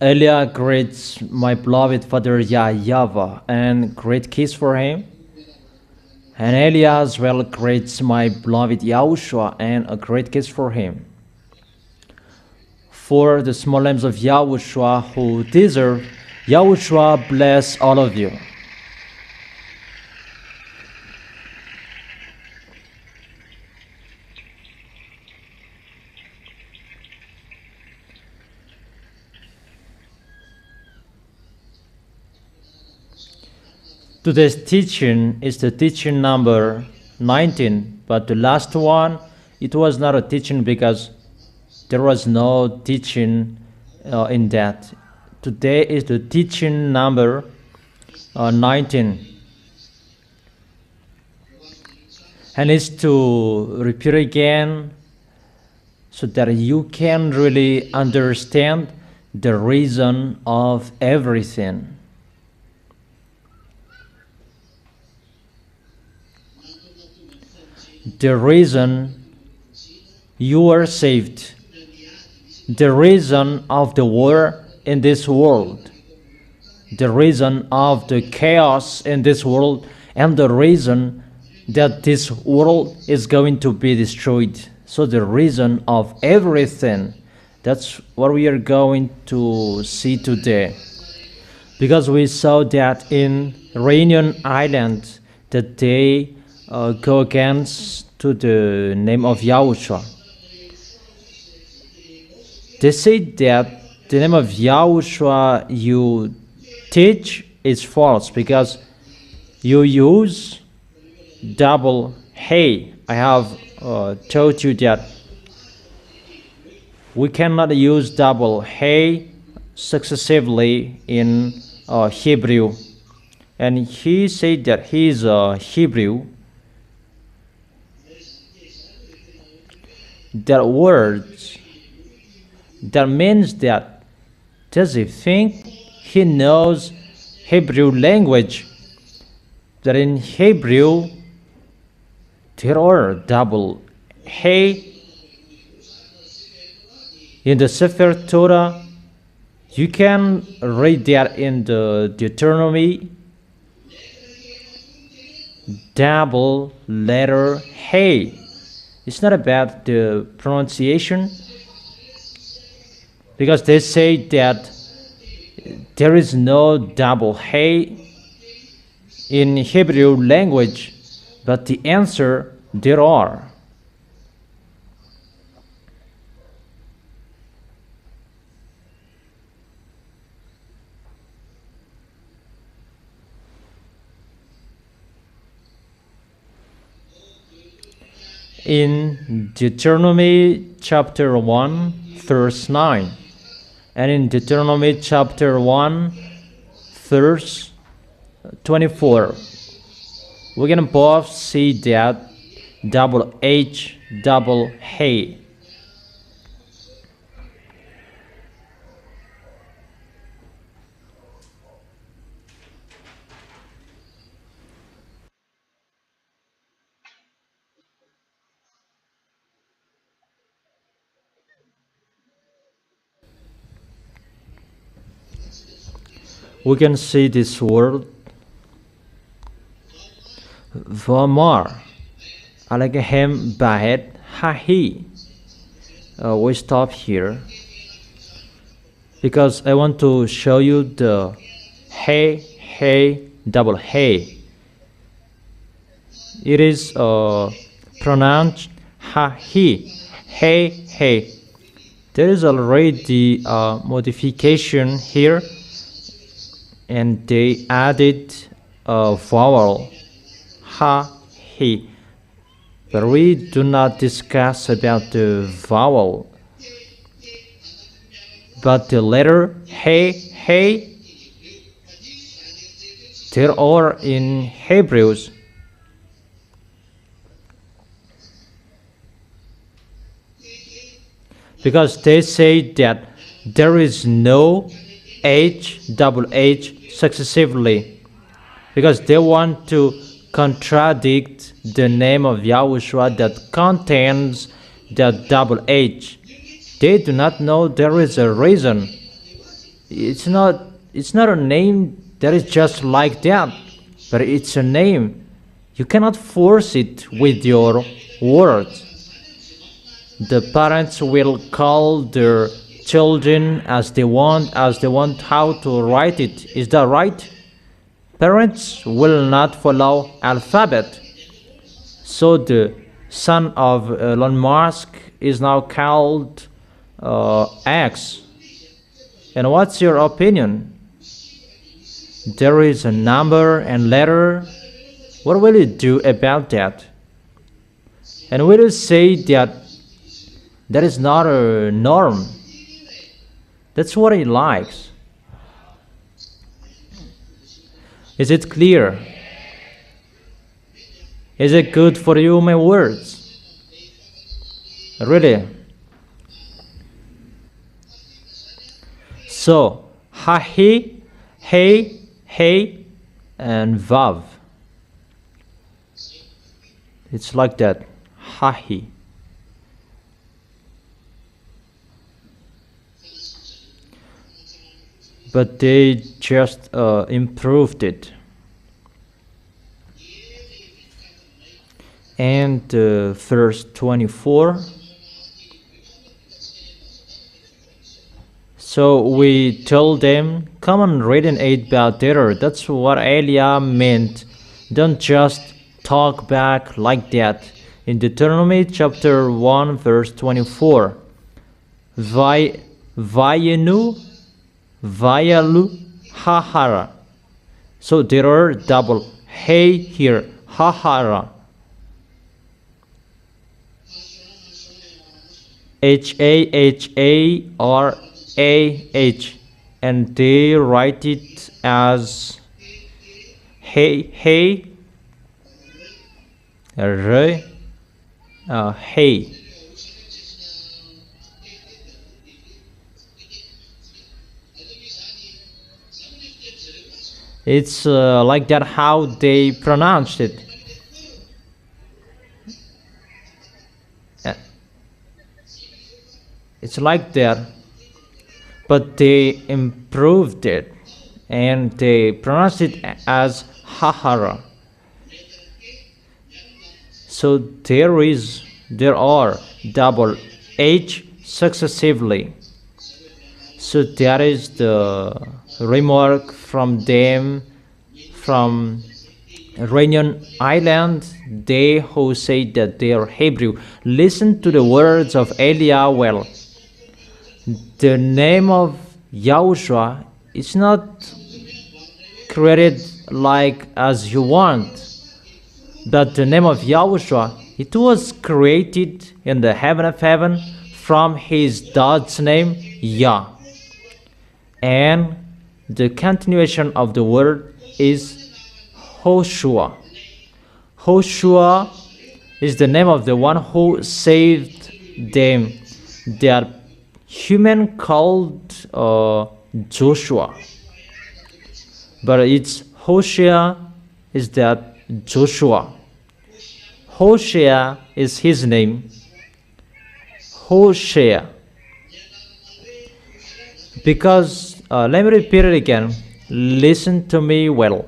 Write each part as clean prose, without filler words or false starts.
Elia greets my beloved father YAH YAHVAH and great kiss for him. And Elia as well greets my beloved YAHOSHUA and a great kiss for him. For the small lambs of YAHOSHUA who deserve, YAHOSHUA bless all of you. Today's teaching is the teaching number 19, but the last one, it was not a teaching because there was no teaching in that. Today is the teaching number 19. And it's to repeat again so that you can really understand the reason of everything. The reason you are saved, the reason of the war in this world, the reason of the chaos in this world, and the reason that this world is going to be destroyed. So the reason of everything, that's what we are going to see today. Because we saw that in Reunion Island that they go against to the name of Yahushua. They say that the name of Yahushua you teach is false because you use double hey. I have told you that we cannot use double hey successively in Hebrew. And he said that he is a Hebrew. That words, that means that does he think he knows Hebrew language? That in Hebrew there are double hey. In the Sefer Torah, you can read that in the Deuteronomy, double letter hey. It's not about the pronunciation, because they say that there is no double hey in Hebrew language, but the answer, there are. In Deuteronomy chapter 1 verse 9 and in Deuteronomy chapter 1 verse 24, we can both see that double H, double hey. We can see this word Vamar Alagahem Bahet Hahi. We stop here because I want to show you the hey, double hey. It is pronounced Hahi, hey. There is already a modification here, and they added a vowel, he. But we do not discuss about the vowel. But the letter hey, there are in Hebrews. Because they say that there is no H, double H successively, because they want to contradict the name of Yahushua that contains the double H. They do not know there is a reason. It's not a name that is just like that, but it's a name. You cannot force it with your words. The parents will call their children as they want how to write it. Is that right? Parents will not follow alphabet. So the son of Elon Musk is now called X. And what's your opinion? There is a number and letter. What will you do about that? And will you say that that is not a norm? That's what he likes. Is it clear? Is it good for you, my words? Really? So, YAHI, hey, hey, and vav. It's like that. YAHI. But they just improved it. And verse 24. So we told them, come and read and eat better. That's what Eliah meant. Don't just talk back like that. In Deuteronomy chapter 1 verse 24. Vayenu, vayalu, hahara. So there are double hey here, hahara. H-A-H-A-R-A-H, and they write it as hey, hey, hey. It's like that how they pronounced it. It's like that, but they improved it and they pronounced it as hahara. So there are double H successively. So that is the remark from them, from Reunion Island, they who say that they are Hebrew. Listen to the words of Eliah well. The name of Yahushua is not created like as you want, but the name of Yahushua, it was created in the heaven of heaven from his God's name, Yah. And the continuation of the word is YAHOSHUA. YAHOSHUA is the name of the one who saved them. They are human called Joshua, but it's Hosea is that Joshua. Hosea is his name. Hosea. Because let me repeat it again. Listen to me well.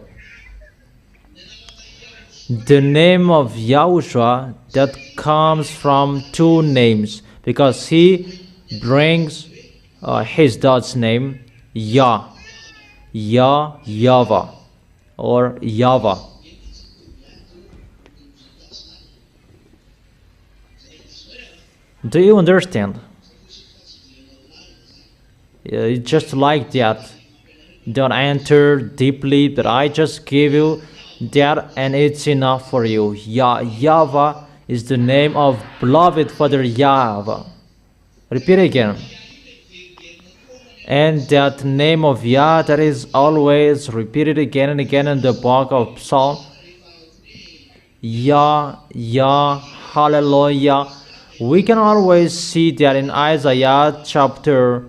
The name of Yahushua that comes from two names, because he brings his God's name, YAH YAHVAH, or YAHVAH. Do you understand? It's just like that. Don't enter deeply, but I just give you that and it's enough for you. YAH YAHVAH is the name of beloved Father Yahweh. Repeat again. And that name of Yah that is always repeated again and again in the book of Psalm. Yah, Yah, hallelujah. We can always see that in Isaiah chapter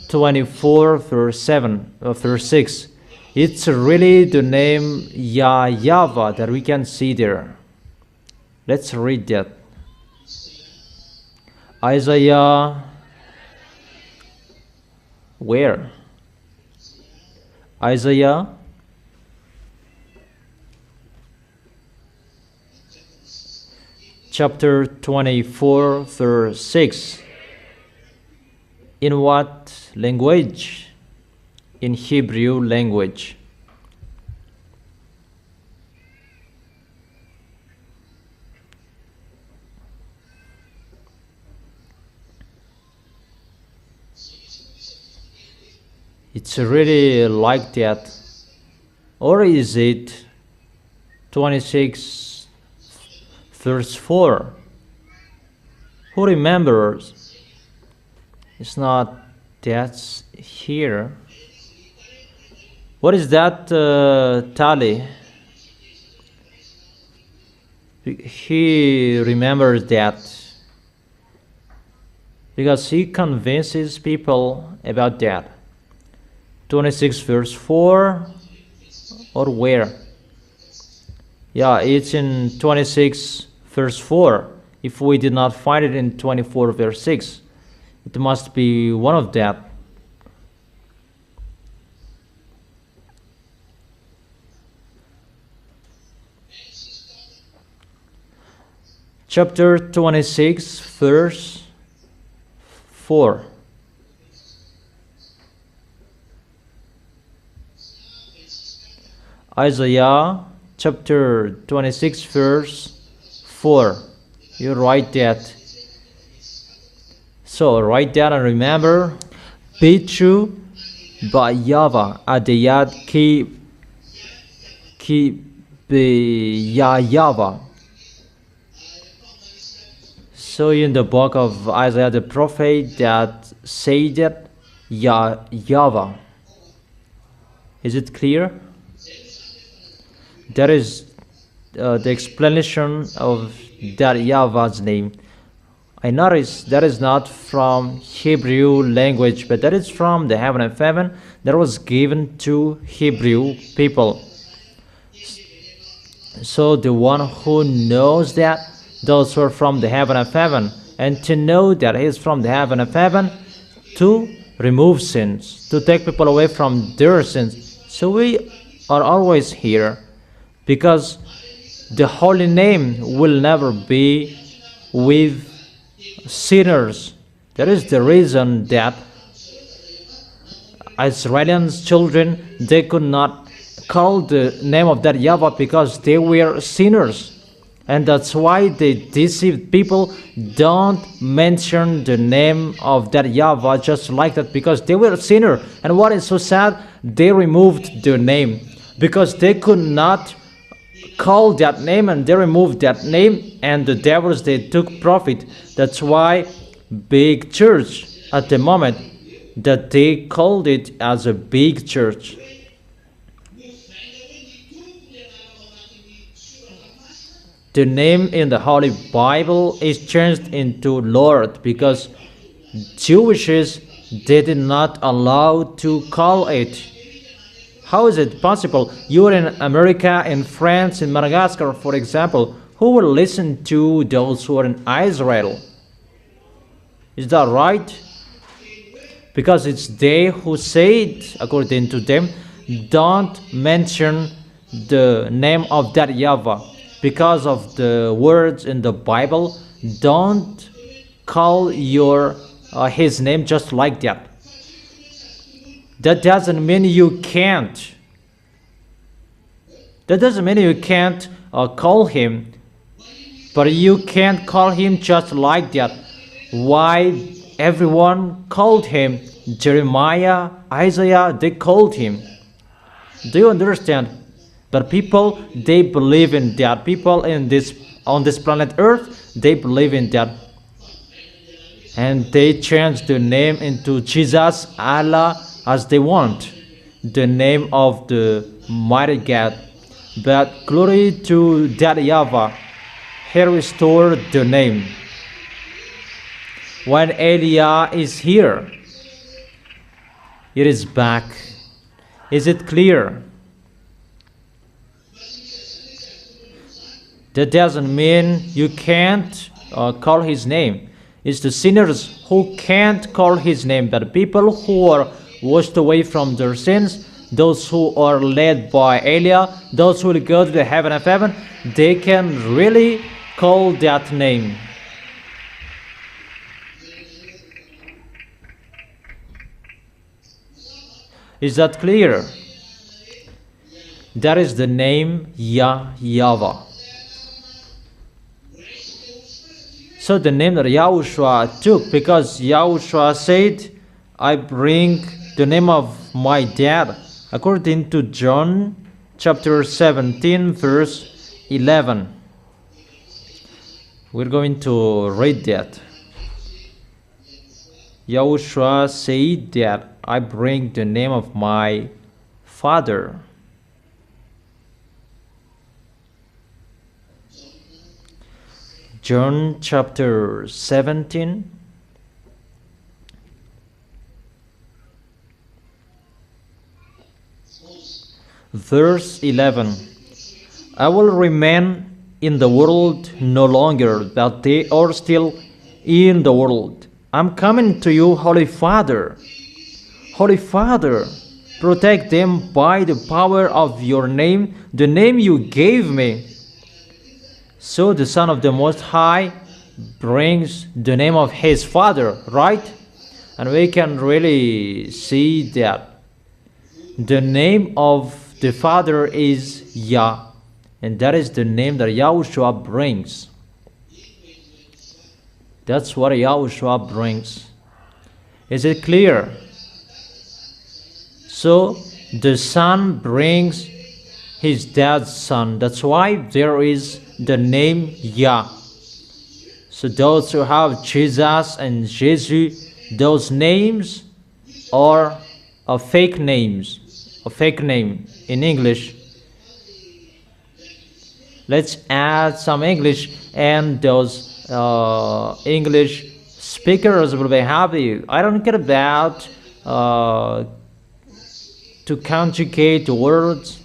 24 verse 6. It's really the name YAH YAHVAH that we can see there. Let's read that. Isaiah, where? Isaiah chapter 24 verse 6. In what language? In Hebrew language. It's really like that. Or is it 26 verse 4? Who remembers? It's not that's here. What is that tally? He remembers that because he convinces people about that. 26 verse 4 or where? Yeah, it's in 26 verse 4. If we did not find it in 24 verse 6, it must be one of that. Chapter 26 verse 4. Isaiah chapter 26 verse 4. You write that. So write that and remember, be true by YAHVAH adayat ki be YAHVAH. So in the book of Isaiah the prophet that say that YAHVAH. Is it clear? That is the explanation of that YAHVAH's name. I notice that is not from Hebrew language, but that is from the heaven of heaven that was given to Hebrew people. So the one who knows that, those who are from the heaven of heaven, and to know that he is from the heaven of heaven, to remove sins, to take people away from their sins. So we are always here, because the holy name will never be with sinners. That is the reason that Israelians children, they could not call the name of that YAHVAH because they were sinners. And that's why they deceived people. Don't mention the name of that YAHVAH just like that, because they were a sinner. And what is so sad, they removed their name because they could not call that name, and they removed that name, and the devils, they took profit. That's why big church at the moment that they called it as a big church. The name in the Holy Bible is changed into Lord because Jewishes, they did not allow to call it. How is it possible? You are in America, in France, in Madagascar, for example. Who will listen to those who are in Israel? Is that right? Because it's they who said, according to them, don't mention the name of that YAHVAH. Because of the words in the Bible, don't call his name just like that. That doesn't mean you can't. That doesn't mean you can't call him. But you can't call him just like that. Why everyone called him? Jeremiah, Isaiah, they called him. Do you understand? But people, they believe in that. People on this planet Earth, they believe in that. And they change the name into Jesus, Allah, as they want, the name of the mighty God. But glory to that YAHVAH, he restored the name. When Eliah is here, it is back. Is it clear? That doesn't mean you can't call his name. It's the sinners who can't call his name, but people who are washed away from their sins, those who are led by Elia, those who will go to the heaven of heaven, they can really call that name. Is that clear? That is the name YAH YAHVAH. So the name that Yahushua took, because Yahushua said, I bring the name of my dad, according to John chapter 17 verse 11. We're going to read that. Yahushua said that I bring the name of my father. John chapter 17 verse 11. I will remain in the world no longer, but they are still in the world. I'm coming to you, Holy Father. Holy Father, protect them by the power of your name, the name you gave me. So the Son of the Most High brings the name of his Father, right? And we can really see that the name of the Father is Yah, and that is the name that Yahushua brings. That's what Yahushua brings. Is it clear? So the Son brings his dad's son. That's why there is the name Yah. So those who have Jesus and Jesus, those names are fake names, a fake name in English. Let's add some English, and those English speakers will be happy. I don't care about to conjugate words.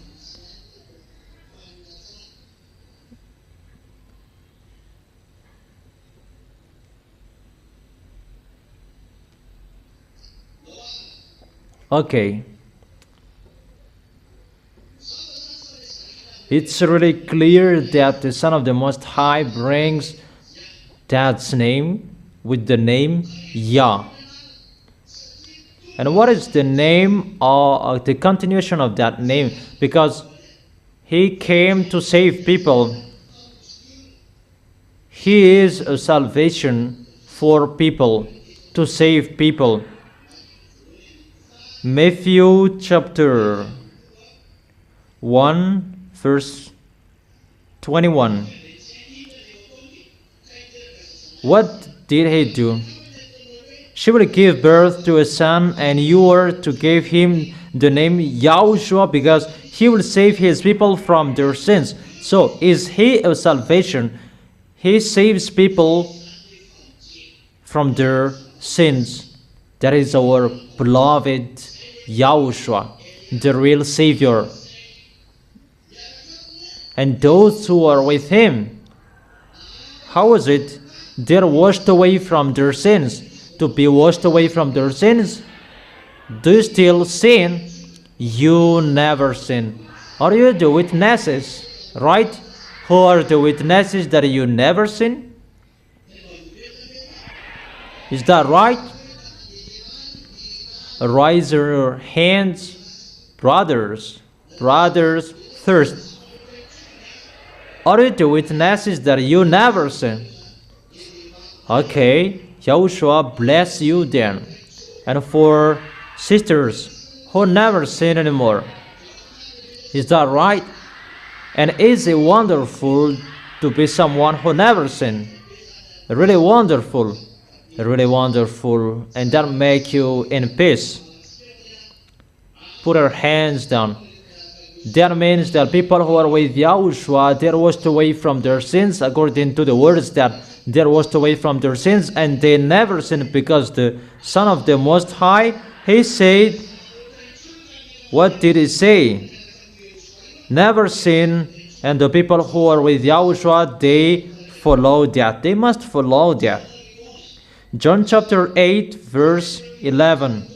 Okay. It's really clear that the Son of the Most High brings Dad's name with the name Yah. And what is the name or the continuation of that name? Because he came to save people. He is a salvation for people, to save people. Matthew chapter 1 verse 21. What did he do? She will give birth to a son, and you are to give him the name YAHOSHUA, because he will save his people from their sins. So is he a salvation? He saves people from their sins. That is our beloved YAHOSHUA, the real Savior. And those who are with him, how is it? They're washed away from their sins. To be washed away from their sins, do you still sin? You never sin. Are you the witnesses, right? Who are the witnesses that you never sin? Is that right? Raise your hands, brothers first. Are you the witnesses that you never sin? Okay, Yahushua bless you then. And for sisters who never sin anymore, is that right? And is it wonderful to be someone who never sin? Really wonderful, and that make you in peace. Put our hands down. That means that people who are with Yahushua, they're washed away from their sins, according to the words that they're washed away from their sins, and they never sin, because the Son of the Most High, he said, what did he say? Never sin, and the people who are with Yahushua, they follow that. They must follow that. John chapter 8, verse 11.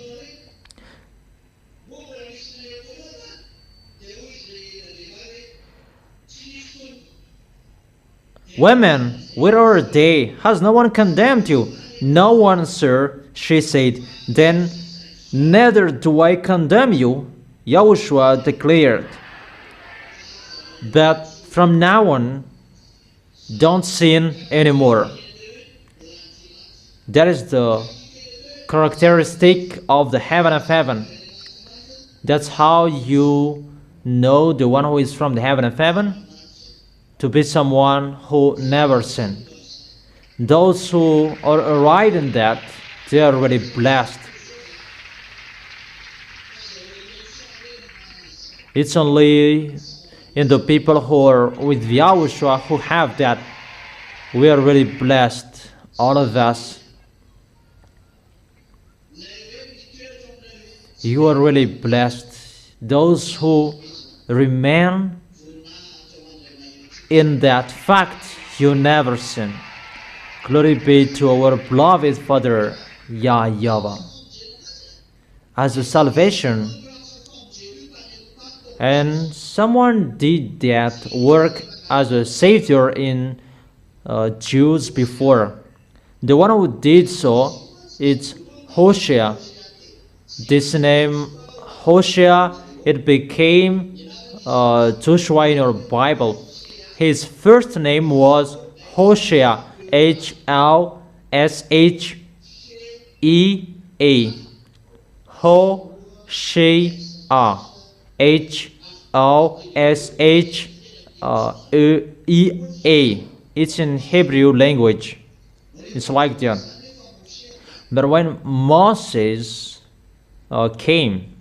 Women, where are they? Has no one condemned you? No one, sir, she said. Then neither do I condemn you, Yahushua declared. But from now on, don't sin anymore. That is the characteristic of the heaven of heaven. That's how you know the one who is from the heaven of heaven, to be someone who never sin. Those who are right in that, they are really blessed. It's only in the people who are with Yahushua who have that. We are really blessed, all of us. You are really blessed. Those who remain in that fact, you never sin. Glory be to our beloved Father, YAH YAHVAH. As a salvation, and someone did that work as a savior in Jews before. The one who did so is Hosea. This name Hosea, it became Joshua in your Bible. His first name was Hosea, H-L-S-H-E-A. Hosea, H-L-S-H-E-A. It's in Hebrew language. It's like that. But when Moses came,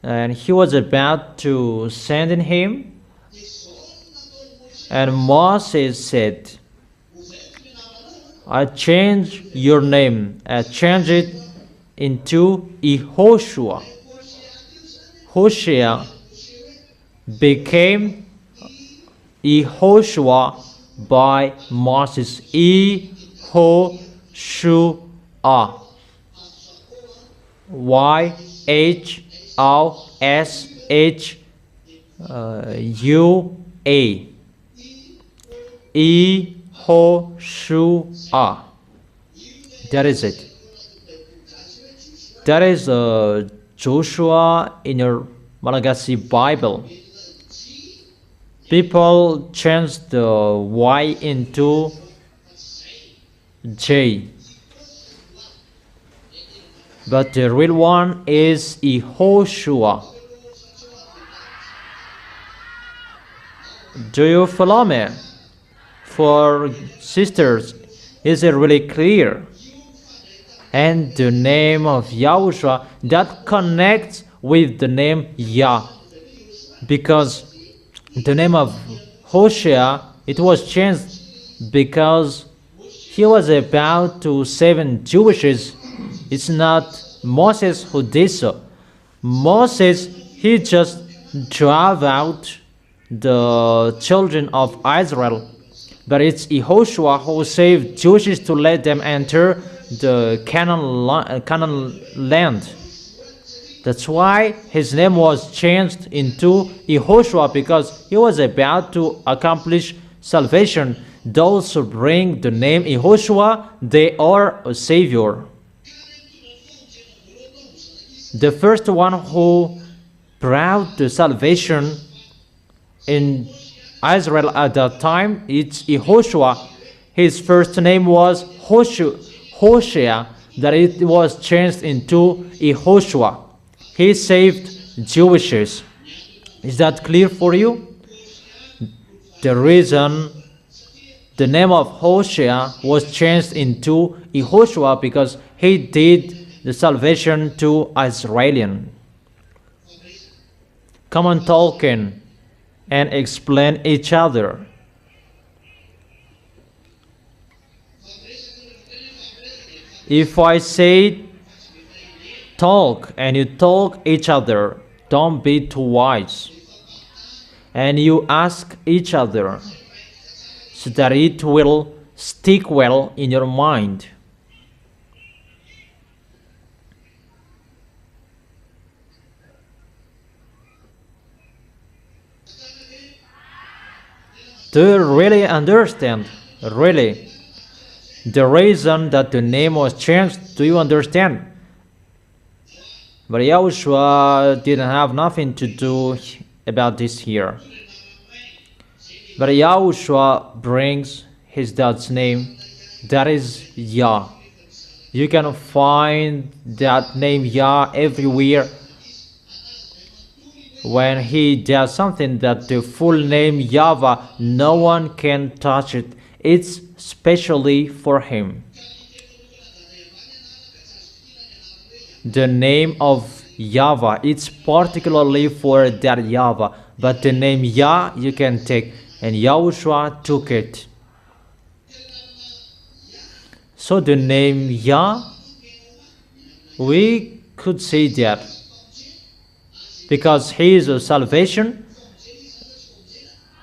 and he was about to send in him, and Moses said, I change your name. I change it into YAHOSHUA. Hosea became YAHOSHUA by Moses. YAHOSHUA. YAHOSHUA. YAHOSHUA. That is it. That is Joshua in your Malagasy Bible. People changed the Y into J. But the real one is YAHOSHUA. Do you follow me? For sisters, is it really clear? And the name of Yahushua that connects with the name Yah, because the name of Hosea, it was changed because he was about to save Jewishes. It's not Moses who did so. Moses, he just drove out the children of Israel. But it's YAHOSHUA who saved Jews to let them enter the Canaan land. That's why his name was changed into YAHOSHUA, because he was about to accomplish salvation. Those who bring the name YAHOSHUA, they are a savior. The first one who brought the salvation in Israel at that time, it's YAHOSHUA. His first name was Hosea, that it was changed into YAHOSHUA. He saved Jewishes. Is that clear for you? The reason the name of Hosea was changed into YAHOSHUA, because he did the salvation to Israelian. Come on, talking and explain each other. If I say talk and you talk each other, don't be too wise. And you ask each other so that it will stick well in your mind. Do you really understand? Really? The reason that the name was changed, do you understand? But Yahushua didn't have nothing to do about this here. But Yahushua brings his dad's name, that is Yah. You can find that name Yah everywhere. When he does something that the full name YAHVAH, no one can touch it. It's specially for him. The name of YAHVAH, it's particularly for that YAHVAH. But the name Yah you can take, and Yahushua took it. So the name Yah, we could say that because he is a salvation,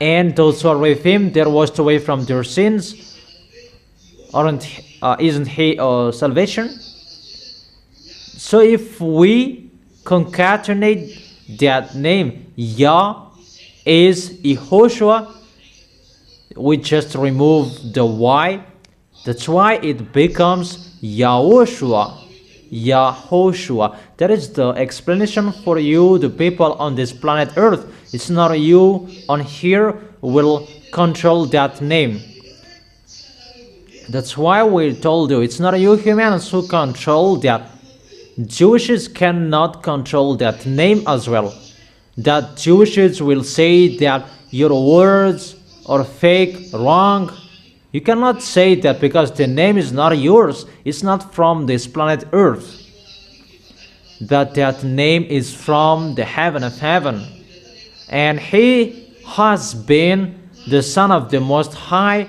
and those who are with him, they're washed away from their sins. Isn't he a salvation? So if we concatenate that name, Yah is YAHOSHUA, we just remove the Y. That's why it becomes YAHOSHUA. YAHOSHUA. That is the explanation for you, the people on this planet Earth. It's not you on here will control that name. That's why we told you it's not you humans who control that. Jewishes cannot control that name as well. That Jewishes will say that your words are fake, wrong. You cannot say that because the name is not yours. It's not from this planet Earth. But that name is from the heaven of heaven. And he has been the Son of the Most High,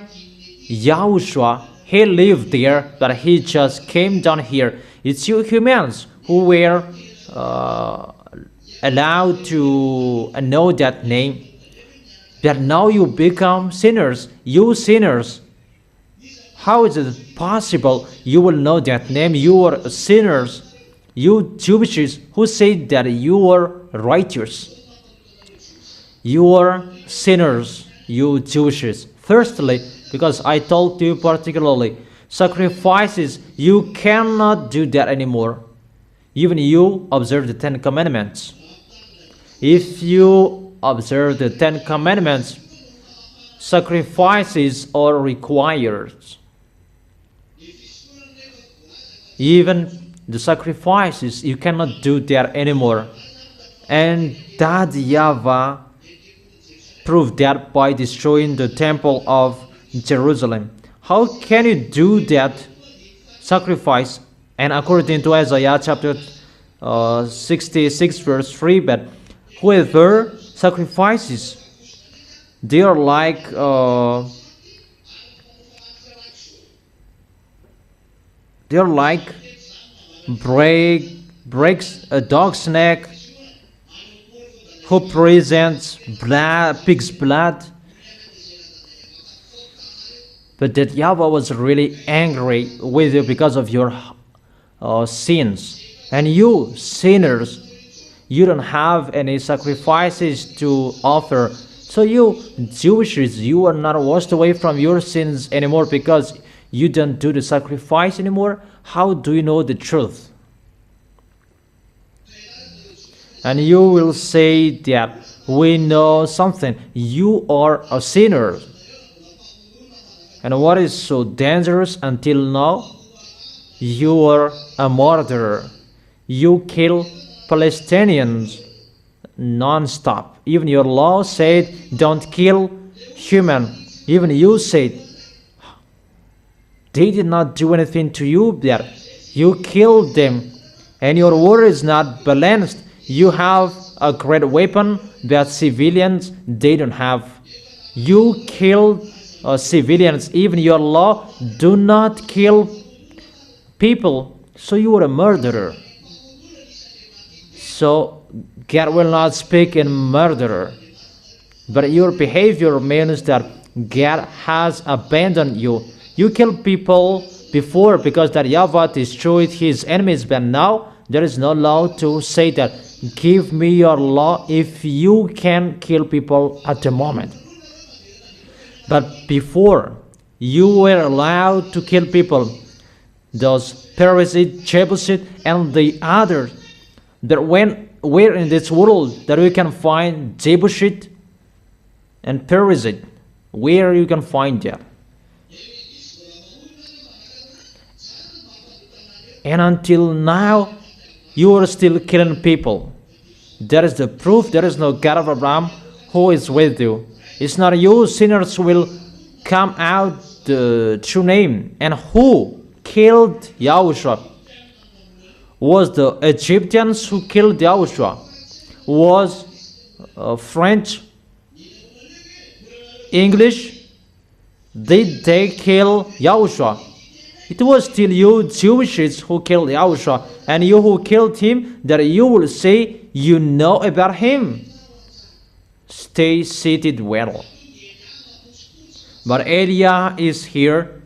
Yahushua. He lived there, but he just came down here. It's you humans who were allowed to know that name. That now you become sinners. You sinners. How is it possible you will know that name? You are sinners. You Jewishes who say that you are righteous. You are sinners, you Jewishes. Thirdly, because I told you particularly, sacrifices, you cannot do that anymore. Even you observe the 10 Commandments. If you observe the 10 Commandments, sacrifices are required. Even the sacrifices, you cannot do that anymore. And that YAHVAH proved that by destroying the temple of Jerusalem. How can you do that sacrifice? And according to Isaiah chapter 66 verse 3, but whoever sacrifices, they are like breaks a dog's neck, who presents pig's blood. But that YAHVAH was really angry with you because of your sins. And you sinners, you don't have any sacrifices to offer. So you Jewishes, you are not washed away from your sins anymore because you don't do the sacrifice anymore. How do you know the truth? And you will say that we know something. You are a sinner. And what is so dangerous until now? You are a murderer. You kill Palestinians non-stop. Even your law said don't kill human. Even you said they did not do anything to you there. You killed them. And your word is not balanced. You have a great weapon that civilians, they don't have. You kill civilians. Even your law, do not kill people. So you are a murderer. So God will not speak in murderer. But your behavior means that God has abandoned you. You killed people before because that YAHVAH destroyed his enemies, but now there is no law to say that give me your law if you can kill people at the moment. But before, you were allowed to kill people, those Perizzite, Jebusite, and the others. That where in this world that we can find Jebusite and Perizzite, where you can find that. And until now, you are still killing people. There is the proof. There is no God of Abraham who is with you. It's not you, sinners will come out the true name. And who killed Yahushua? Was the Egyptians who killed Yahushua? Was French, English? Did they kill Yahushua? It was still you Jewishes who killed Yahushua, and you who killed him, that you will say you know about him. Stay seated well. But Eliah is here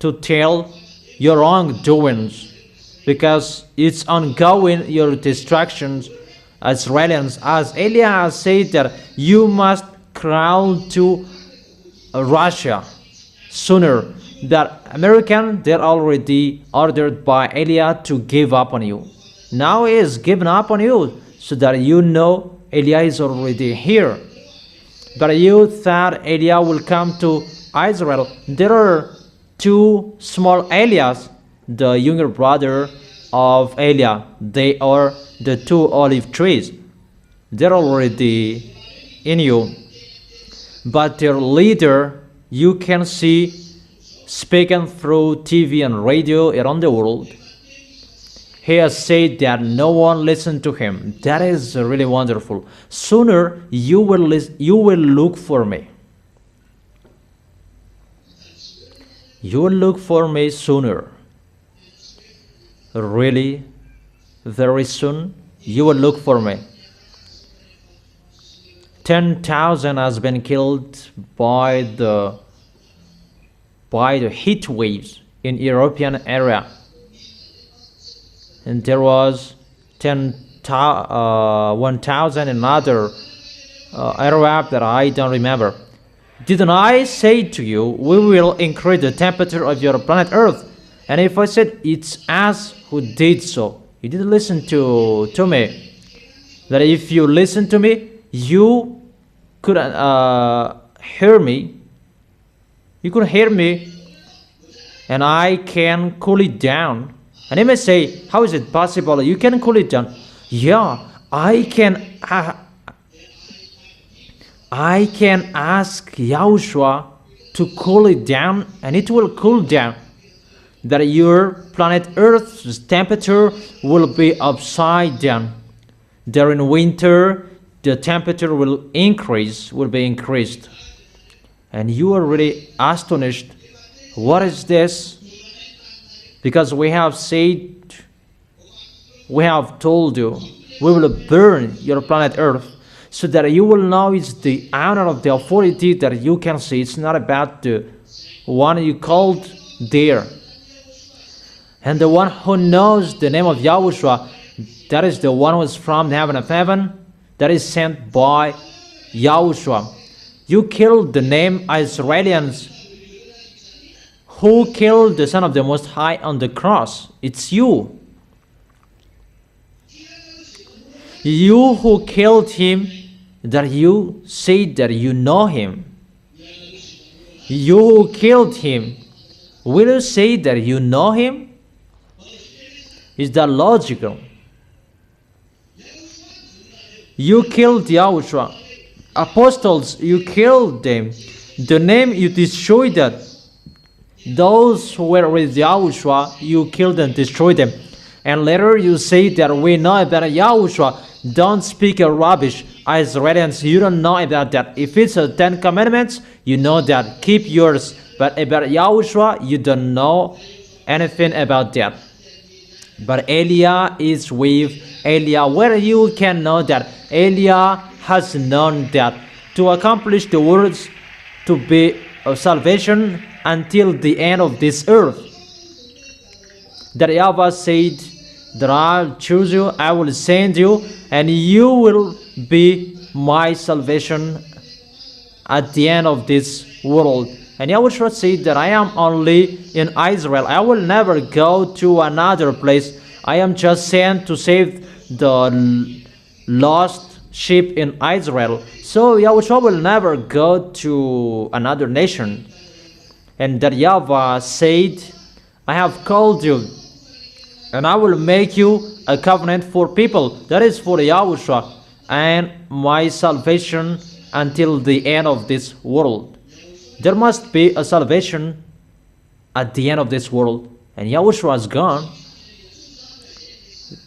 to tell your wrongdoings, because it's ongoing, your distractions as Israelians. As Eliah has said that you must crawl to Russia sooner. That American, they're already ordered by Eliah to give up on you. Now he is given up on you, so that you know Eliah is already here. But you thought Eliah will come to Israel. There are two small Eliahs, the younger brother of Eliah. They are the two olive trees. They're already in you. But their leader, you can see speaking through TV and radio around the world. He has said that no one listened to him. That is really wonderful. Sooner you will look for me. You will look for me sooner. Really, very soon you will look for me. 10,000 has been killed by the heat waves in European area, and there was 1,000 in another area that I don't remember. Didn't I say to you, we will increase the temperature of your planet Earth? And if I said it's us who did so, you didn't listen to me. That if you listen to me, you could hear me. You could hear me, and I can cool it down. And you may say, how is it possible you can cool it down? Yeah, I can ask Yahushua to cool it down, and it will cool down. That your planet Earth's temperature will be upside down. During winter, the temperature will be increased. And you are really astonished. What is this? Because we have told you, we will burn your planet Earth, so that you will know it's the honor of the authority that you can see. It's not about the one you called there. And the one who knows the name of Yahushua, that is the one who is from the heaven of heaven, that is sent by Yahushua. You killed the name Israelians. Who killed the Son of the Most High on the cross? It's you. You who killed him, that you say that you know him. You who killed him, will you say that you know him? Is that logical? You killed Yahushua. Apostles, you killed them. The name you destroyed that. Those who were with Yahushua, you killed and destroyed them. And later you say that we know about Yahushua. Don't speak rubbish. Israelians, you don't know about that. If it's a 10 Commandments, you know that. Keep yours. But about Yahushua, you don't know anything about that. But Eliah is with Eliah. Where you can know that Eliah has known that to accomplish the words to be of salvation until the end of this earth. That Yahweh said that I'll choose you, I will send you, and you will be my salvation at the end of this world. And Yahushua said that I am only in Israel. I will never go to another place. I am just sent to save the lost sheep in Israel. So Yahushua will never go to another nation. And that Yahweh said, I have called you, and I will make you a covenant for people. That is for Yahushua and my salvation until the end of this world. There must be a salvation at the end of this world. And Yahushua is gone.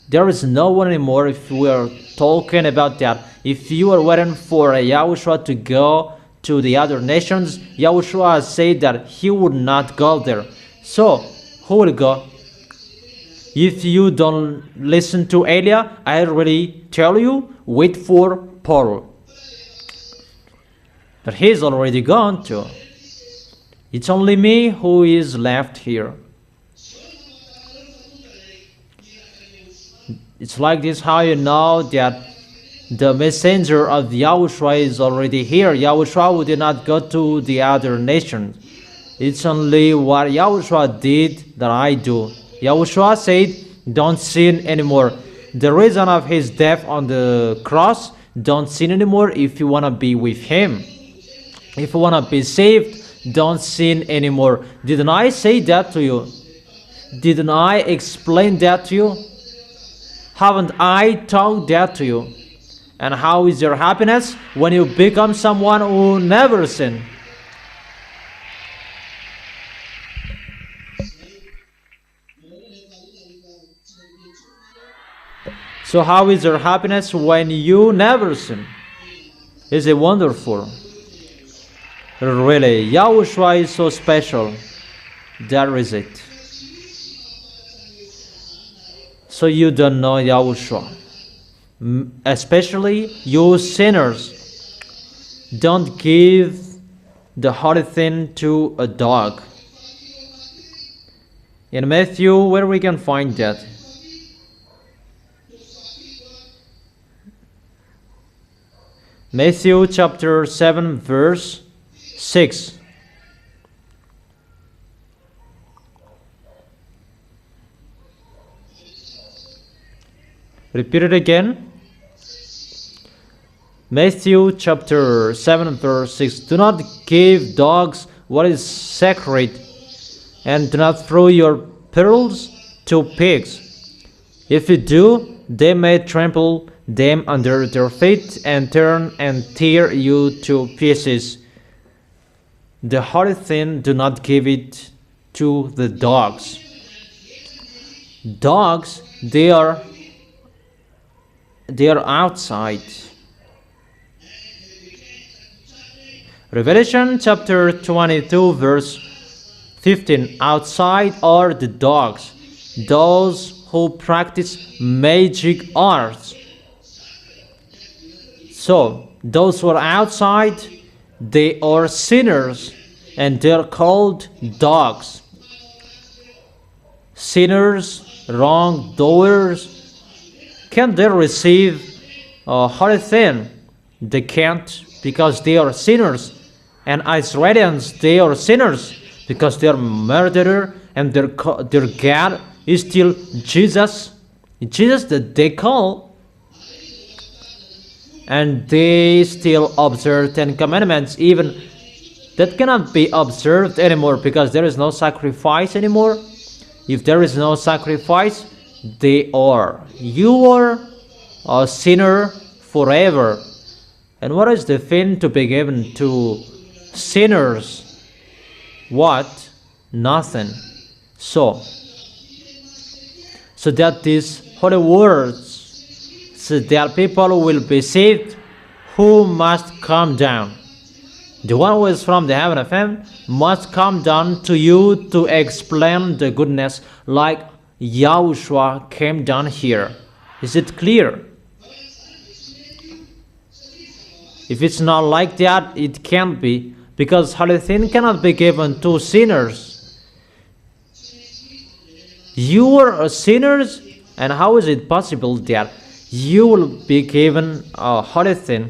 There is no one anymore if we are talking about that. If you are waiting for Yahushua to go to the other nations, Yahushua said that he would not go there. So, who will go? If you don't listen to Eliah, I already tell you, wait for Paul. But he's already gone too. It's only me who is left here. It's like this how you know that the messenger of Yahushua is already here. Yahushua did not go to the other nations. It's only what Yahushua did that I do. Yahushua said, don't sin anymore. The reason of his death on the cross, don't sin anymore if you want to be with him. If you want to be saved, don't sin anymore. Didn't I say that to you? Didn't I explain that to you? Haven't I taught that to you? And how is your happiness when you become someone who never sin? So how is your happiness when you never sin? Is it wonderful? Really, Yahushua is so special. That is it. So you don't know Yahushua. Especially you sinners. Don't give the holy thing to a dog. In Matthew, where we can find that? Matthew chapter 7 verse 6. Repeat it again. Matthew chapter 7 verse 6. Do not give dogs what is sacred, and do not throw your pearls to pigs. If you do, they may trample them under their feet and turn and tear you to pieces. The holy thing, do not give it to the dogs. Dogs, they are outside. Revelation chapter 22 verse 15. Outside are the dogs, those who practice magic arts. So, those who are outside, they are sinners, and they're called dogs. Sinners, wrongdoers, can they receive a holy thing? They can't, because they are sinners. And Israelians, they are sinners, because they are murderer, and their God is still Jesus. Jesus that they call. And they still observe 10 commandments, even that cannot be observed anymore because there is no sacrifice anymore. If there is no sacrifice, you are a sinner forever. And what is the thing to be given to sinners? What? Nothing. So that these holy words, so that people will be saved, who must come down? The one who is from the heaven of heaven must come down to you to explain the goodness, like Yahushua came down here. Is it clear? If it's not like that, it can't be, because holy thing cannot be given to sinners. You are sinners, and how is it possible that you will be given a holy thing,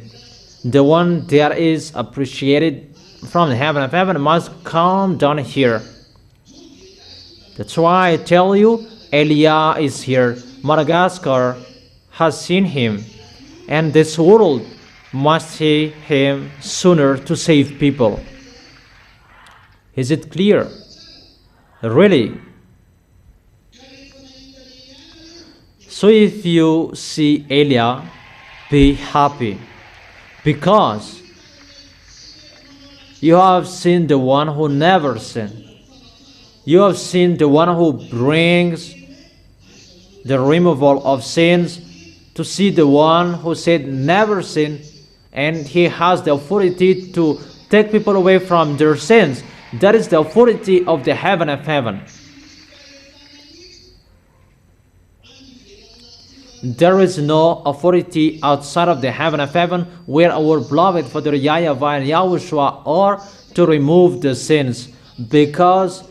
the one that is appreciated from the heaven of heaven must come down here. That's why I tell you, Elijah is here. Madagascar has seen him, and this world must see him sooner to save people. Is it clear? Really? So if you see Elijah, be happy, because you have seen the one who never sinned. You have seen the one who brings the removal of sins, to see the one who said never sin, and he has the authority to take people away from their sins. That is the authority of the heaven of heaven. There is no authority outside of the heaven of heaven where our beloved Father YAH YAHVAH and YAHOSHUA are to remove the sins, because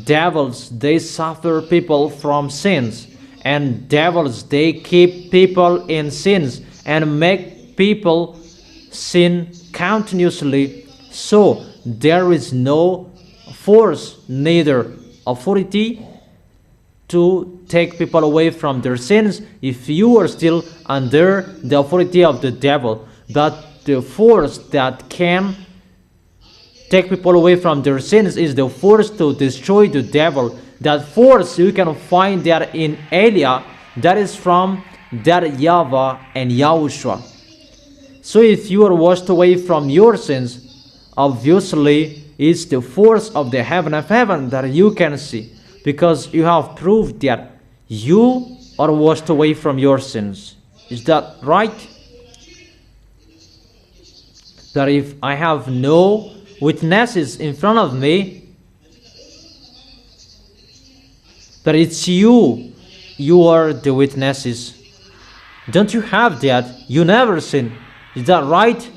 devils, they suffer people from sins, and devils, they keep people in sins and make people sin continuously. So there is no force, neither authority to take people away from their sins if you are still under the authority of the devil. But the force that can take people away from their sins is the force to destroy the devil. That force, you can find that in Elijah, that is from that YAHVAH and YAHOSHUA. So if you are washed away from your sins, obviously it's the force of the heaven of heaven that you can see, because you have proved that you are washed away from your sins. Is that right? That if I have no witnesses in front of me, but it's you are the witnesses. Don't you have that? You never sin. Is that right?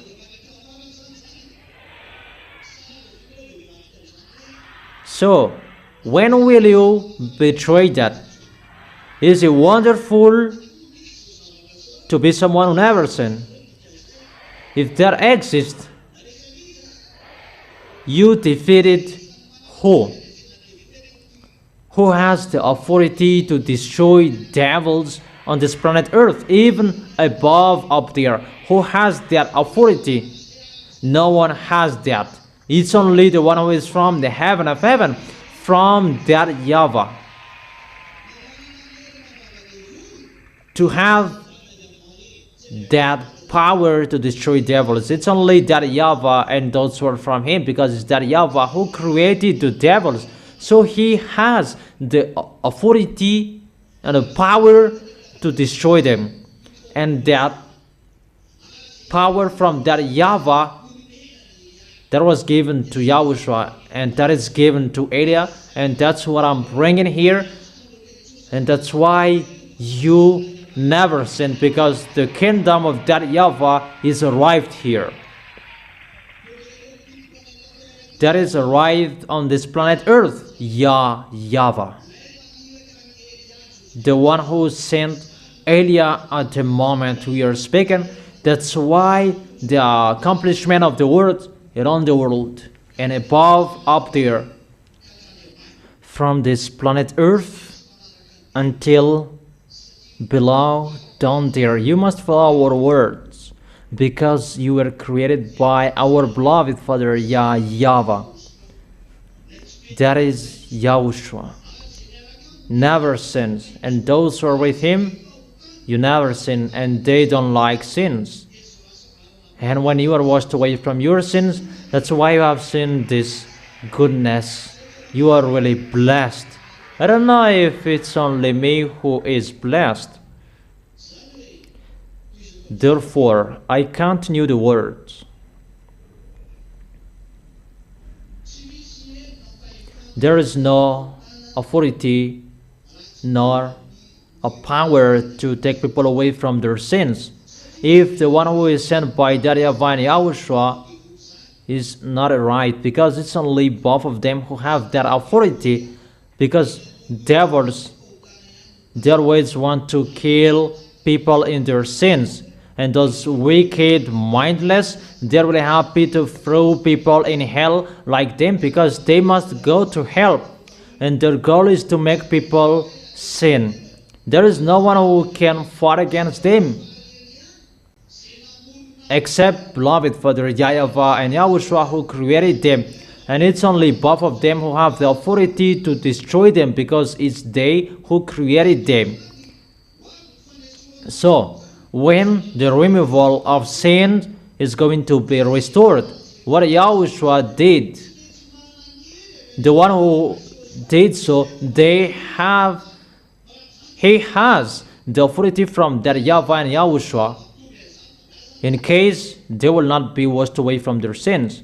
So, when will you betray that? Is it wonderful to be someone who never sinned? If that exists, you defeated who? Who has the authority to destroy devils on this planet Earth, even above up there? Who has that authority? No one has that. It's only the one who is from the heaven of heaven, from that YAHVAH. To have that power to destroy devils, it's only that YAHVAH and those who are from him, because it's that YAHVAH who created the devils. So he has the authority and the power to destroy them. And that power from that YAHVAH, that was given to YAHOSHUA, and that is given to Elijah, and that's what I'm bringing here. And that's why you never sin, because the kingdom of that YAHVAH is arrived here. That is arrived on this planet Earth, YAH YAHVAH. The one who sent Elijah at the moment we are speaking. That's why the accomplishment of the word is on the world and above up there. From this planet Earth until below down there, you must follow our words, because you were created by our beloved Father YAH YAHVAH. That is YAHOSHUA. Never sins, and those who are with him, you never sin, and they don't like sins. And when you are washed away from your sins, that's why you have seen this goodness. You are really blessed. I don't know if it's only me who is blessed. Therefore, I continue the words. There is no authority nor a power to take people away from their sins if the one who is sent by YAHVAH and YAHOSHUA is not right, because it's only both of them who have that authority, because devils, they always want to kill people in their sins, and those wicked, mindless, they're really happy to throw people in hell like them, because they must go to hell, and their goal is to make people sin. There is no one who can fight against them except beloved Father YAHVAH and YAHOSHUA, who created them. And it's only both of them who have the authority to destroy them, because it's they who created them. So, when the removal of sin is going to be restored, what YAHOSHUA did, the one who did so, he has the authority from that YAHVAH and YAHOSHUA, in case they will not be washed away from their sins.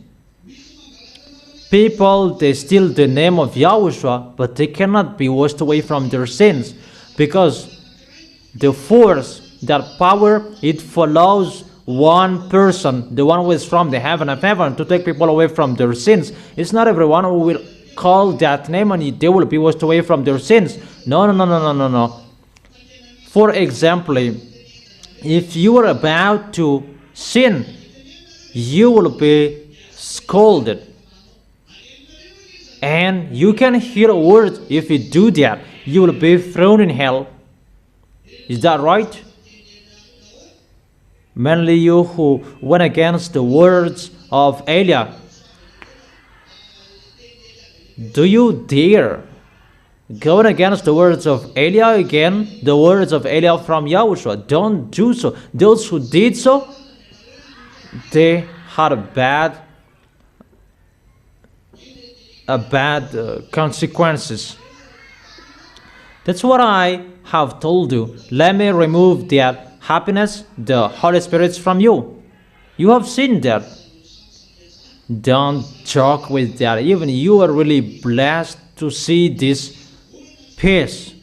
People, they steal the name of YAHOSHUA, but they cannot be washed away from their sins, because the force, that power, it follows one person, the one who is from the heaven of heaven, to take people away from their sins. It's not everyone who will call that name and they will be washed away from their sins. No. For example, if you are about to sin, you will be scolded. And you can hear a word. If you do that, you will be thrown in hell. Is that right? Mainly you who went against the words of Eliah. Do you dare go against the words of Eliah again? The words of Eliah from YAHOSHUA. Don't do so. Those who did so, they had bad consequences. That's what I have told you. Let me remove that happiness, the Holy Spirit from you. You have seen that. Don't joke with that. Even you are really blessed to see this peace.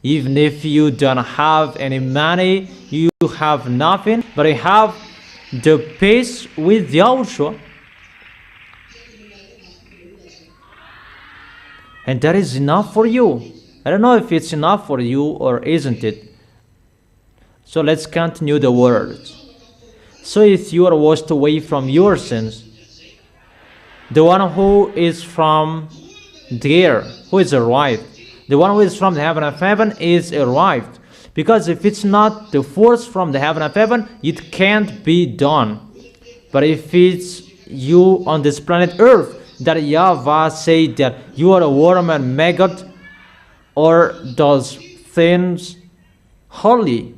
Even if you don't have any money, you have nothing, but you have the peace with YAHOSHUA. And that is enough for you. I don't know if it's enough for you or isn't it. So let's continue the words. So if you are washed away from your sins, the one who is from there, who is arrived, the one who is from the heaven of heaven is arrived. Because if it's not the force from the heaven of heaven, it can't be done. But if it's you on this planet earth, that YAHVAH say that you are a worm and maggot, or those things, holy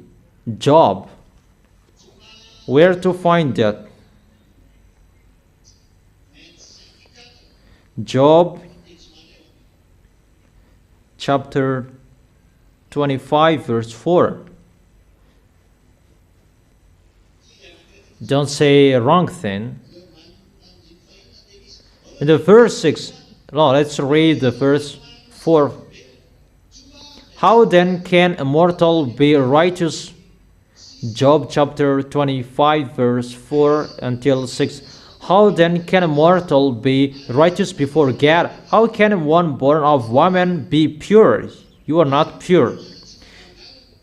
Job. Where to find that? Job chapter 25 verse 4. Don't say a wrong thing. In the verse 6, no, let's read the verse 4. How then can a mortal be righteous? Job chapter 25 verse 4 until 6. How then can a mortal be righteous before God? How can one born of woman be pure? You are not pure.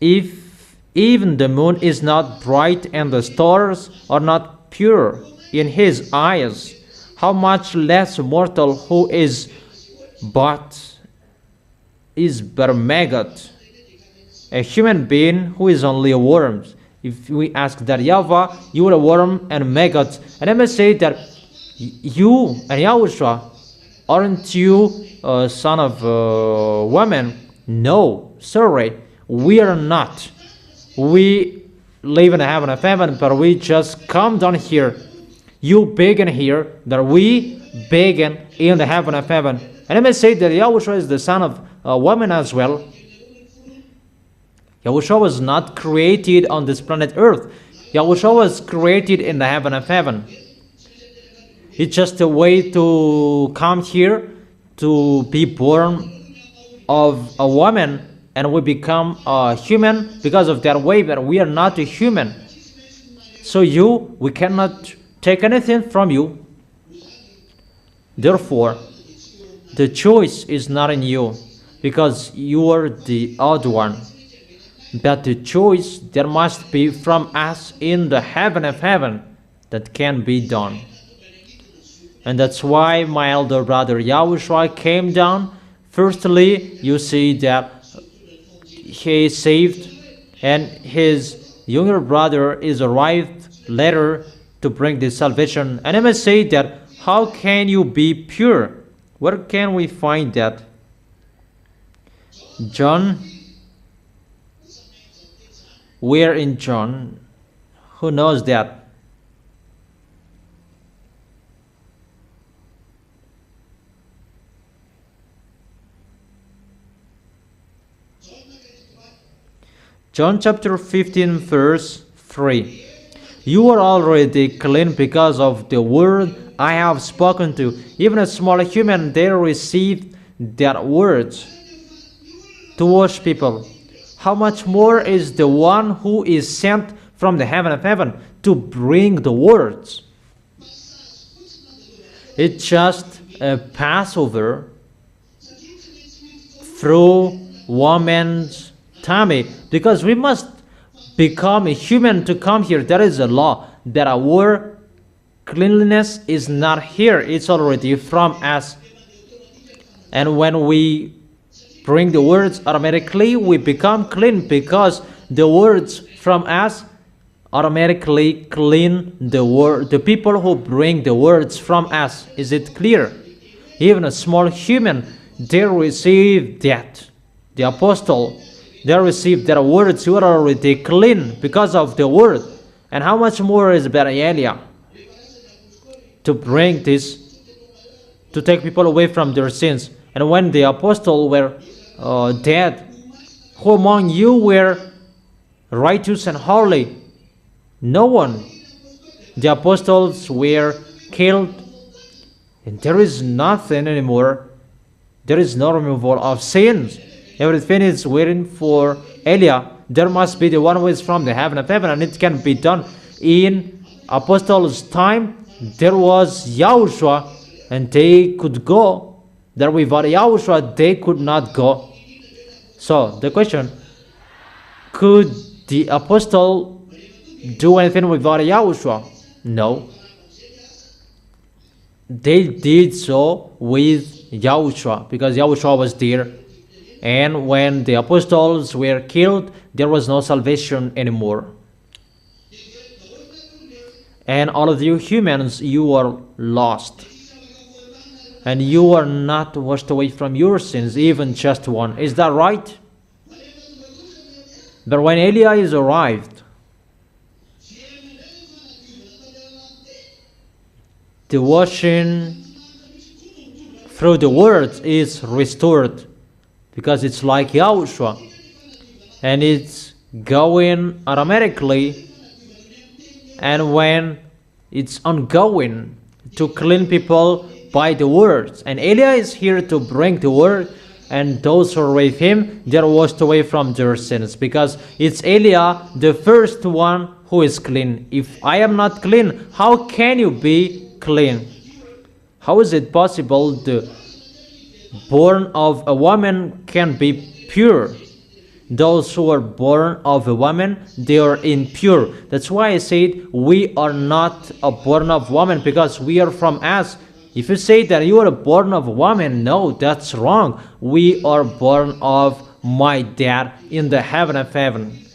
If even the moon is not bright and the stars are not pure in his eyes, how much less a mortal who is but a maggot, a human being who is only a worm. If we ask that YAHVAH, you are a worm and a maggot, and I must say that you and YAHOSHUA, aren't you a son of a woman? No, sorry, we are not. We live in the heaven of heaven, but we just come down here. You begin here, that we begin in the heaven of heaven. And I may say that YAHOSHUA is the son of a woman as well. YAHOSHUA was not created on this planet earth. YAHOSHUA was created in the heaven of heaven. It's just a way to come here, to be born of a woman, and we become a human because of that way, but we are not a human. So we cannot take anything from you. Therefore, the choice is not in you, because you are the odd one. But the choice there must be from us in the heaven of heaven that can be done. And that's why my elder brother Yahushua came down. Firstly, you see that he is saved, and his younger brother is arrived later to bring this salvation. And I must say that, how can you be pure? Where can we find that? John. Where in John? Who knows that? John chapter 15 verse 3. You are already clean because of the word I have spoken to. Even a small human, they received that word to wash people. How much more is the one who is sent from the heaven of heaven to bring the words? It's just a Passover through woman's tummy, because we must become a human to come here. There is a law that our cleanliness is not here, it's already from us. And when we bring the words, automatically we become clean, because the words from us automatically clean the people who bring the words from us. Is it clear? Even a small human, they receive that. The apostle, they received their words, you are already clean because of the word. And how much more is better Elia to bring this, to take people away from their sins. And when the apostles were dead, who among you were righteous and holy? No one. The apostles were killed, and there is nothing anymore. There is no removal of sins. Everything is waiting for Elia. There must be the one who is from the heaven of heaven, and it can be done. In apostles' time, there was Yahushua, and they could go. There without Yahushua, they could not go. So the question, could the apostle do anything without Yahushua? No. They did so with Yahushua, because Yahushua was there. And when the apostles were killed, there was no salvation anymore. And all of you humans, you are lost. And you are not washed away from your sins, even just one. Is that right? But when Elias arrived, the washing through the words is restored, because it's like Yahushua, and it's going automatically. And when it's ongoing to clean people by the words, and Elia is here to bring the word, and those who are with him, they are washed away from their sins, because it's Elia, the first one, who is clean. If I am not clean, how can you be clean? How is it possible the born of a woman can be pure? Those who are born of a woman, they are impure. That's why I said we are not a born of woman, because we are from us. If you say that you are born of a woman, no, that's wrong. We are born of my dad in the heaven of heaven.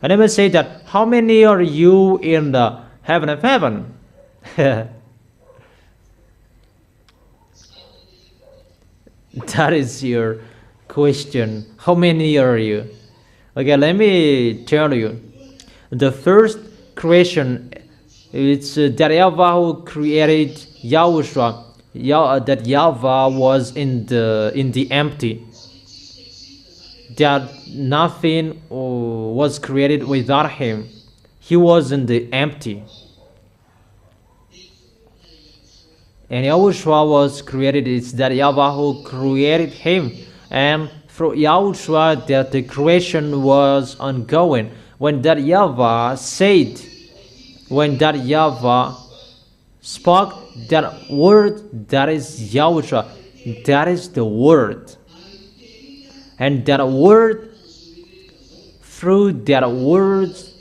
And I will say that, how many are you in the heaven of heaven? That is your question. How many are you? Okay, let me tell you. The first creation, it's that YAHVAH who created Yahushua. That YAHVAH was in the empty. That nothing was created without him. He was in the empty. And Yahushua was created. It's that YAHVAH who created him. And through Yahushua, that the creation was ongoing. When that YAHVAH said, when that YAHVAH spoke, that word, that is Yahushua. That is the word. And that word through their words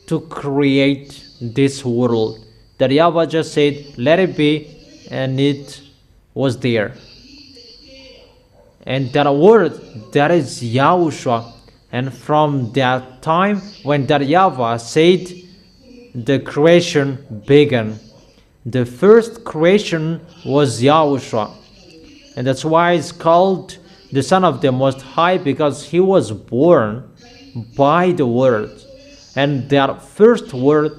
to create this world. That Yahweh just said, let it be, and it was there. And that word, that is Yahushua. And from that time when that Yahweh said, the creation began. The first creation was Yahushua. And that's why it's called the Son of the Most High, because he was born by the Word. And that first word,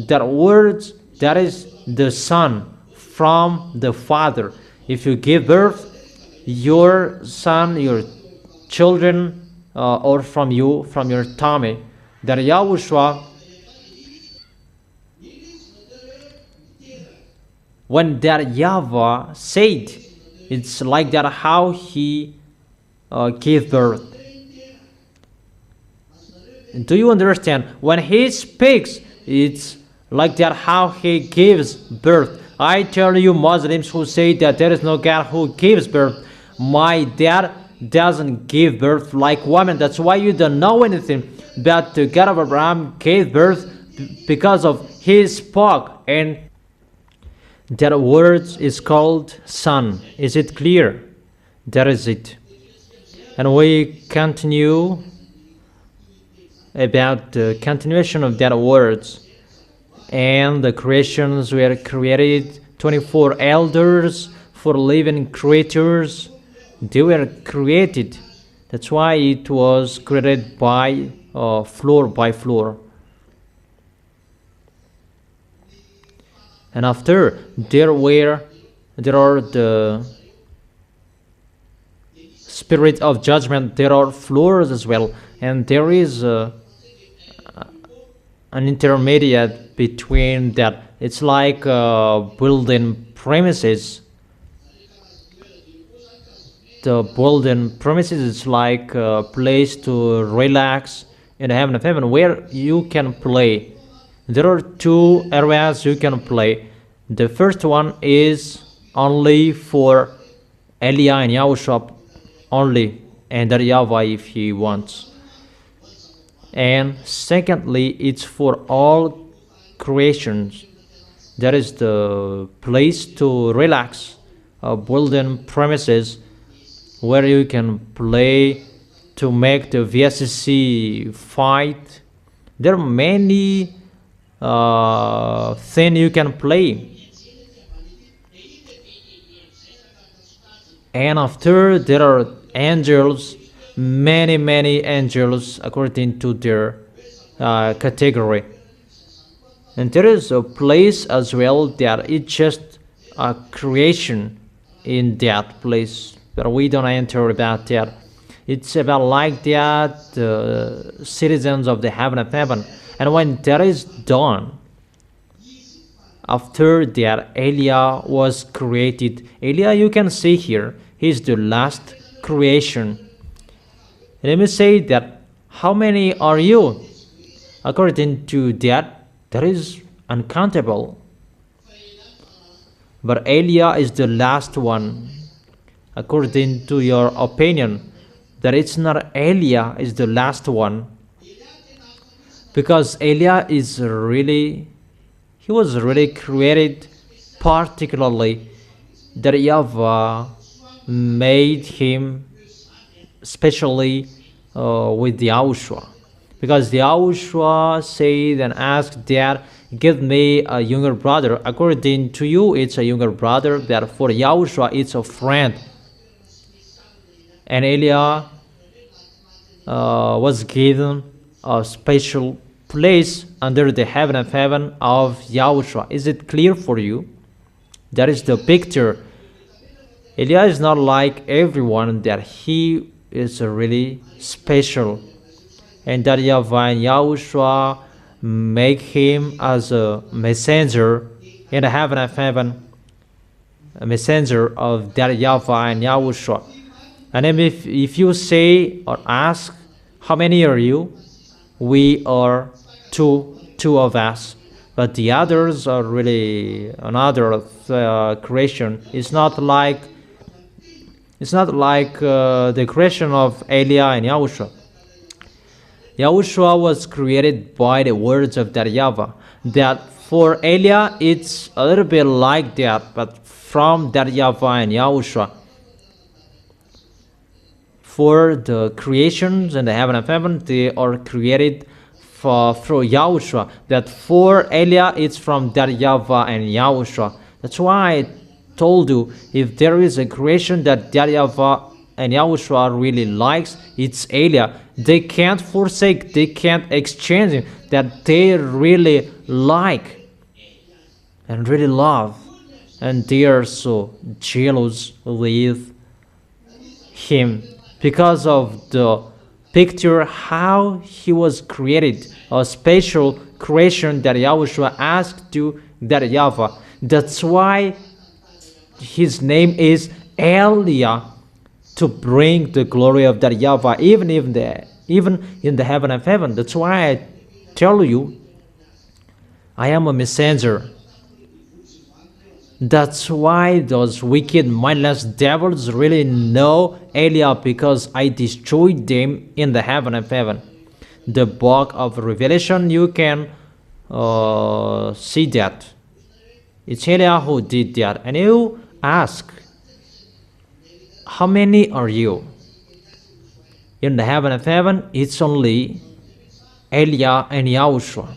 that is the Son from the Father. If you give birth, your son, your children, or from you, from your tummy, that Yahushua, when that Yahweh said, it's like that how he gave birth. Do you understand? When he speaks, it's like that how he gives birth. I tell you Muslims who say that there is no God who gives birth. My dad doesn't give birth like woman. That's why you don't know anything. But the God of Abraham gave birth because of he spoke, and that word is called Son. Is it clear? That is it. And we continue about the continuation of that words. And the creations were created, 24 elders, 4 living creatures. They were created. That's why it was created by floor by floor. And after there are the spirit of judgment. There are floors as well, and there is an intermediate between that. It's like building premises. The building premises is like a place to relax in the heaven of heaven where you can play. There are 2 areas you can play. The first one is only for Eliah and Yahushua only, and that Yahweh if he wants. And secondly, it's for all creations. That is the place to relax, building premises where you can play to make the VSC fight. There are many things you can play. And after there are angels, many angels according to their category. And there is a place as well that it's just a creation in that place, but we don't enter about that. It's about like that citizens of the heaven of heaven. And when that is done, after that Eliah was created. Eliah, you can see here, he's the last creation. Let me say that how many are you? According to that, that is uncountable. But Eliah is the last one. According to your opinion, that it's not Eliah is the last one. Because Eliah is really, he was really created particularly that Yahweh made him especially with the Yahushua. Because the Yahushua said and asked that, give me a younger brother. According to you, it's a younger brother, that for Yahushua, it's a friend. And Eliah was given a special place under the heaven of heaven of Yahushua. Is it clear for you? That is the picture. Eliah is not like everyone, that he is really special. And that Yahweh and Yahushua make him as a messenger in the heaven of heaven, a messenger of that Yahweh and Yahushua. And then if you say or ask, how many are you? We are two of us. But the others are really another creation. It's not like the creation of Eliah and Yahushua. Yahushua was created by the words of that YAHVAH. That for Elia, it's a little bit like that, but from that YAHVAH and Yahushua. For the creations in the heaven and heaven, they are created through Yahushua. That for Elia, it's from that YAHVAH and Yahushua. That's why I told you, if there is a creation that YAHVAH and Yahushua really likes, it's Elia. They can't forsake, they can't exchange him, that they really like and really love, and they are so jealous with him because of the picture how he was created, a special creation that Yahushua asked to that YAHVAH. That's why his name is Elia, to bring the glory of that YAHVAH, even in the heaven of heaven. That's why I tell you, I am a messenger. That's why those wicked, mindless devils really know Elia, because I destroyed them in the heaven of heaven. The book of Revelation, you can see that. It's Elia who did that. And you ask, how many are you? In the heaven of heaven, it's only Elia and Yahushua.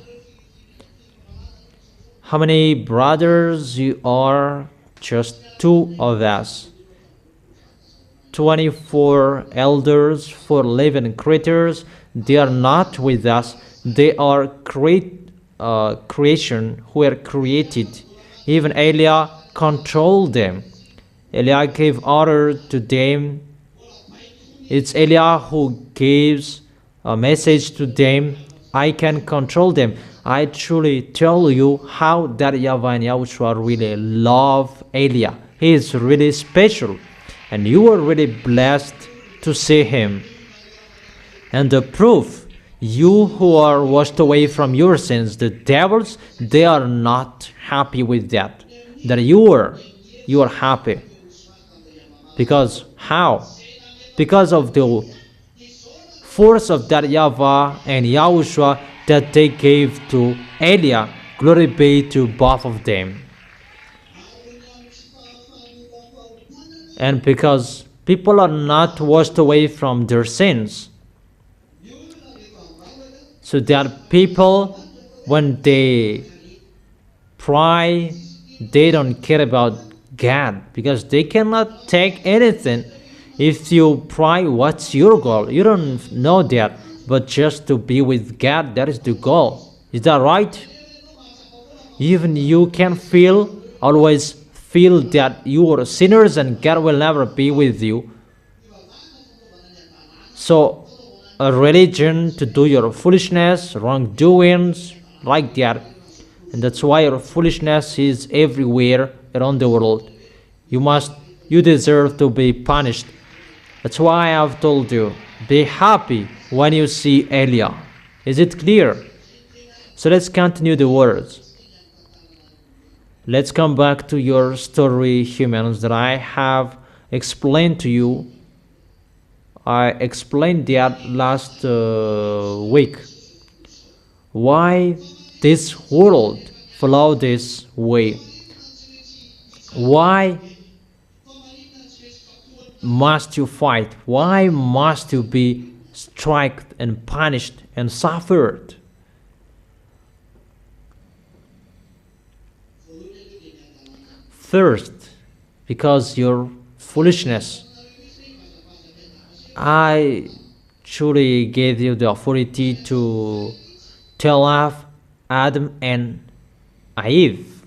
How many brothers you are? Just two of us. 24 elders, 4 living creatures. They are not with us. They are creation who are created. Even Elia controlled them. Elia gave order to them. It's Elia who gives a message to them. I can control them. I truly tell you how that YAHVAH and Yahushua really love Elia. He is really special, and you are really blessed to see him. And the proof, you who are washed away from your sins, the devils, they are not happy with that. That you are happy. Because how? Because of the force of that YAHVAH and Yahushua that they gave to Elia. Glory be to both of them. And because people are not washed away from their sins, so that people, when they pray, they don't care about God, because they cannot take anything. If you pray, what's your goal? You don't know that, but just to be with God, that is the goal. Is that right? Even you can always feel that you are sinners and God will never be with you. So a religion to do your foolishness, wrongdoings, like that. And that's why your foolishness is everywhere around the world. You deserve to be punished. That's why I've told you, be happy when you see Elia. Is it clear? So let's continue the words. Let's come back to your story, humans, that I have explained to you. I explained that last week. Why this world follow this way? Why must you fight? Why must you be struck and punished and suffered? First, because your foolishness. I truly gave you the authority to tell off Adam and Eve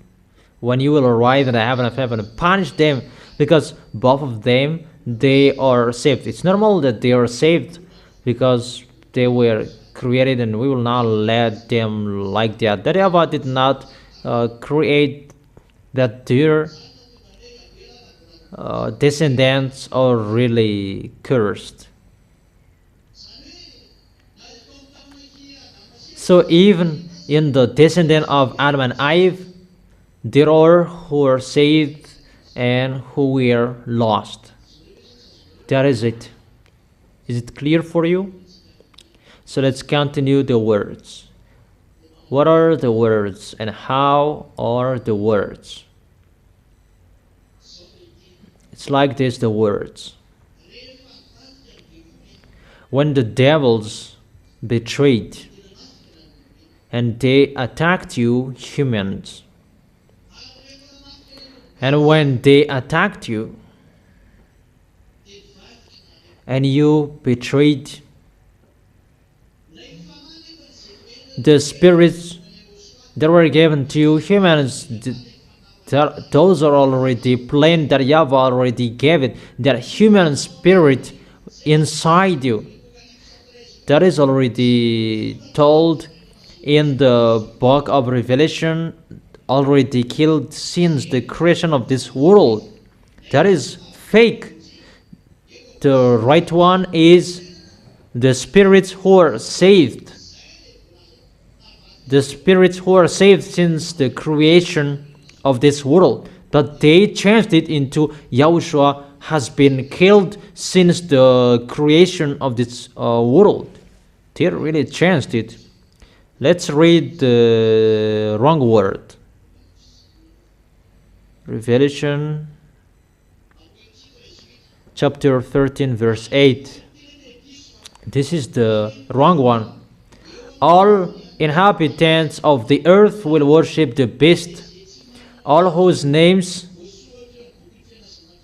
when you will arrive in the heaven of heaven and punish them, because both of them, they are saved. It's normal that they are saved because they were created, and we will not let them like that. That YAHVAH did not create that their descendants are really cursed. So even in the descendant of Adam and Eve, there are who are saved and who were lost. That is it. Is it clear for you? So let's continue the words. What are the words and how are the words? It's like this, the words. When the devils betrayed and they attacked you, humans, and when they attacked you and you betrayed, the spirits that were given to you, humans, those are already plain, that Yahweh already gave it, that human spirit inside you. That is already told in the book of Revelation, already killed since the creation of this world. That is fake. The right one is the spirits who are saved. The spirits who are saved since the creation of this world. But they changed it into Yahushua has been killed since the creation of this world. They really changed it. Let's read the wrong word. Revelation chapter 13 verse 8. This is the wrong one. All inhabitants of the earth will worship the beast, all whose names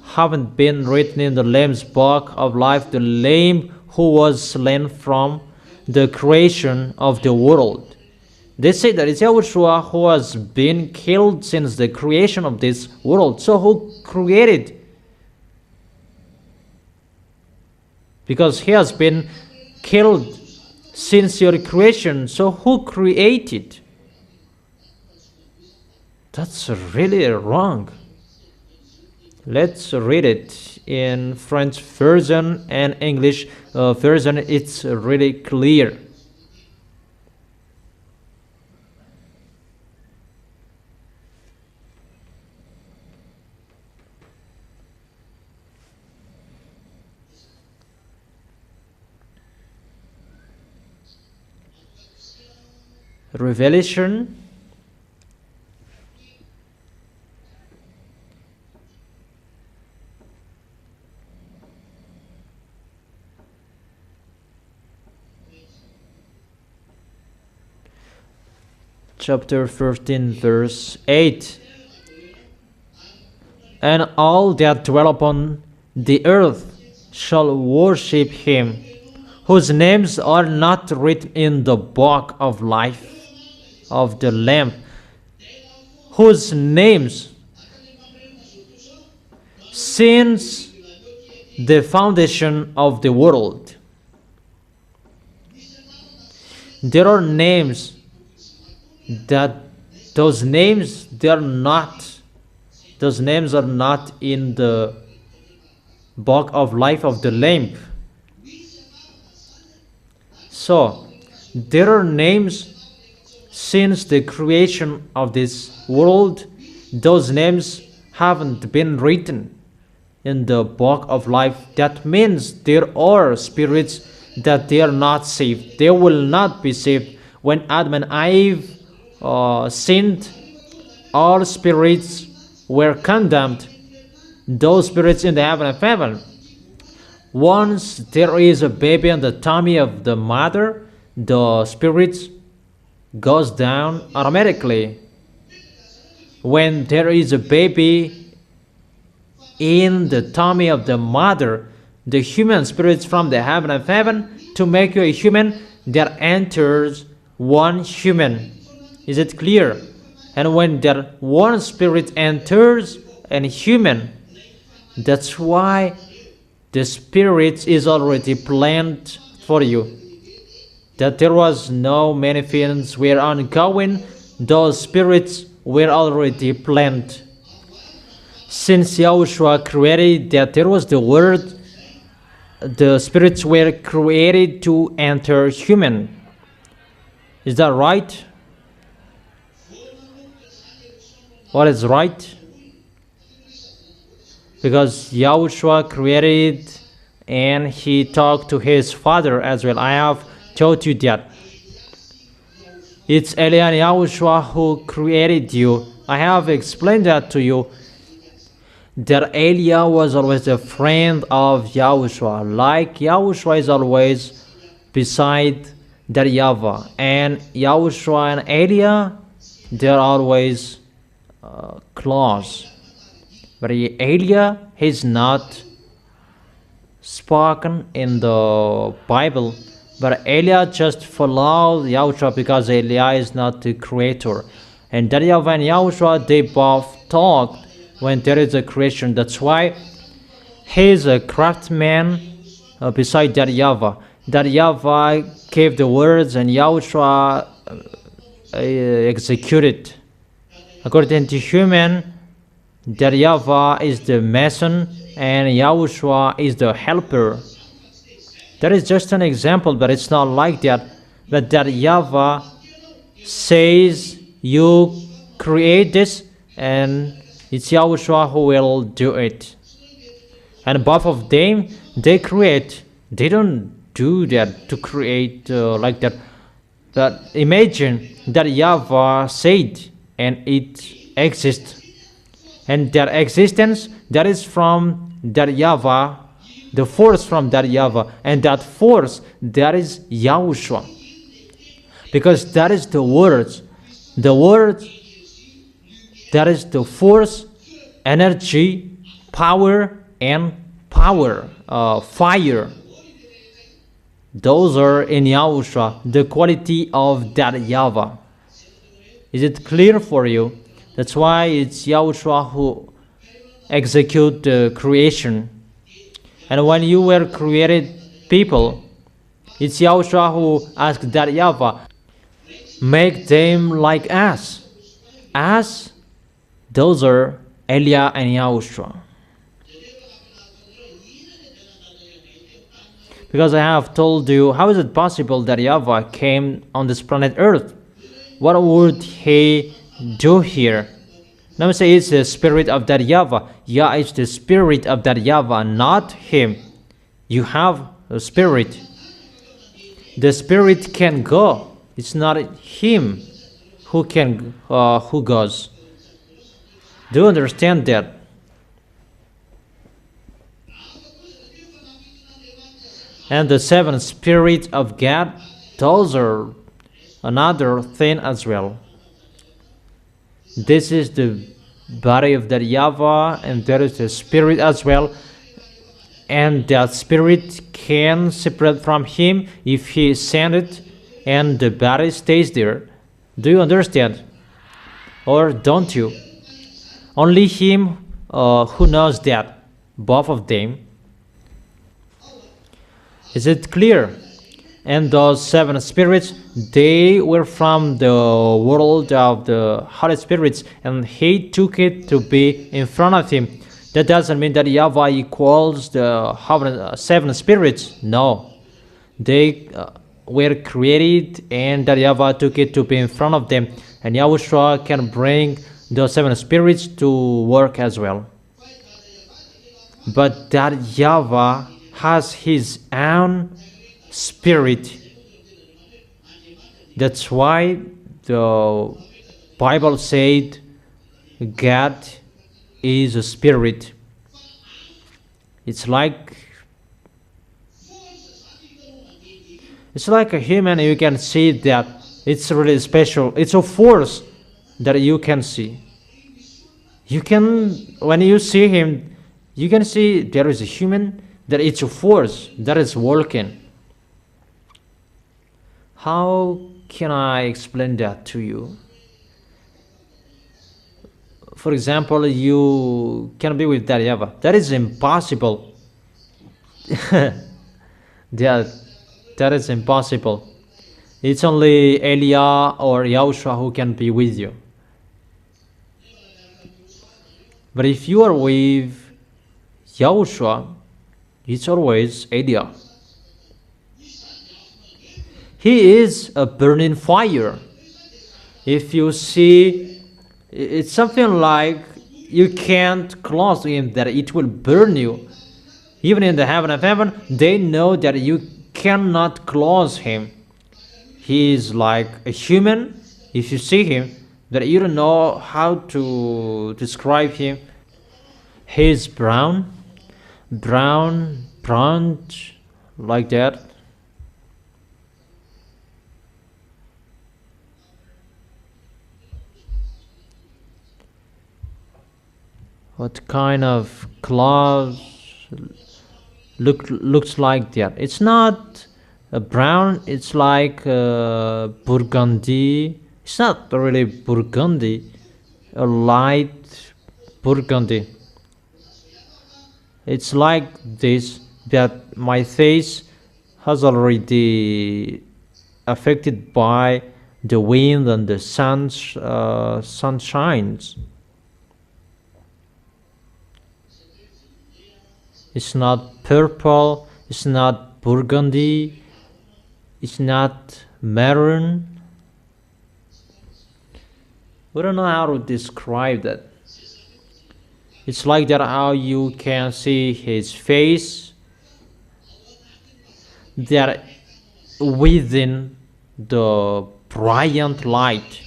haven't been written in the Lamb's book of life, the Lamb who was slain from the creation of the world. They say that it's Yahushua who has been killed since the creation of this world. So who created? Because he has been killed since your creation. So who created? That's really wrong. Let's read it in French version and English version. It's really clear. Revelation chapter 13 verse 8. And all that dwell upon the earth shall worship him, whose names are not written in the book of life of the Lamb, whose names since the foundation of the world. There are names that those names are not in the book of life of the Lamb. So there are names since the creation of this world. Those names haven't been written in the book of life. That means there are spirits that they are not saved. They will not be saved. When Adam and Eve sinned, all spirits were condemned. Those spirits in the heaven of heaven. Once there is a baby in the tummy of the mother, the spirits goes down automatically. When there is a baby in the tummy of the mother, the human spirits from the heaven of heaven, to make you a human, there enters one human. Is it clear? And when that one spirit enters a human, that's why the spirit is already planned for you. That there was no many things were ongoing, those spirits were already planned. Since Yahushua created that there was the word, the spirits were created to enter human. Is that right? What is right? Because Yahushua created and he talked to his Father as well. I have told you that it's Eliah and Yahushua who created you. I have explained that to you, that Eliah was always a friend of Yahushua, like Yahushua is always beside that YAHVAH, and Yahushua and Eliah, they're always close. But Eliah, he's not spoken in the Bible, but Eliah just followed Yahushua because Eliah is not the creator. And that YAHVAH and Yahushua, they both talked when there is a creation. That's why he's a craftsman beside that YAHVAH. That YAHVAH gave the words and Yahushua executed. According to human, that YAHVAH is the mason and Yahushua is the helper. That is just an example, but it's not like that. But that YAHVAH says, you create this, and it's Yahushua who will do it. And both of them, they create. They don't do that to create like that. But imagine that YAHVAH said, and it exists. And that existence, that is from that YAHVAH, the force from that YAHVAH. And that force, that is Yahushua. Because that is the words. The word, that is the force, energy, power, and power, fire. Those are in Yahushua, the quality of that YAHVAH. Is it clear for you? That's why it's Yahushua who execute the creation. And when you were created people, it's Yahushua who asked that YAHVAH, make them like us. Us, those are Eliah and Yahushua. Because I have told you, how is it possible that YAHVAH came on this planet Earth? What would he do here? Let me say it's the spirit of that YAHVAH. Yah is the spirit of that YAHVAH, not him. You have a spirit. The spirit can go. It's not him who goes. Do you understand that? And the seven spirits of God, those are another thing as well. This is the body of that YAHVAH, and there is the spirit as well. And that spirit can separate from him if he sent it, and the body stays there. Do you understand? Or don't you? Only him who knows that, both of them. Is it clear? And those seven spirits, they were from the world of the Holy Spirits, and he took it to be in front of him. That doesn't mean that YAHVAH equals the seven spirits. No. They were created, and that YAHVAH took it to be in front of them. And Yahushua can bring the seven spirits to work as well. But that YAHVAH has his own spirit. That's why the Bible said God is a spirit. It's like a human. You can see that it's really special. It's a force that you can see. You can, when you see him, you can see there is a human, that it's a force that is working. How can I explain that to you? For example, you can be with that YAHVAH. That is impossible. That is impossible. It's only Eliah or Yahushua who can be with you. But if you are with Yahushua, it's always Eliah. He is a burning fire. If you see, it's something like you can't close to him, that it will burn you. Even in the heaven of heaven, they know that you cannot close him. he is like a human. If you see him, that you don't know how to describe him. He is brown, like that. What kind of clothes looks like that? It's not brown. It's like burgundy. It's not really burgundy. A light burgundy. It's like this, that my face has already affected by the wind and the sunshines. It's not purple, it's not burgundy, it's not maroon. We don't know how to describe that. It's like that how you can see his face, that within the brilliant light.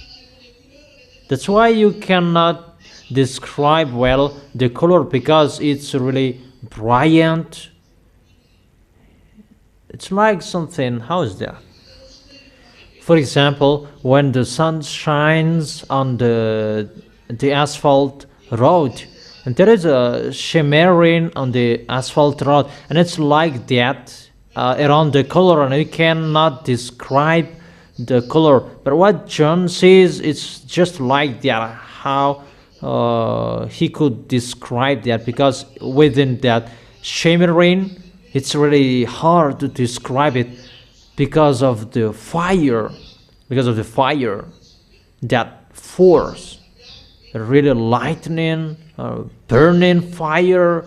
That's why you cannot describe well the color, because it's really brilliant. It's like something, how is that? For example, when the sun shines on the asphalt road, and there is a shimmering on the asphalt road, and it's like that around the color, and you cannot describe the color. But what John says, it's just like that, how he could describe that, because within that shimmering, it's really hard to describe it because of the fire, that force, really lightning, burning fire.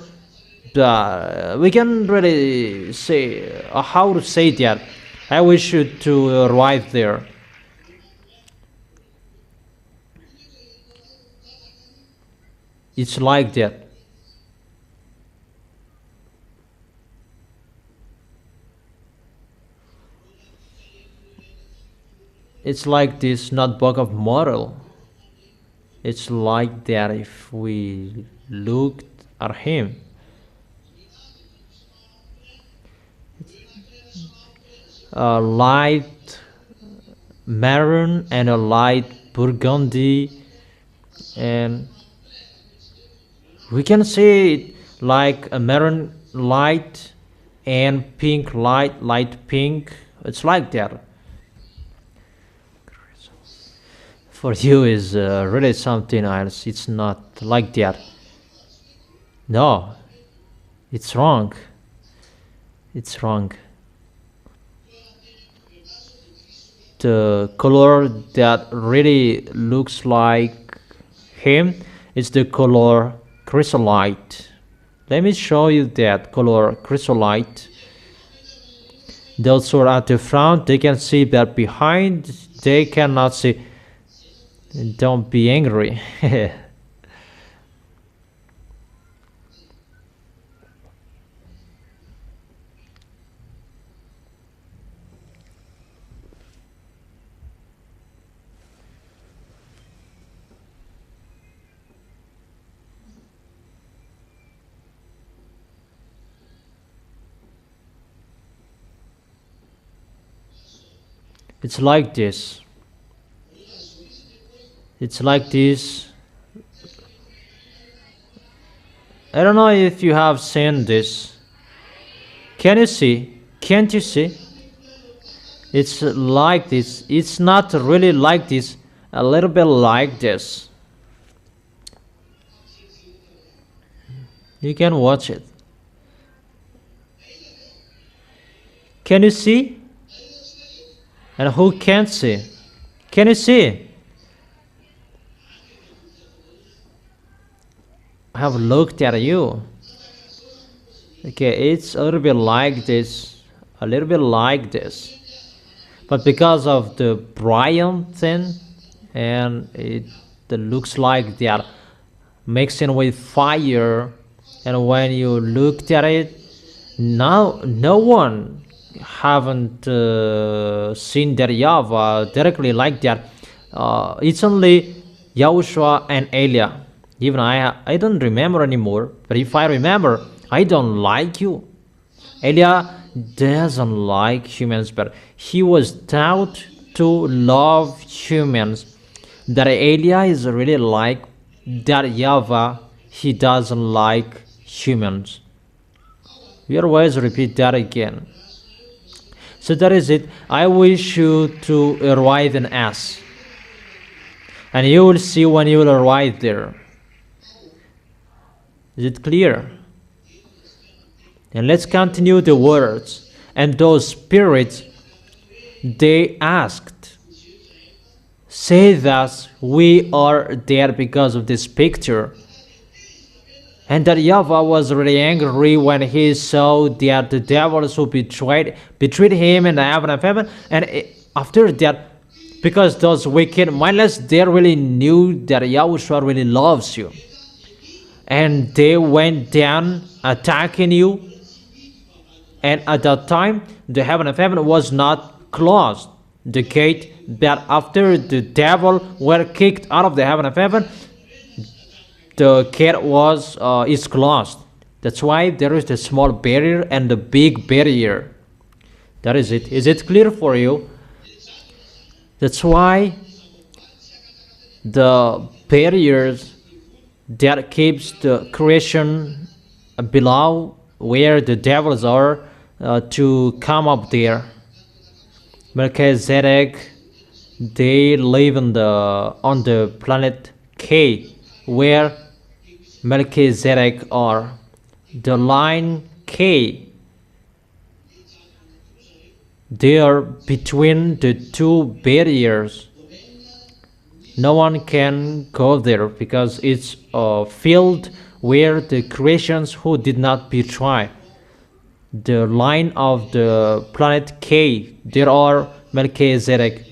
We can really say how to say that. I wish you to arrive there. It's like that. It's like this notebook of model. It's like that if we looked at him. A light maroon and a light burgundy, and we can see it like a maroon light and pink light pink. It's like that. For you is really something else. It's not like that. No, it's wrong. It's wrong. The color that really looks like him is the color chrysolite. Let me show you that color chrysolite. Those who are at the front, they can see, that behind they cannot see. Don't be angry. It's like this. It's like this. I don't know if you have seen this. Can you see? Can't you see? It's like this. It's not really like this. A little bit like this. You can watch it. Can you see? And who can't see? Can you see? I have looked at you. Okay, it's a little bit like this. A little bit like this. But because of the brilliant thing, and it looks like they are mixing with fire, and when you looked at it, now no one haven't seen that Yahweh directly like that. It's only Yahushua and Eliah. Even I don't remember anymore. But if I remember, I don't like you. Eliah doesn't like humans, but he was taught to love humans. That Eliah is really like that Yahweh. He doesn't like humans. We always repeat that again. So that is it. I wish you to arrive in S. And you will see when you will arrive there. Is it clear? And let's continue the words. And those spirits, they asked, say thus, we are dead because of this picture. And that Yahweh was really angry when he saw that the devils who betrayed him in the heaven of heaven. And after that, because those wicked, mindless, they really knew that Yahushua really loves you. And they went down attacking you. And at that time, the heaven of heaven was not closed. The gate that after the devil were kicked out of the heaven of heaven, the gate is closed. That's why there is the small barrier and the big barrier. That is it. Is it clear for you? That's why the barriers that keeps the creation below where the devils are to come up there. Melchizedek, they live on the planet K, where Melchizedek are. The line K, they are between the two barriers. No one can go there because it's a field where the creations who did not betray. The line of the planet K, there are Melchizedek.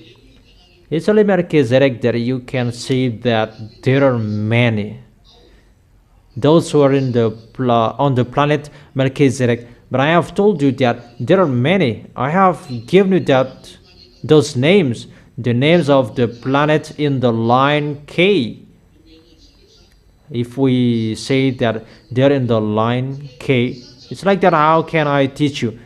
It's only Melchizedek that you can see that there are many. Those who are on the planet Melchizedek. But I have told you that there are many. I have given you those names, the names of the planet in the line K. If we say that they're in the line K, it's like that. How can I teach you?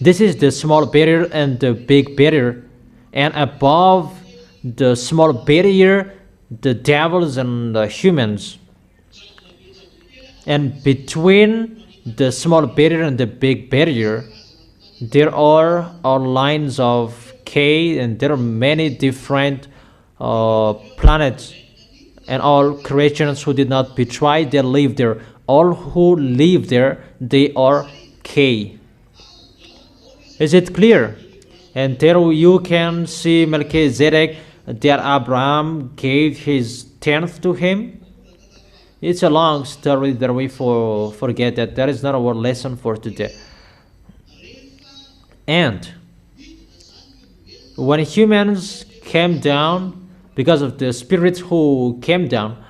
This is the small barrier and the big barrier. And above the small barrier, the devils and the humans. And between the small barrier and the big barrier, there are lines of K, and there are many different planets, and all creations who did not betray, they live there. All who live there, they are K. Is it clear? And there you can see Melchizedek, that Abraham gave his tenth to him. It's a long story that we forget that. That is not our lesson for today. And when humans came down, because of the spirits who came down,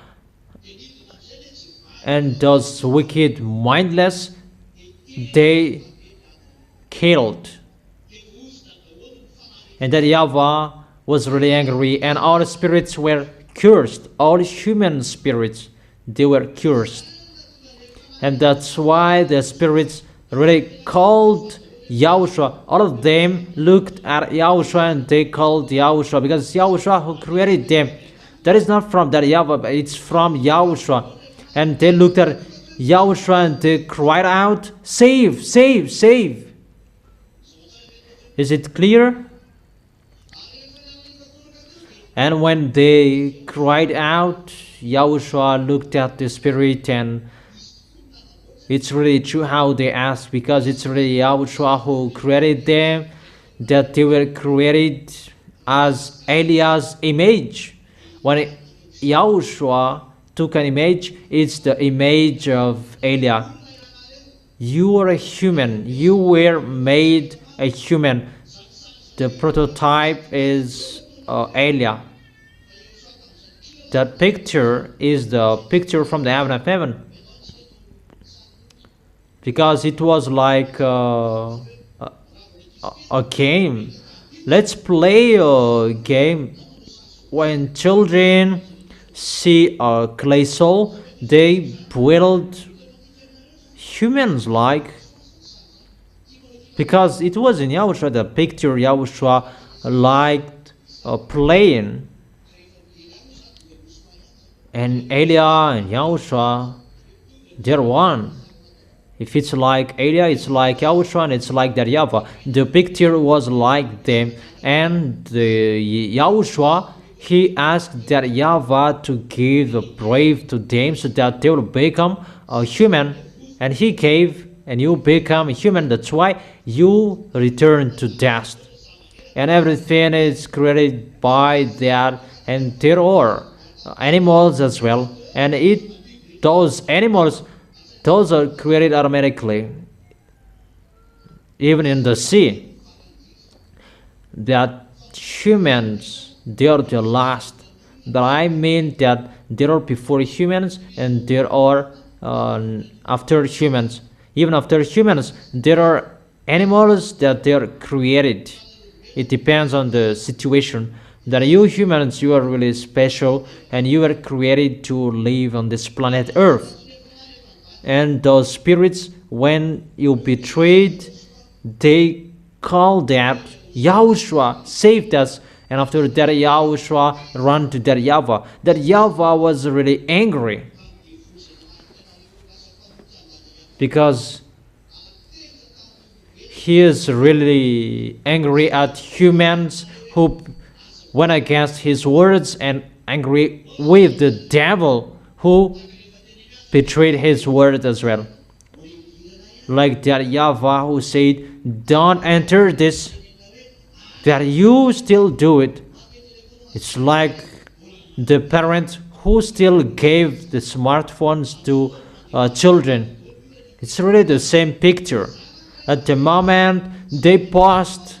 and those wicked, mindless, they killed. And that Yahweh was really angry, and all spirits were cursed. All human spirits, they were cursed. And that's why the spirits really called Yahushua. All of them looked at Yahushua and they called Yahushua, because Yahushua who created them. That is not from that Yahweh, but it's from Yahushua. And they looked at Yahushua and they cried out, "Save, save, save." Is it clear? And when they cried out, Yahushua looked at the spirit, and it's really true how they asked, because it's really Yahushua who created them, that they were created as Eliah's image. When Yahushua took an image, it's the image of Eliah. You are a human. You were made a human. The prototype is Eliah. That picture is the picture from the heaven of heaven. because it was like a game. Let's play a game. When children see a clay soul, they build humans like, because it was in Yahushua, the picture Yahushua liked playing. And Elia and Yahushua, they're one. If it's like Elia, it's like Yahushua, and it's like that YAHVAH. The picture was like them, and the Yahushua, he asked that YAHVAH to give the brave to them so that they will become a human. And he gave, and you become a human. That's why you return to dust. And everything is created by that, and there are animals as well. And those animals, those are created automatically. Even in the sea, that humans, they are the last. But I mean that there are before humans and there are after humans. Even after humans, there are animals that they are created. It depends on the situation. That you humans, you are really special, and you are created to live on this planet Earth. And those spirits, when you betrayed, they call that Yahushua saved us. And after that, Yahushua ran to that YAHVAH. That YAHVAH was really angry, because he is really angry at humans who went against his words, and angry with the devil who betrayed his word as well. Like that YAHVAH who said, don't enter this, that you still do it. It's like the parent who still gave the smartphones to children. It's really the same picture. At the moment they post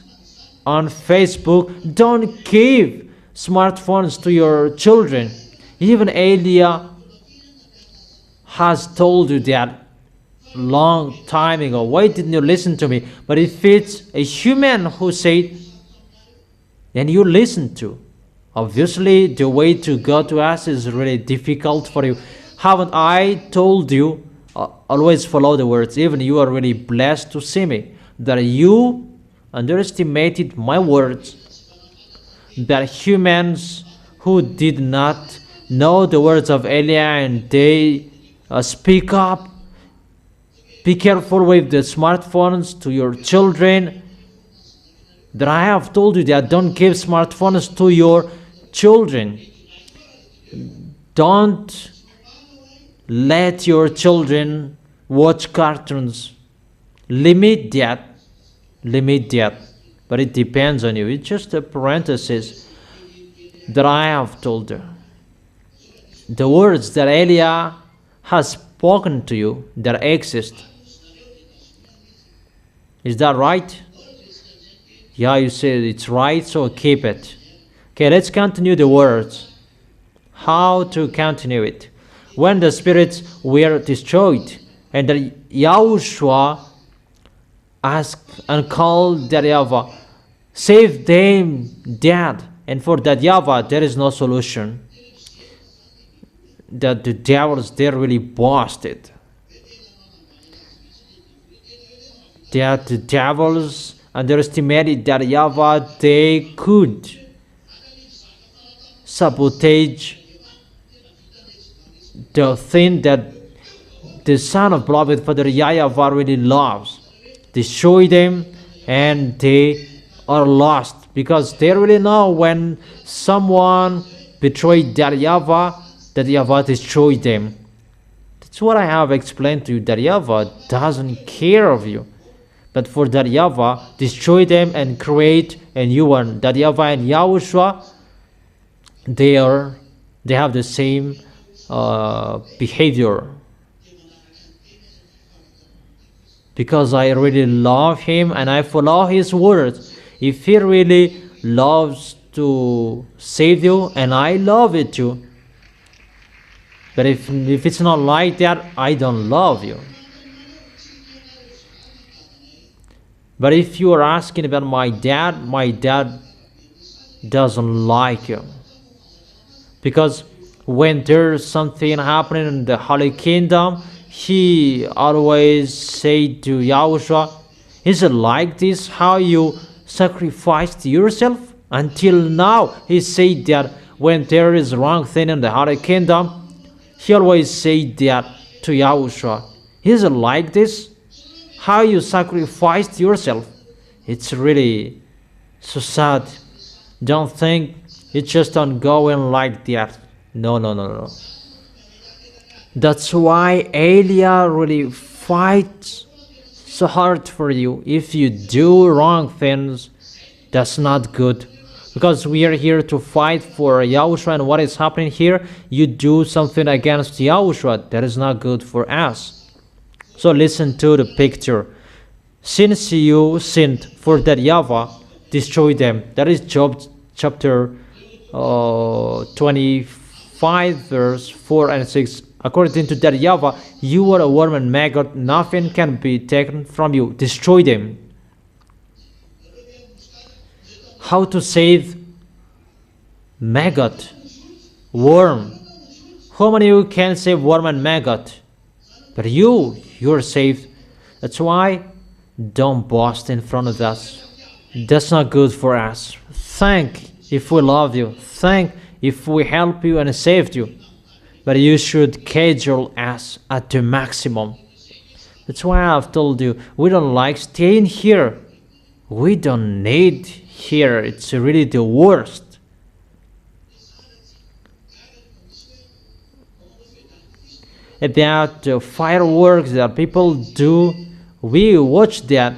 on Facebook, don't give smartphones to your children. Even Elia has told you that long time ago. Why didn't you listen to me? But if it's a human who said, then you listen to. Obviously, the way to go to us is really difficult for you. Haven't I told you, always follow the words, even you are really blessed to see me, that you underestimated my words, that humans who did not know the words of Elia and they speak up, be careful with the smartphones to your children, that I have told you that don't give smartphones to your children. Don't let your children watch cartoons. Limit that. But it depends on you. It's just a parenthesis that I have told you. The words that Elia has spoken to you that exist. Is that right? Yeah, you said it's right, so keep it. Okay, let's continue the words. How to continue it? When the spirits were destroyed, and the Yahushua asked and called that YAHVAH, save them dead. And for that YAHVAH, there is no solution. That the devils, they're really busted. That the devils underestimated that YAHVAH, they could sabotage the thing that the Son of Beloved Father YAHVAH really loves. Destroy them, and they are lost, because they really know when someone betrayed that YAHVAH destroyed them. That's what I have explained to you, that YAHVAH doesn't care of you. But for that YAHVAH, destroy them and create a new one. That YAHVAH and Yahushua, they have the same behavior. Because I really love him and I follow his words. If he really loves to save you, and I love it too. But if it's not like that, I don't love you. But if you are asking about my dad doesn't like you. Because when there's something happening in the Holy Kingdom, he always say to Yahushua, is it like this how you sacrificed yourself? Until now, he said that when there is wrong thing in the Holy Kingdom, he always say that to Yahushua. Is it like this? How you sacrificed yourself? It's really so sad. Don't think it's just ongoing like that. No. That's why Elia really fights so hard for you. If you do wrong things, that's not good. Because we are here to fight for Yahushua, and what is happening here? You do something against Yahushua. That is not good for us. So listen to the picture. Since you sinned for that Yahweh, destroy them. That is Job chapter 25 verse 4 and 6. According to that Yahweh, you are a worm and maggot. Nothing can be taken from you. Destroy them. How to save maggot, worm? How many of you can save worm and maggot? But you're saved. That's why don't boast in front of us. That's not good for us. Thank if we love you. Thank if we help you and saved you. But you should cajole us at the maximum. That's why I've told you, we don't like staying here. We don't need here. It's really the worst. About the fireworks that people do, we watch that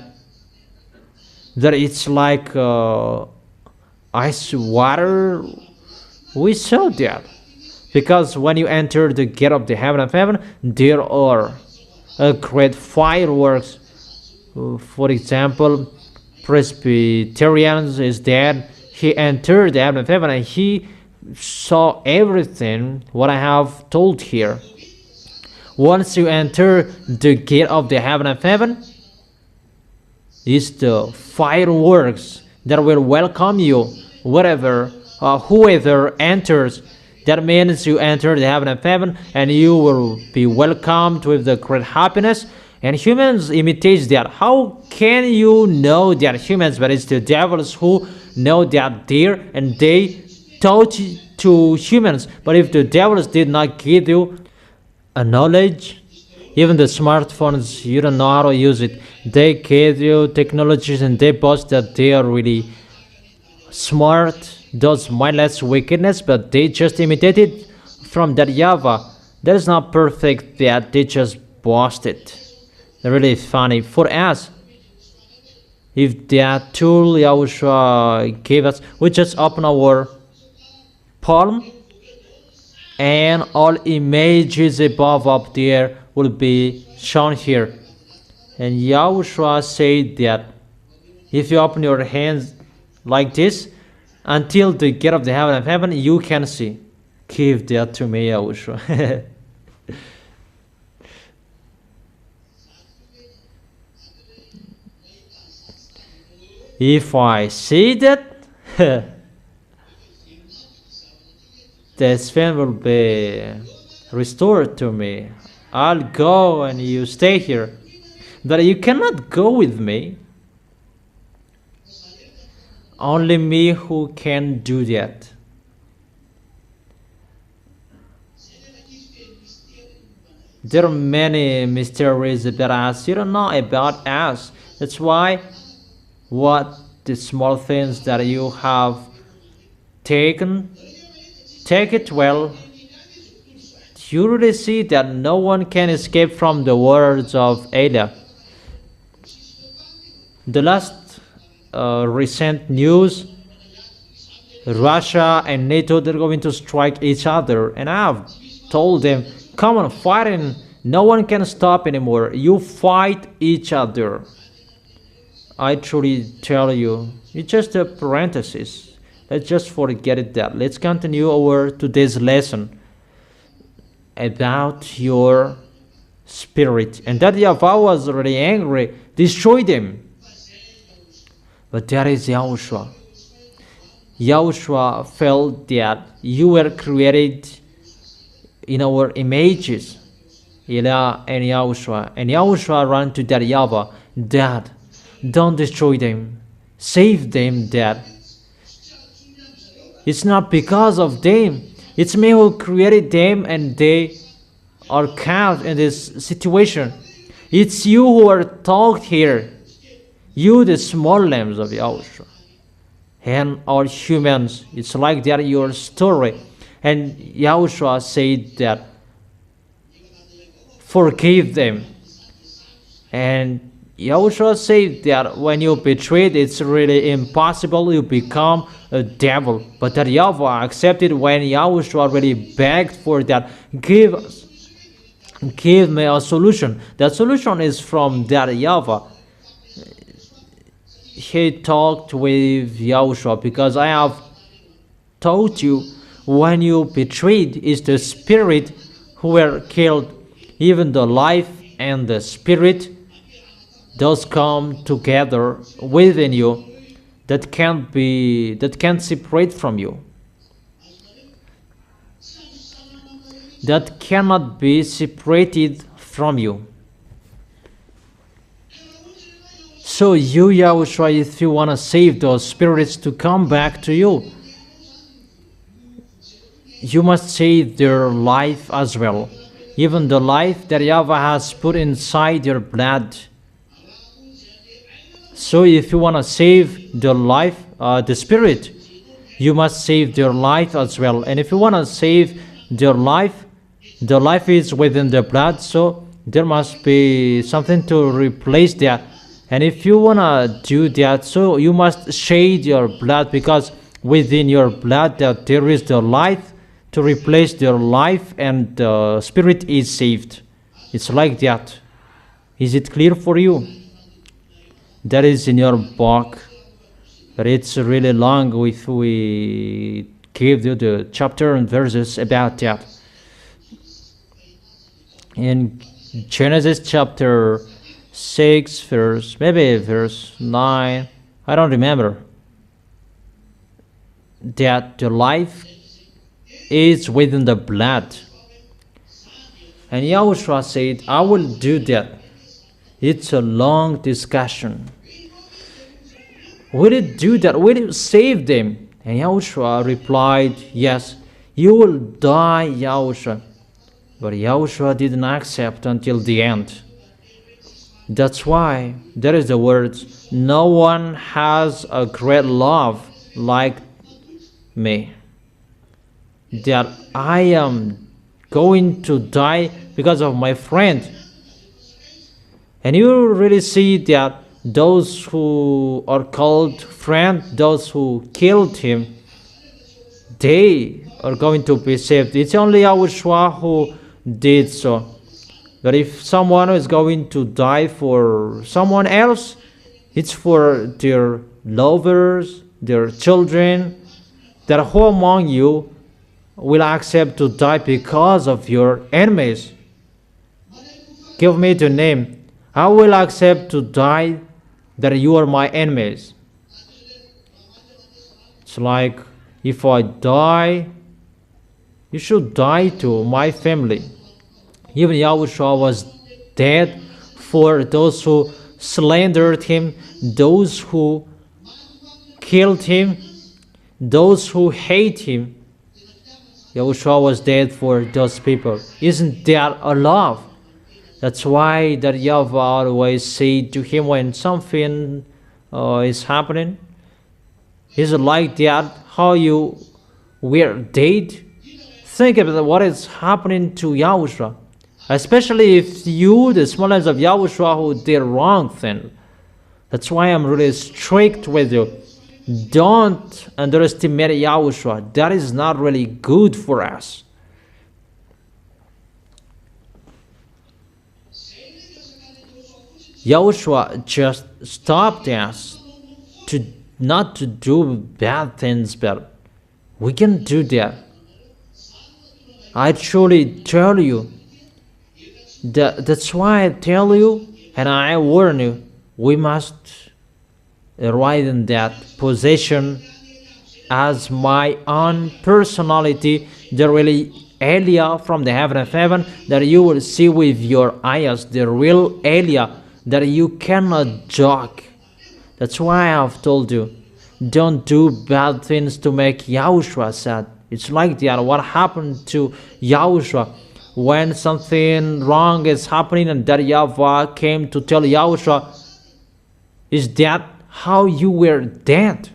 it's like ice water. We saw that because when you enter the gate of the heaven of heaven, there are great fireworks. For example, Presbyterians is dead. He entered the heaven of heaven and he saw everything what I have told here. Once you enter the gate of the heaven of heaven, is the fireworks that will welcome you wherever, whoever enters. That means you enter the heaven of heaven and you will be welcomed with the great happiness. And humans imitate that. How can you know that humans, but it's the devils who know that there and they taught to humans. But if the devils did not give you a knowledge, even the smartphones, you don't know how to use it. They gave you technologies and they boast that they are really smart, those mindless wickedness, but they just imitated from that Yahweh. That is not perfect, that they just boasted. They're really funny. For us, if that tool Yahushua gave us, we just open our palm and all images above up there will be shown here. And Yahushua said that if you open your hands like this, until the gate of the heaven of heaven, you can see. Give that to me, Yahushua. If I see that, the sphen will be restored to me. I'll go and you stay here. But you cannot go with me. Only me who can do that. There are many mysteries about us. You don't know about us. That's why what the small things that you have taken, take it well. You really see that no one can escape from the words of Elia. The last recent news, Russia and NATO, they're going to strike each other. And I've told them, come on, fighting. No one can stop anymore. You fight each other. I truly tell you, it's just a parenthesis. Let's just forget it that. Let's continue our today's lesson about your spirit. And that Yahweh was already angry. Destroy them. But that is Yahushua. Yahushua felt that you were created in our images, Elah and Yahushua. And Yahushua ran to that Yahweh, Dad, don't destroy them. Save them, Dad. It's not because of them. It's me who created them, and they are caught in this situation. It's you who are talked here. You, the small lambs of Yahushua. And all humans, it's like that your story. And Yahushua said that, forgive them. And Yahushua said that when you betrayed, it's really impossible you become a devil. But that Yahweh accepted when Yahushua really begged for that. Give me a solution. That solution is from that Yahweh. He talked with Yahushua, because I have told you, when you betrayed, is the spirit who were killed. Even the life and the spirit, those come together within you, that can't separate from you. That cannot be separated from you. So you, Yahushua, if you want to save those spirits to come back to you, you must save their life as well. Even the life that Yahweh has put inside your blood. So if you want to save the life, the spirit, you must save their life as well. And if you want to save their life, the life is within the blood, so there must be something to replace that. And if you want to do that, so you must shed your blood, because within your blood that there is the life to replace their life, and the spirit is saved. It's like that. Is it clear for you? That is in your book, but it's really long if we give you the chapter and verses about that. In Genesis chapter 6, verse 9, I don't remember, that the life is within the blood. And Yahushua said, I will do that. It's a long discussion. Will it do that? Will it save them? And Yahushua replied, yes, you will die, Yahushua. But Yahushua didn't accept until the end. That's why there is the words, no one has a great love like me, that I am going to die because of my friend. And you really see that those who are called friend, those who killed him, they are going to be saved. It's only Yahushua who did so. But if someone is going to die for someone else, it's for their lovers, their children, that who among you will accept to die because of your enemies? Give me the name. I will accept to die that you are my enemies. It's like, if I die, you should die to my family. Even Yahushua was dead for those who slandered him, those who killed him, those who hate him. Yahushua was dead for those people. Isn't that a love? That's why that Yahweh always said to him when something is happening, is it like that how you were dead? Think about what is happening to Yahushua. Especially if you, the small ones of Yahushua, who did wrong thing. That's why I'm really strict with you. Don't underestimate Yahushua. That is not really good for us. Yahushua just stopped us to not to do bad things, but we can do that. I truly tell you, that's why I tell you and I warn you, we must right in that possession as my own personality, the really Elia from the heaven of heaven that you will see with your eyes, the real Elia that you cannot joke. That's why I have told you, don't do bad things to make Yahushua sad. It's like that. What happened to Yahushua when something wrong is happening, and that YAHVAH came to tell Yahushua, is that how you were dead?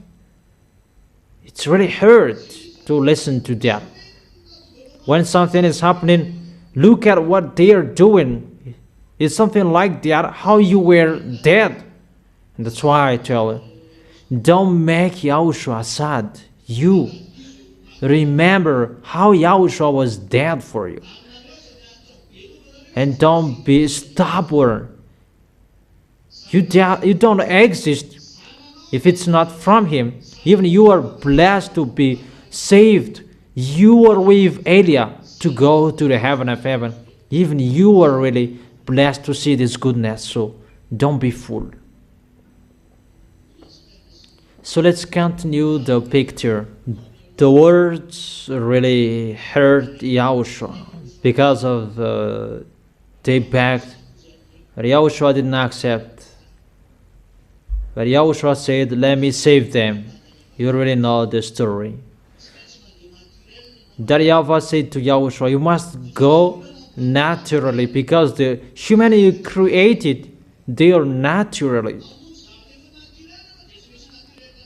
It's really hurt to listen to that. When something is happening, look at what they are doing. It's something like that, how you were dead. And that's why I tell you, don't make Yahushua sad. You remember how Yahushua was dead for you. And don't be stubborn. You don't exist if it's not from Him. Even you are blessed to be saved. You are with Elia to go to the heaven of heaven. Even you are really blessed to see this goodness. So don't be fooled. So let's continue the picture. The words really hurt Yahushua because of they begged, but Yahushua didn't accept. But Yahushua said, let me save them. You already know the story. That YAHVAH said to Yahushua, you must go naturally, because the humanity you created, they are naturally.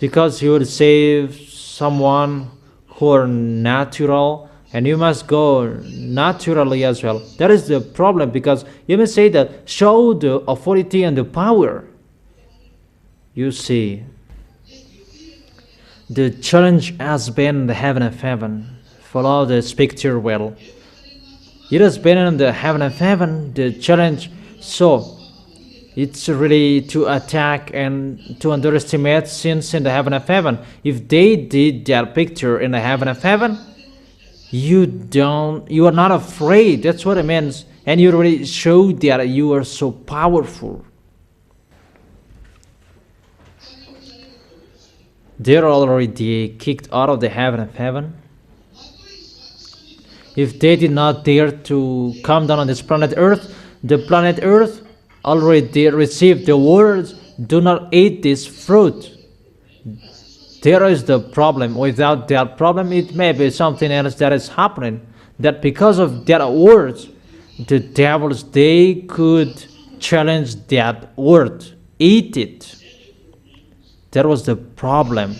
Because you will save someone who are natural, and you must go naturally as well. That is the problem, because you may say that show the authority and the power. You see, the challenge has been in the heaven of heaven. Follow this picture well. It has been in the heaven of heaven, the challenge. So it's really to attack and to underestimate sins in the heaven of heaven. If they did that picture in the heaven of heaven, you are not afraid. That's what it means. And you already showed that you are so powerful. They're already kicked out of the heaven of heaven. If they did not dare to come down on this planet Earth, the planet Earth already received the words, do not eat this fruit. There is the problem. Without that problem, it may be something else that is happening. That because of that words, the devils, they could challenge that word. Eat it. That was the problem.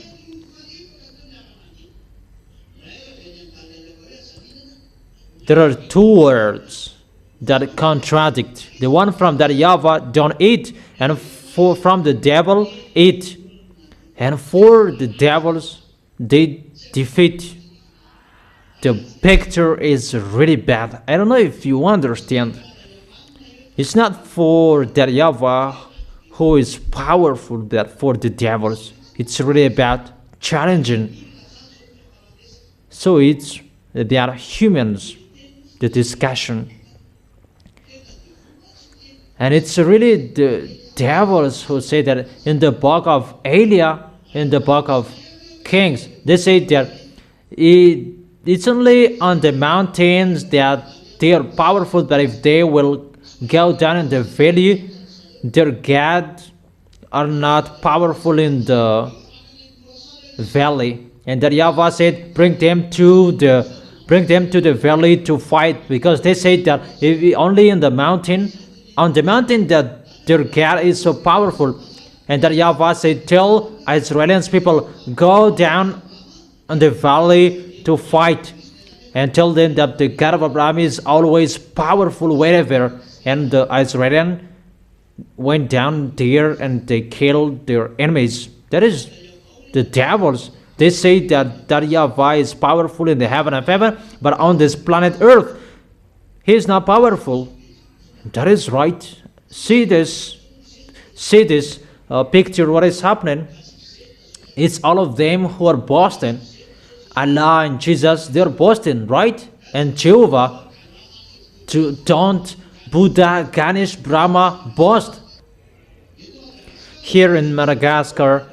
There are two words that contradict. The one from that YAHVAH, don't eat, and from the devil, eat. And for the devils, they defeat. The picture is really bad. I don't know if you understand. It's not for that YAHVAH who is powerful, that for the devils. It's really about challenging. So it's they are humans, the discussion. And it's really the devils who say that in the book of Elia, in the book of Kings, they say that it's only on the mountains that they are powerful, but if they will go down in the valley, their God are not powerful in the valley. And that YAHVAH said, bring them to the valley to fight, because they say that if only in the mountain, on the mountain that their God is so powerful. And that YAHVAH said, tell Israelians people, go down in the valley to fight, and tell them that the God of Abraham is always powerful wherever. And the Israelians went down there and they killed their enemies. That is the devils. They say that YAHVAH is powerful in the heaven of heaven, but on this planet Earth, He is not powerful. That is right. See this picture, what is happening. It's all of them who are boasting. Allah and Jesus, they're boasting, right? And Jehovah, don't Buddha, Ganesh, Brahma boast. here in Madagascar,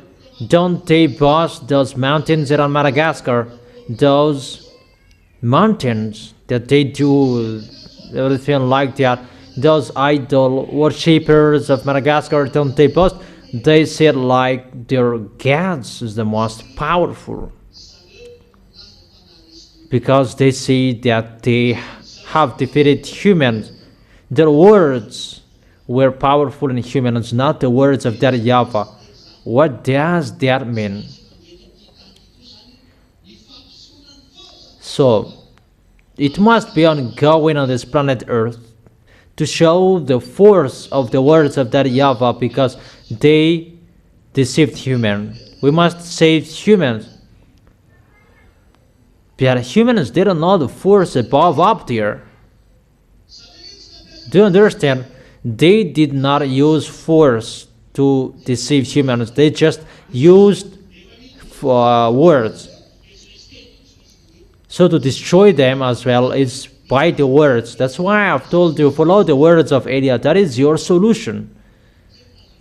don't they boast those mountains around Madagascar, those mountains that they do everything like that, those idol worshippers of Madagascar, don't they boast? They said like their gods is the most powerful, because they see that they have defeated humans. Their words were powerful in humans, not the words of that YAHVAH. What does that mean? So, it must be ongoing on this planet Earth to show the force of the words of that YAHVAH, because they deceived humans. We must save humans. But humans didn't know the force above up there. Do you understand? They did not use force to deceive humans. They just used words. So to destroy them as well is by the words. That's why I've told you, follow the words of Elia. That is your solution.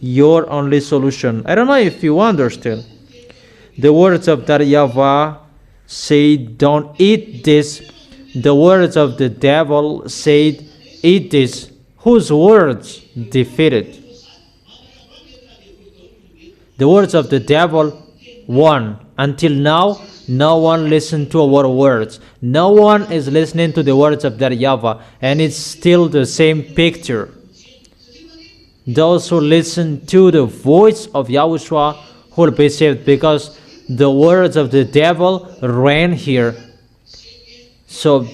Your only solution. I don't know if you understand. The words of that YAHVAH say, don't eat this. The words of the devil said, eat this. Whose words defeated? The words of the devil won. Until now, no one listened to our words. No one is listening to the words of that YAHVAH, and it's still the same picture. Those who listen to the voice of Yahushua will be saved, because the words of the devil ran here. So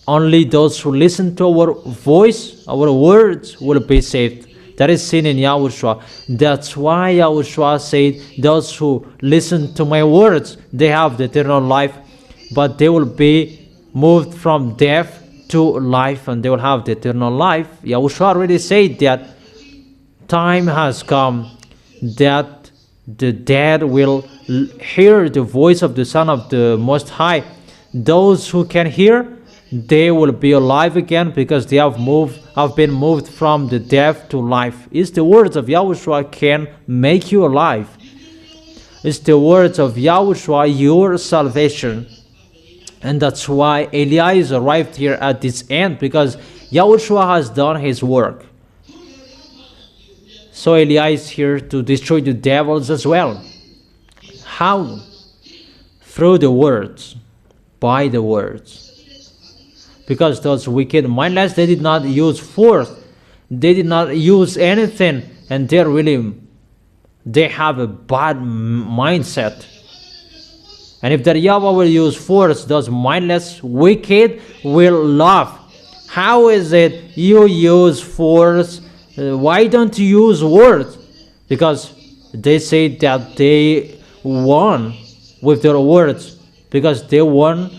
only those who listen to our voice, our words, will be saved. That is seen in Yahushua. That's why Yahushua said, those who listen to my words, they have the eternal life, but they will be moved from death to life, and they will have the eternal life. Yahushua already said that time has come that the dead will hear the voice of the Son of the Most High. Those who can hear, they will be alive again, because they have been moved from the death to life. It's the words of Yahushua can make you alive. It's the words of Yahushua your salvation. And that's why Elias arrived here at this end, because Yahushua has done his work. So Elias is here to destroy the devils as well. How? Through the words, by the words. Because those wicked mindless, they did not use force. They did not use anything. And they have a bad mindset. And if the YAHVAH will use force, those mindless, wicked will laugh. How is it you use force? Why don't you use words? Because they say that they won with their words. Because they won.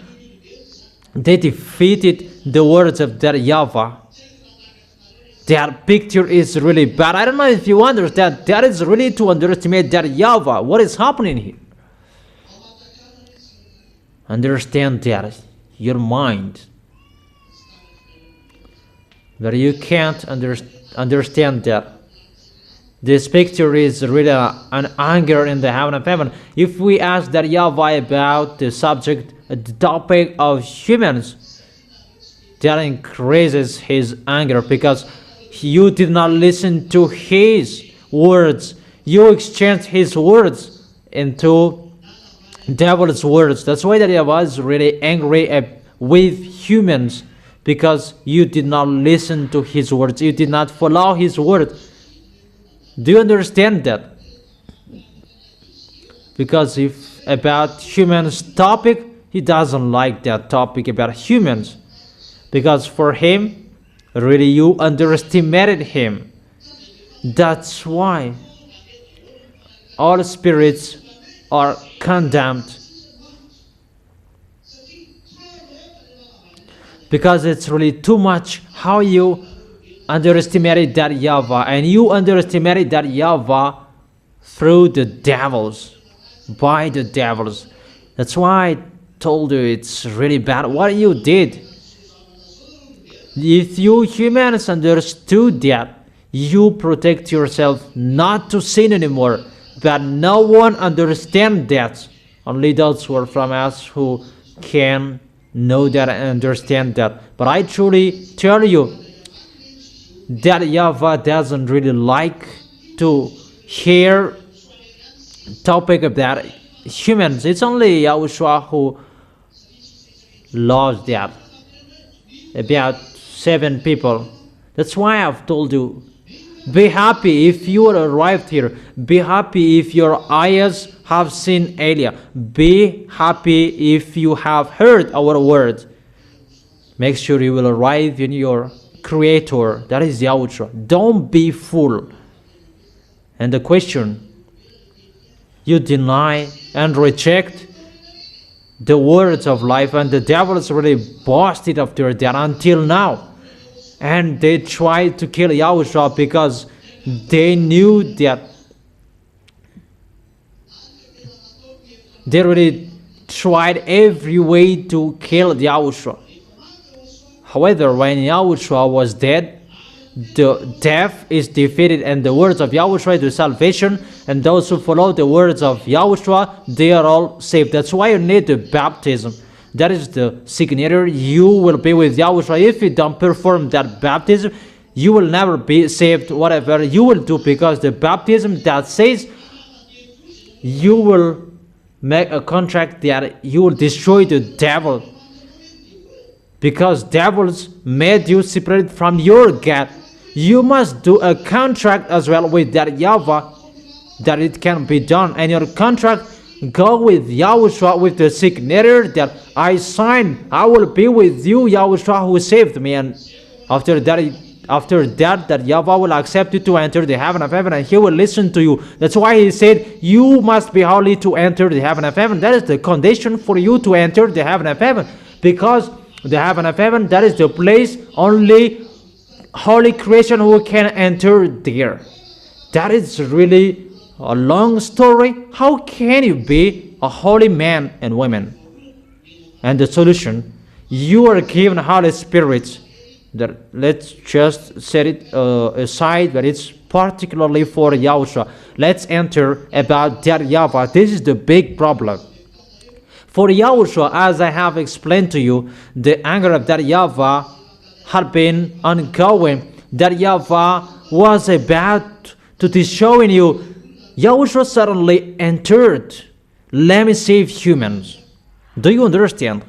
They defeated the words of their YAHVAH. Their picture is really bad. I don't know if you understand. That is really to underestimate their YAHVAH. What is happening here? Understand that. Your mind. But you can't understand that. This picture is really an anger in the heaven of heaven. If we ask that YAHVAH about the subject, the topic of humans, that increases his anger, because you did not listen to his words. You exchanged his words into devil's words. That's why that YAHVAH is really angry with humans, because you did not listen to his words. You did not follow his words. Do you understand that? Because if about humans topic, he doesn't like that topic about humans. Because for him, really you underestimated him. That's why all spirits are condemned. Because it's really too much how you underestimated that YAHVAH, and you underestimated that YAHVAH through the devils, by the devils. That's why I told you it's really bad what you did. If you humans understood that, You protect yourself not to sin anymore. But no one understands that. Only those who are from us who can know that and understand that. But I truly tell you that YAHVAH doesn't really like to hear topic about humans. It's only YAHOSHUA who loves that. About 7 people. That's why I've told you, be happy if you arrived here. Be happy if your eyes have seen Elia. Be happy if you have heard our word. Make sure you will arrive in your Creator. That is YAHOSHUA. Don't be fool. And the question, you deny and reject the words of life, and the devil is really boasted after that until now. And they tried to kill YAHOSHUA because they knew that they really tried every way to kill YAHOSHUA. However, when YAHOSHUA was dead, the death is defeated, and the words of YAHOSHUA is the salvation, and those who follow the words of YAHOSHUA, they are all saved. That's why you need the baptism. That is the signature. You will be with YAHOSHUA. If you don't perform that baptism, you will never be saved, whatever you will do, because the baptism that says you will make a contract that you will destroy the devil, because devils made you separate from your God. You must do a contract as well with that YAHVAH, that it can be done, and your contract go with YAHOSHUA with the signature that I sign. I will be with you, YAHOSHUA, who saved me. And after that YAHVAH will accept you to enter the heaven of heaven, and he will listen to you. That's why he said you must be holy to enter the heaven of heaven. That is the condition for you to enter the heaven of heaven, because the heaven of heaven, that is the place only holy creation who can enter there. That is really a long story. How can you be a holy man and woman? And the solution, you are given Holy Spirit. That, let's just set it aside, but it's particularly for YAHOSHUA. Let's enter about that YAHVAH. This is the big problem. For YAHOSHUA, as I have explained to you, the anger of that YAHVAH had been ongoing. That YAHVAH was about to destroy you. YAHOSHUA suddenly entered. Let me save humans. Do you understand?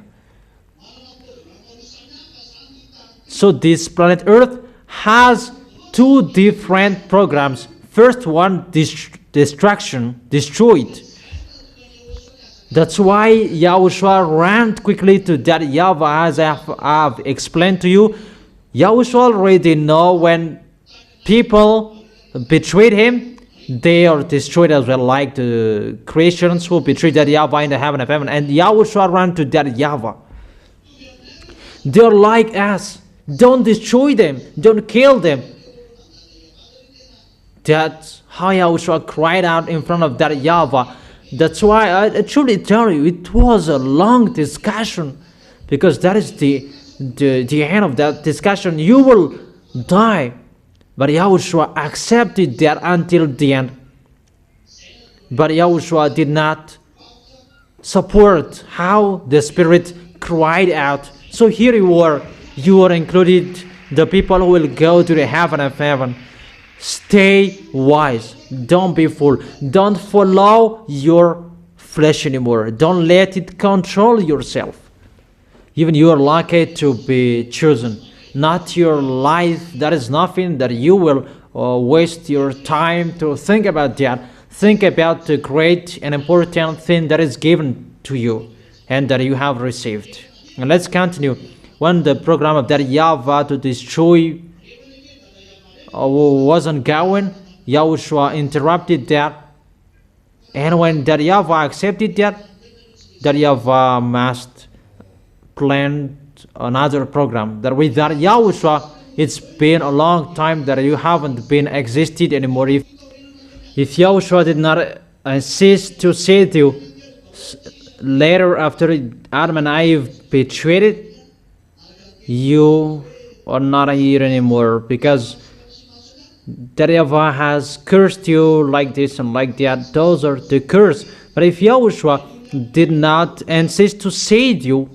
So this planet Earth has 2 different programs. First one, destruction, destroyed. That's why YAHOSHUA ran quickly to that YAHVAH, as I have explained to you. YAHOSHUA already know when people betrayed him, they are destroyed as well, like the creations who betrayed that YAHVAH in the heaven of heaven. And YAHOSHUA ran to that YAHVAH. They're like us. Don't destroy them. Don't kill them. That's how YAHOSHUA cried out in front of that YAHVAH. That's why I truly tell you, it was a long discussion, because that is the end of that discussion. You will die. But YAHOSHUA accepted that until the end. But YAHOSHUA did not support how the Spirit cried out. So here you are included, the people who will go to the heaven of heaven. Stay wise. Don't be fool. Don't follow your flesh anymore. Don't let it control yourself. Even you are lucky to be chosen. Not your life. That is nothing that you will waste your time to think about that. Think about the great and important thing that is given to you and that you have received. And let's continue. When the program of that YAHVAH to destroy wasn't going, YAHOSHUA interrupted that. And when that YAHVAH accepted that YAHVAH must plan another program. That with that YAHOSHUA, it's been a long time that you haven't been existed anymore. If YAHOSHUA did not cease to save you later after Adam and Eve betrayed it, you are not here anymore, because that YAHVAH has cursed you like this and like that. Those are the curse. But if YAHOSHUA did not insist to save you,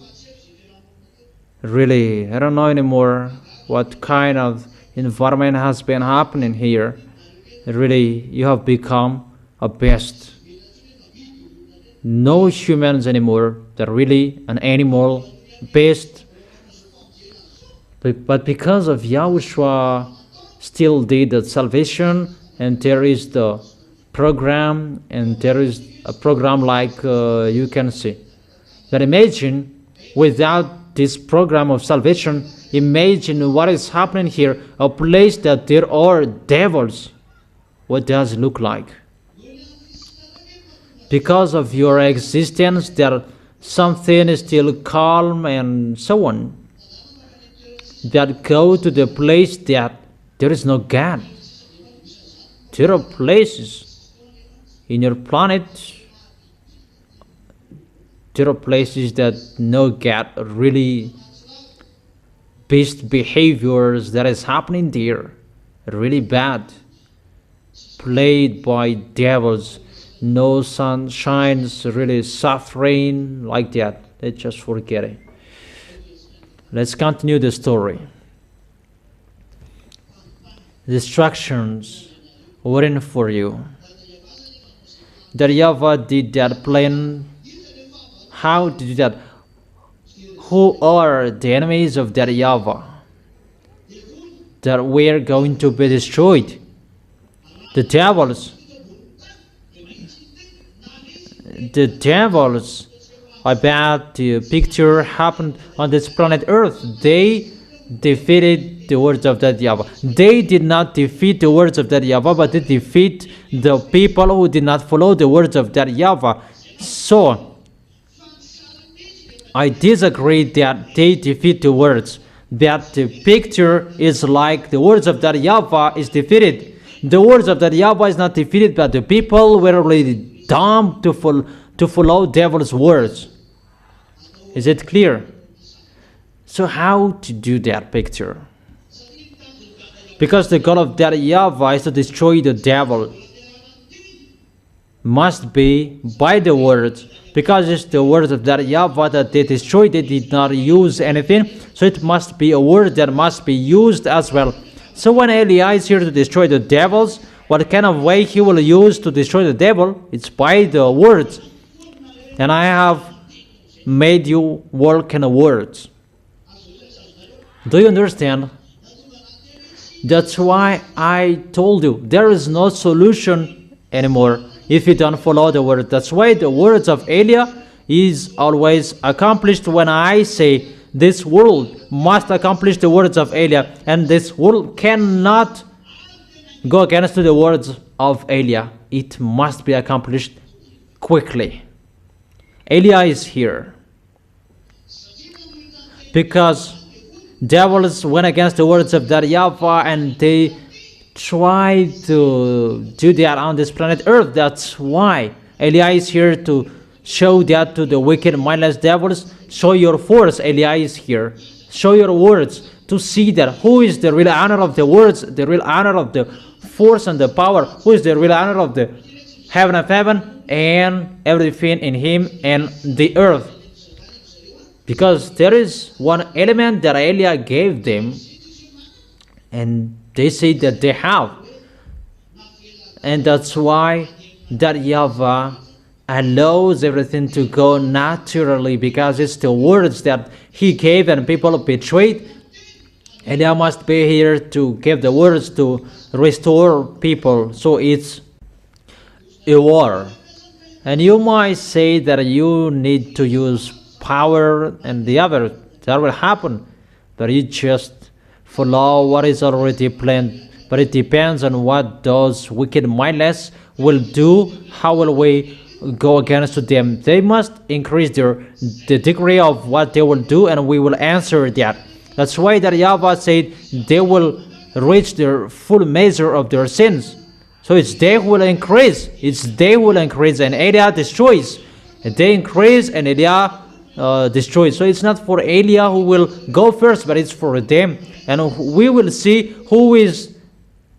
really, I don't know anymore what kind of environment has been happening here. Really, you have become a beast. No humans anymore. They're really an animal, beast. But because of YAHOSHUA still did the salvation, and there is the program, and there is a program like you can see. But imagine without this program of salvation, imagine what is happening here, a place that there are devils. What does it look like? Because of your existence, there something is still calm and so on. That go to the place that there is no God. There are places in your planet, there are places that no God, really beast behaviors that is happening there, really bad, played by devils, no sun shines, really suffering like that. Let's just forget it. Let's continue the story. Distractions waiting for you. That YAHVAH did that plan. How to do that? Who are the enemies of that YAHVAH that were going to be destroyed? The devils. The devils. I bet the picture happened on this planet Earth. They defeated the words of that YAHVAH. They did not defeat the words of that YAHVAH, but they defeat the people who did not follow the words of that YAHVAH. So, I disagree that they defeat the words. That the picture is like the words of that YAHVAH is defeated. The words of that YAHVAH is not defeated, but the people were really dumb to follow devil's words. Is it clear? So how to do that picture? Because the goal of that YAHVAH is to destroy the devil. Must be by the words. Because it's the words of that YAHVAH that they destroyed. They did not use anything. So it must be a word that must be used as well. So when Eli is here to destroy the devils, what kind of way he will use to destroy the devil? It's by the words. And I have made you walk in the words. Do you understand? That's why I told you there is no solution anymore if you don't follow the word. That's why the words of Eli is always accomplished when I say this world must accomplish the words of Eli, and this world cannot go against the words of Eli. It must be accomplished quickly. Eli is here because devils went against the words of that YAHVAH, and they tried to do that on this planet Earth. That's why Eli is here to show that to the wicked, mindless devils. Show your force. Eli is here. Show your words to see that who is the real honor of the words, the real honor of the force and the power, who is the real honor of the heaven of heaven and everything in him and the earth. Because there is one element that Eli gave them, and they say that they have. And that's why that YAHVAH allows everything to go naturally, because it's the words that he gave and people betrayed. Eli must be here to give the words to restore people. So it's a war. And you might say that you need to use power and the other. That will happen. But you just follow what is already planned. But it depends on what those wicked mindless will do. How will we go against them? They must increase the degree of what they will do, and we will answer that. That's why that YAHVAH said they will reach their full measure of their sins. So it's they who will increase. It's they who will increase, and Eli destroys. And they increase, and Eli destroys. So it's not for Eli who will go first, but it's for them. And we will see who is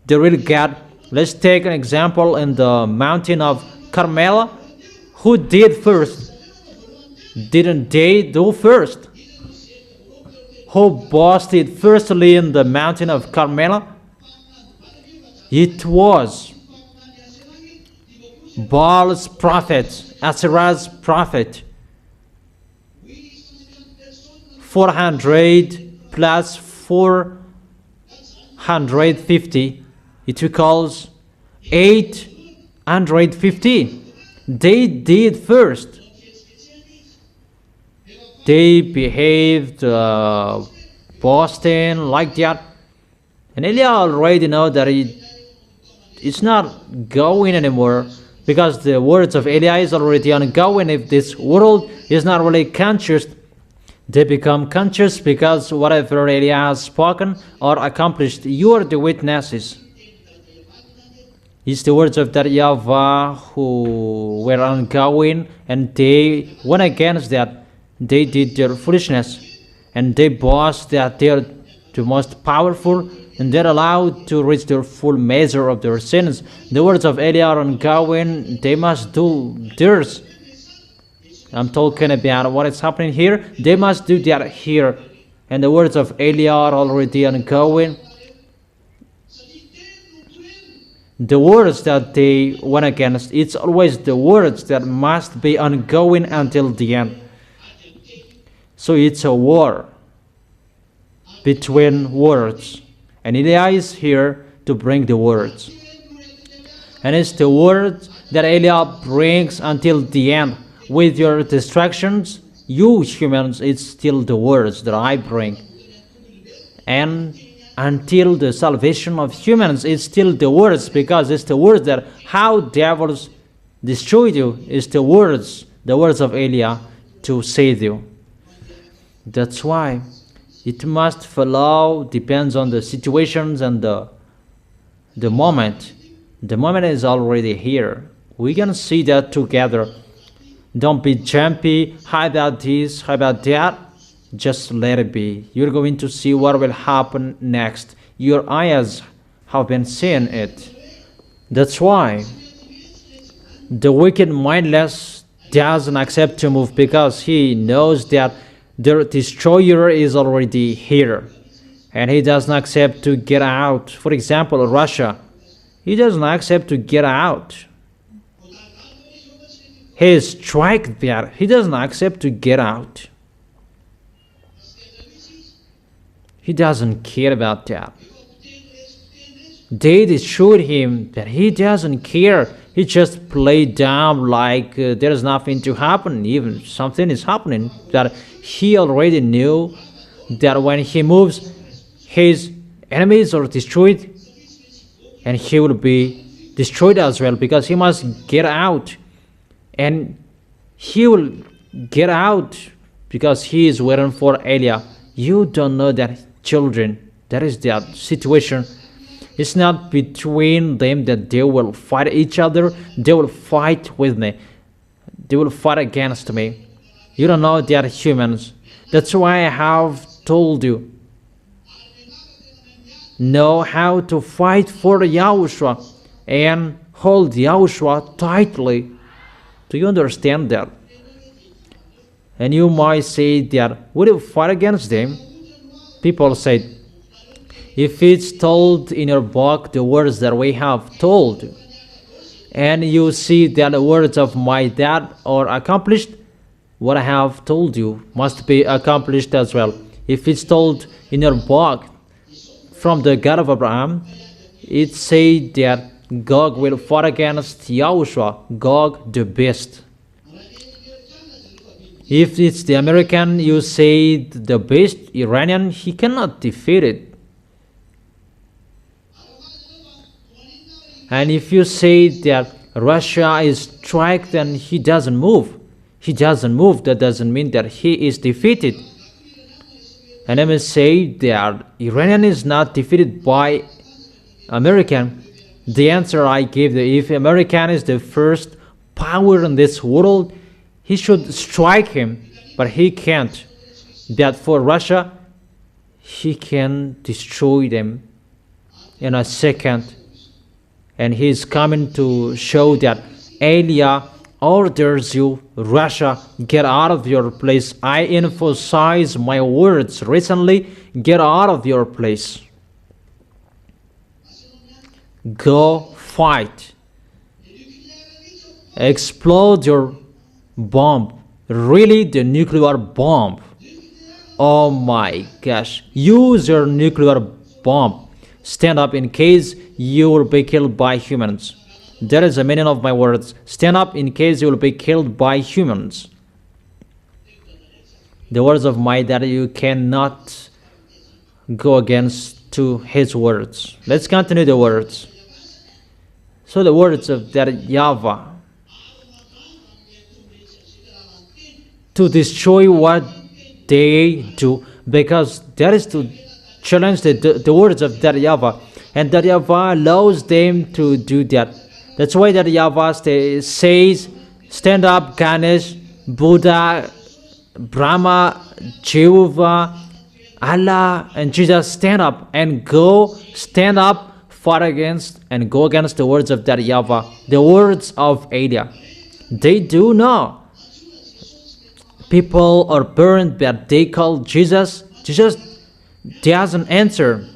the real God. Let's take an example in the mountain of Carmel. Who did first? Didn't they do first? Who boasted firstly in the mountain of Carmel? It was Baal's prophet, Asherah's prophet. 400 plus 450, it equals 850. They did first. They behaved boasting like that. And Eliah already know that it's not going anymore, because the words of Eliah is already ongoing. If this world is not really conscious, they become conscious, because whatever Eliah has spoken or accomplished, you are the witnesses. It's the words of that YAHVAH who were ongoing, and they went against that. They did their foolishness, and they boast that they are the most powerful, and they're allowed to reach their full measure of their sins. The words of Eliah are ongoing. They must do theirs. I'm talking about what is happening here. They must do that here. And the words of Eliah are already ongoing. The words that they went against, it's always the words that must be ongoing until the end. So it's a war between words. And Eliah is here to bring the words. And it's the words that Eliah brings until the end. With your distractions, you humans, it's still the words that I bring. And until the salvation of humans, it's still the words, because it's the words that how devils destroy you, is the words of Eliah to save you. That's why it must follow, depends on the situations and the moment. The moment is already here. We can see that together. Don't be jumpy. How about this? How about that? Just let it be. You're going to see what will happen next. Your eyes have been seeing it. That's why the wicked mindless doesn't accept to move, because he knows that the destroyer is already here, and he doesn't accept to get out. For example, Russia, he doesn't accept to get out. He is strike there. He doesn't accept to get out. He doesn't care about that. They destroyed him, but he doesn't care. He just played down like there is nothing to happen. Even something is happening, that he already knew that when he moves, his enemies are destroyed, and he will be destroyed as well, because he must get out. And he will get out because he is waiting for Eliah. You don't know that, children. That is their situation. It's not between them that they will fight each other. They will fight with me. They will fight against me. You don't know they are humans. That's why I have told you. Know how to fight for Yahushua and hold Yahushua tightly. Do you understand that? And you might say that, would you fight against them? People say, if it's told in your book the words that we have told, and you see that the words of my dad are accomplished, what I have told you must be accomplished as well. If it's told in your book from the God of Abraham, it says that Gog will fight against Yahushua, Gog the beast. If it's the American, you say the beast, Iranian, he cannot defeat it. And if you say that Russia is strike, then he doesn't move. He doesn't move. That doesn't mean that he is defeated. And I may say that Iranian is not defeated by American. The answer I gave, if American is the first power in this world, he should strike him, but he can't. That for Russia, he can destroy them. in a second. And he's coming to show that Elia orders you, Russia, get out of your place. I emphasize my words recently, get out of your place. Go fight. Explode your bomb. Really, the nuclear bomb. Oh my gosh. Use your nuclear bomb. Stand up in case you will be killed by humans. That is the meaning of my words. Stand up in case you will be killed by humans. The words of my daddy, you cannot go against to his words. Let's continue the words. So the words of that YAHVAH, to destroy what they do, because that is to challenge the words of that YAHVAH, and that YAHVAH allows them to do that. That's why that YAHVAH says, stand up, Ganesh, Buddha, Brahma, Jehovah, Allah, and Jesus, stand up and go, stand up, fight against and go against the words of that YAHVAH, the words of Elia. They do know. People are burned that they call Jesus. Jesus doesn't answer.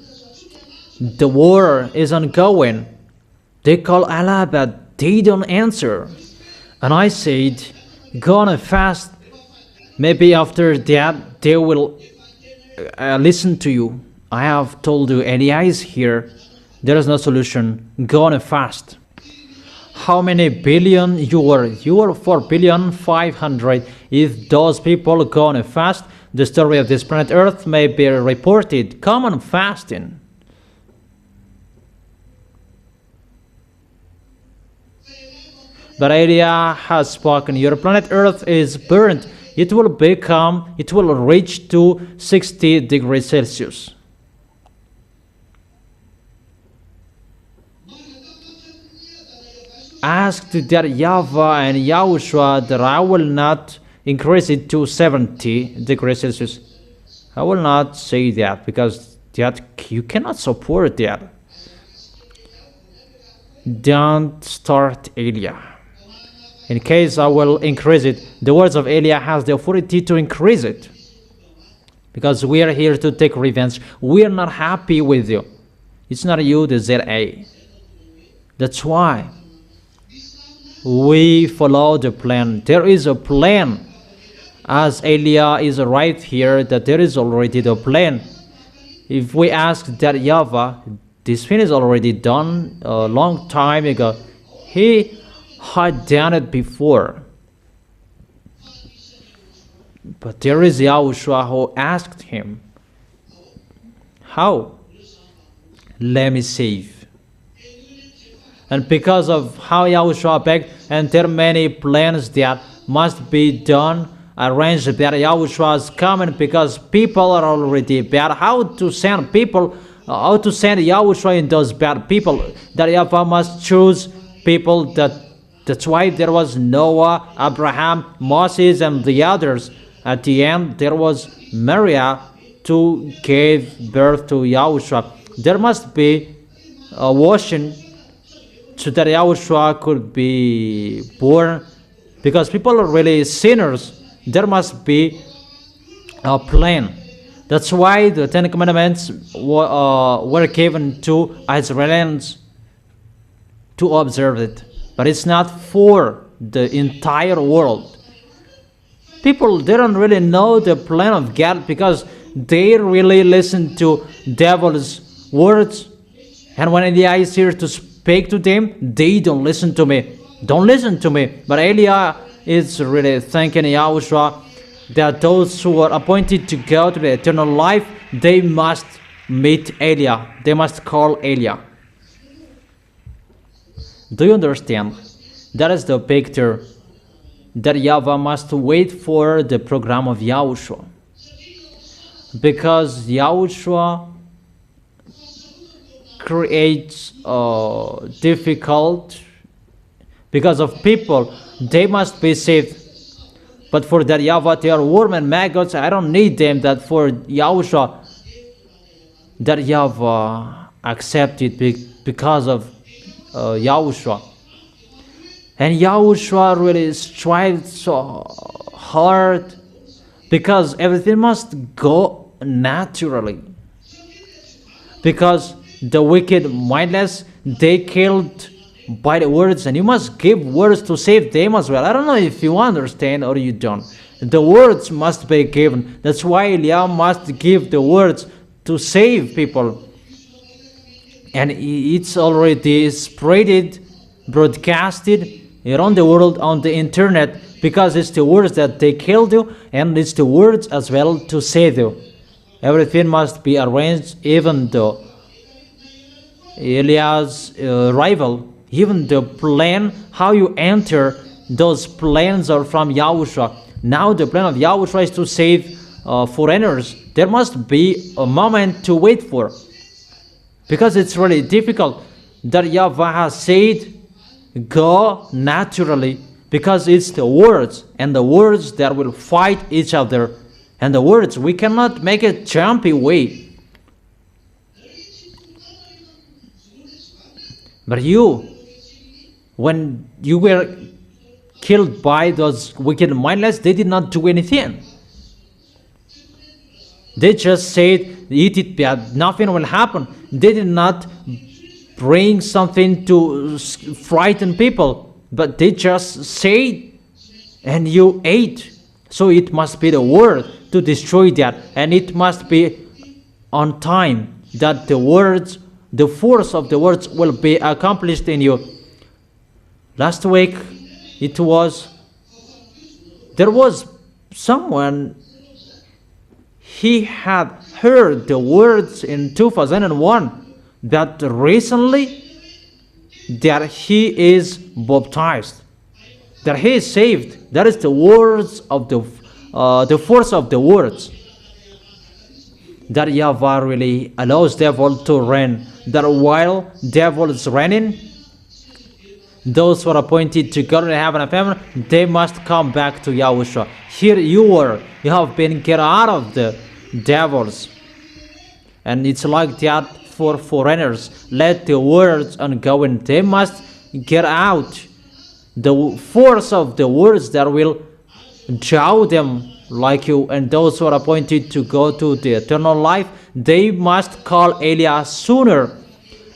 The war is ongoing. They call Allah, but they don't answer. And I said, go on a fast. Maybe after that, they will listen to you. I have told you, Elia is here. There is no solution. Go on a fast. How many billion you were? You were 4,500,000,000. If those people go on a fast, the story of this planet Earth may be reported. Come on fasting. But Elia has spoken. Your planet Earth is burned. It will reach to 60 degrees Celsius. Ask that YAHVAH and YAHOSHUA that I will not increase it to 70 degrees Celsius. I will not say that, because that you cannot support that. Don't start Elia. In case I will increase it, the words of Elia has the authority to increase it. Because we are here to take revenge. We are not happy with you. It's not you, the ZA. That's why we follow the plan. There is a plan. As Elia is right here, that there is already the plan. If we ask that YAHVAH, this thing is already done a long time ago. He had done it before. But there is YAHOSHUA who asked him, how? Let me save. And because of how YAHOSHUA begged, and there are many plans that must be done, arranged, that YAHOSHUA is coming, because people are already bad. How to send people, how to send YAHOSHUA in those bad people? That YAHVAH must choose people that's why there was Noah, Abraham, Moses, and the others. At the end, there was Maria to give birth to YAHOSHUA. There must be a washing so that YAHOSHUA could be born, because people are really sinners. There must be a plan. That's why the Ten Commandments were given to Israelites to observe it. But it's not for the entire world. People, they don't really know the plan of God, because they really listen to devil's words. And when Elia is here to speak to them, they don't listen to me. Don't listen to me. But Elia is really thanking YAHOSHUA that those who are appointed to go to the eternal life, they must meet Elia. They must call Elia. Do you understand? That is the picture that YAHVAH must wait for the program of YAHOSHUA. Because YAHOSHUA creates difficult, because of people, they must be saved. But for that YAHVAH, they are worm and maggots. I don't need them. That for YAHOSHUA, that YAHVAH accept it because of Yahushua. And Yahushua really strives so hard because everything must go naturally. Because the wicked, mindless, they killed by the words, and you must give words to save them as well. I don't know if you understand or you don't. The words must be given. That's why Eliah must give the words to save people. And it's already spreaded, broadcasted around the world on the internet, because it's the words that they killed you, and it's the words as well to save you. Everything must be arranged, even though Eliah's rival, even the plan, how you enter, those plans are from Yahushua. Now the plan of Yahushua is to save foreigners. There must be a moment to wait for, because it's really difficult. That YAHVAH has said, go naturally, because it's the words, and the words that will fight each other. And the words, we cannot make a jumpy way. But you, when you were killed by those wicked mindless, they did not do anything. They just said, eat it, but nothing will happen. They did not bring something to frighten people, but they just said, and you ate. So it must be the word to destroy that, and it must be on time that the words, the force of the words will be accomplished in you. Last week, there was someone, he had heard the words in 2001, that recently that he is baptized, that he is saved. That is the words of the force of the words. That YAHVAH really allows devil to reign. That while devil is reigning, those who are appointed to go to heaven and heaven, they must come back to Yahushua. Here you have been get out of the devils. And it's like that for foreigners. Let the words ongoing. They must get out. The force of the words that will draw them like you, and those who are appointed to go to the eternal life, they must call Eliah sooner,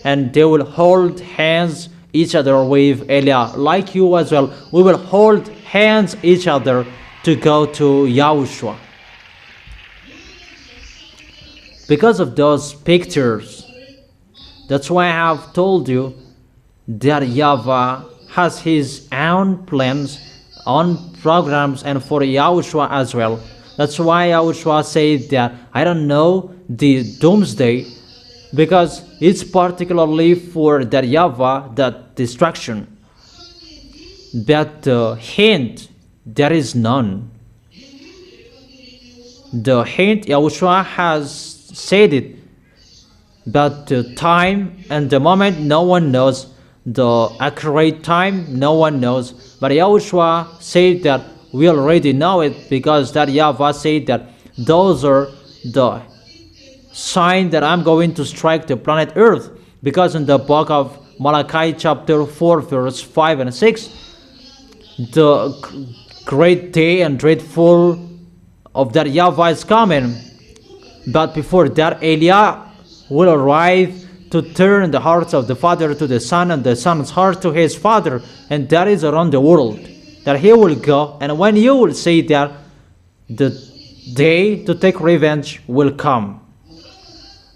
and they will hold hands each other with Eliah, like you as well. We will hold hands each other to go to Yahushua. Because of those pictures, that's why I have told you that YAHVAH has his own plans, on programs, and for Yahushua as well. That's why Yahushua said that I don't know the doomsday, because it's particularly for that YAHVAH, that destruction. But the hint, there is none. The hint, Yahushua has said it, but the time and the moment, no one knows. The accurate time, no one knows. But Yahushua said that we already know it, because that YAHVAH said that those are the sign that I'm going to strike the planet Earth. Because in the book of Malachi chapter 4 verse 5 and 6, the great day and dreadful of that YAHVAH is coming. But before that, Eliah will arrive to turn the hearts of the father to the son, and the son's heart to his father, and that is around the world. That he will go, and when you will say that, the day to take revenge will come.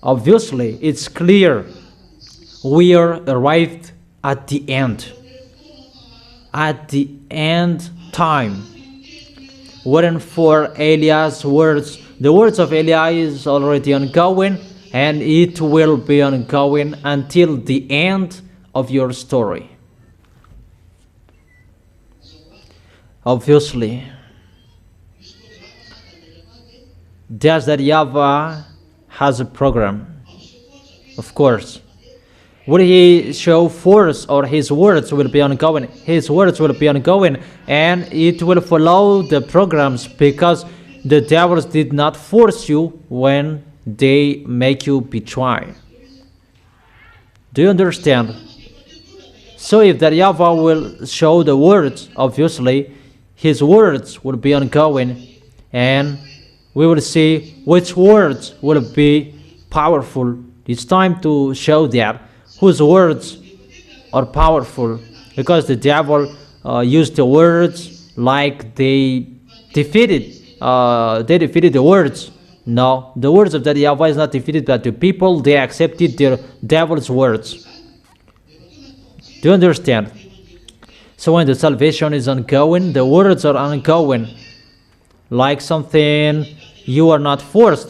Obviously, it's clear we are arrived at the end. At the end time. Waiting for Eliah's words. The words of Eliah is already ongoing, and it will be ongoing until the end of your story. Obviously, just that YAHVAH has a program. Of course, will he show force, or his words will be ongoing? His words will be ongoing, and it will follow the programs, because the devils did not force you when they make you betray. Do you understand? So if that YAHVAH will show the words, obviously, his words will be ongoing, and we will see which words will be powerful. It's time to show that whose words are powerful, because the devil used the words like they defeated the words. No, the words of that YAHVAH is not defeated, but the people, they accepted the devil's words. Do you understand? So when the salvation is ongoing, the words are ongoing, like something you are not forced,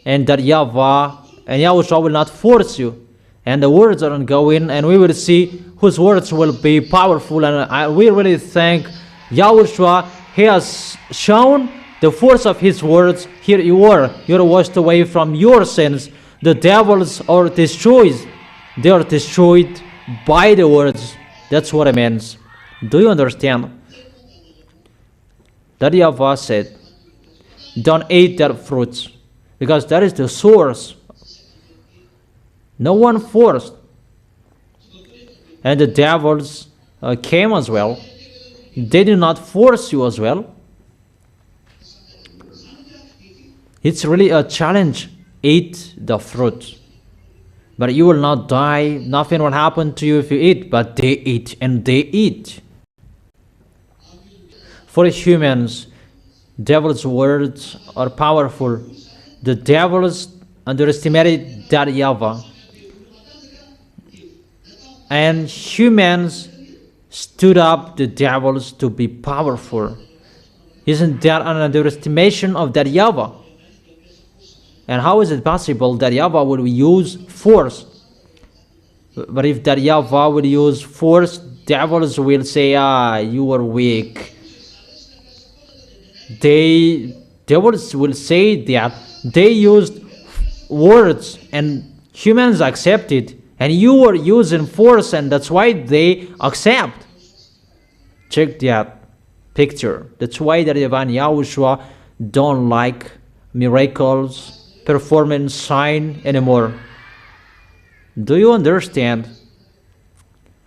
and that YAHVAH and YAHOSHUA will not force you, and the words are ongoing, and we will see whose words will be powerful. And we really thank YAHOSHUA. He has shown the force of his words. Here you are, you're washed away from your sins. The devils are destroyed. They are destroyed by the words. That's what it means. Do you understand? That YAHVAH said, don't eat that fruit, because that is the source. No one forced. And the devils came as well. They did not force you as well. It's really a challenge. Eat the fruit. But you will not die. Nothing will happen to you if you eat. But they eat, and they eat. For humans, devil's words are powerful. The devils underestimated that YAHVAH. And humans stood up the devils to be powerful. Isn't that an underestimation of that YAHVAH? And how is it possible that YAHVAH will use force? But if that YAHVAH will use force, devils will say, you are weak. Devils will say that they used words and humans accepted, and you are using force, and that's why they accept. Check that picture. That's why the divine YAHOSHUA don't like miracles, performance, sign anymore. Do you understand?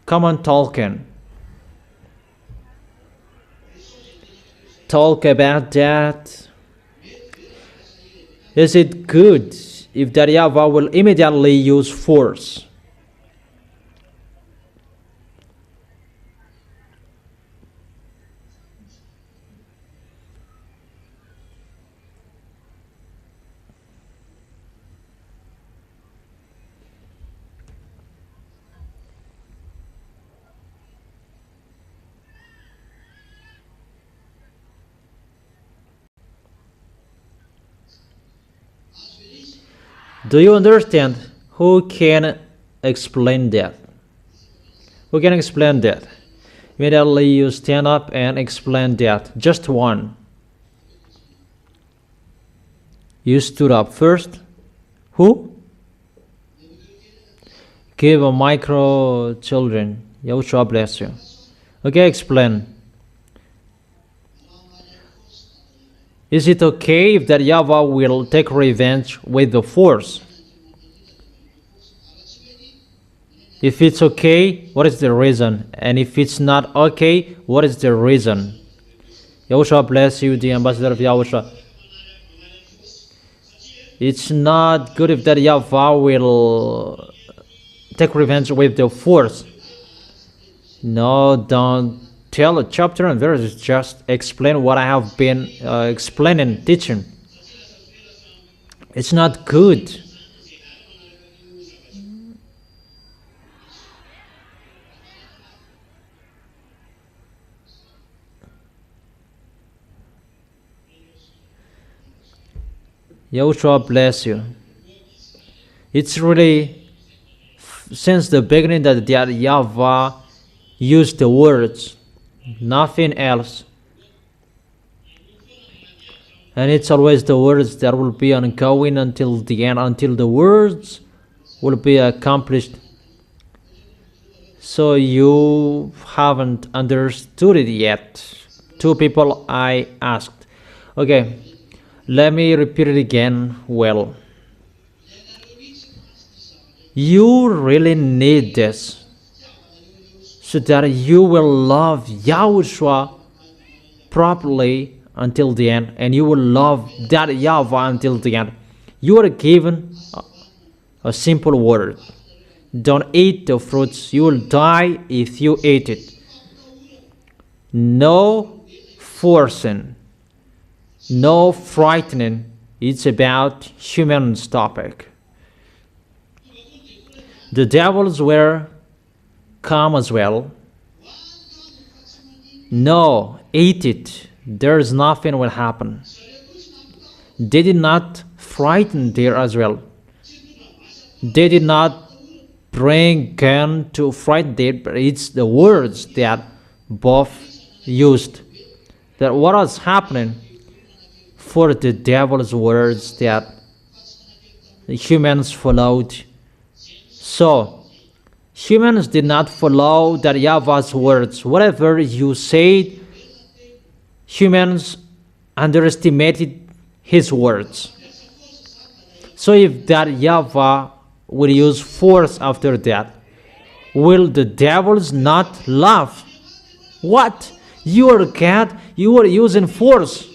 Come on, talking. Talk about that. Is it good if that YAHVAH will immediately use force? Do you understand? Who can explain that? Who can explain that? Immediately you stand up and explain that. Just one. You stood up first. Who? Give a micro children. YAHOSHUA bless you. Okay, explain. Is it okay if that YAHVAH will take revenge with the force? If it's okay, what is the reason? And if it's not okay, what is the reason? YAHOSHUA bless you, the ambassador of YAHOSHUA. It's not good if that YAHVAH will take revenge with the force. No, don't tell a chapter and verse, just explain what I have been explaining, teaching. It's not good. YAHOSHUA bless you. It's really since the beginning that YAHVAH used the words, nothing else. And it's always the words that will be ongoing until the end, until the words will be accomplished. So you haven't understood it yet. Two people I asked. Okay, let me repeat it again. Well, You really need this so that you will love Yahushua properly until the end, and you will love that Yahweh until the end. You are given a simple word. Don't eat the fruits. You will die if you eat it. No forcing. No frightening. It's about human's topic. The devils were calm as well. No, eat it. There's nothing will happen. They did not frighten there as well. They did not bring gun to frighten there, but it's the words that both used. That what was happening for the devil's words that the humans followed. So, humans did not follow that Yahweh's words. Whatever you said, humans underestimated his words. So if that Yahweh will use force after that, will the devils not laugh? What? You are God, you are using force.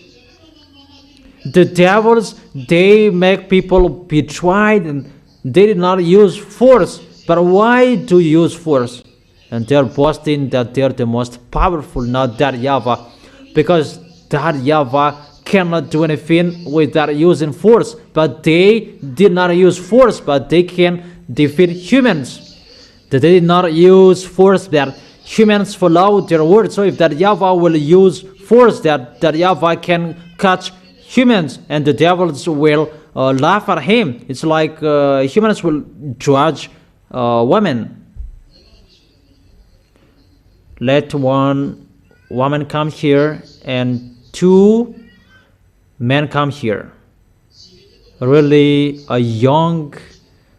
The devils, they make people be tried and they did not use force. But why do you use force? And they're boasting that they're the most powerful, not that Yahweh. Because that Yahweh cannot do anything without using force. But they did not use force, but they can defeat humans. They did not use force, that humans follow their word. So if that Yahweh will use force, that Yahweh can catch humans, and the devils will laugh at him. It's like humans will judge women. Let one woman come here and two men come here. Really, a young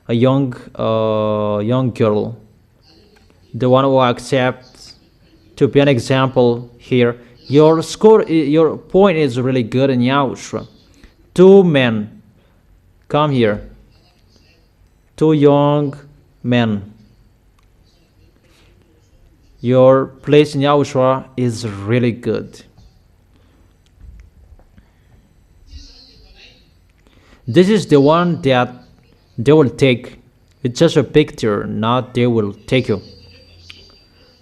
girl, the one who accepts to be an example here. Your score, your point is really good in Yahushua. Two men come here. Two young men. Your place in Yahushua is really good. This is the one that they will take. It's just a picture, not they will take you.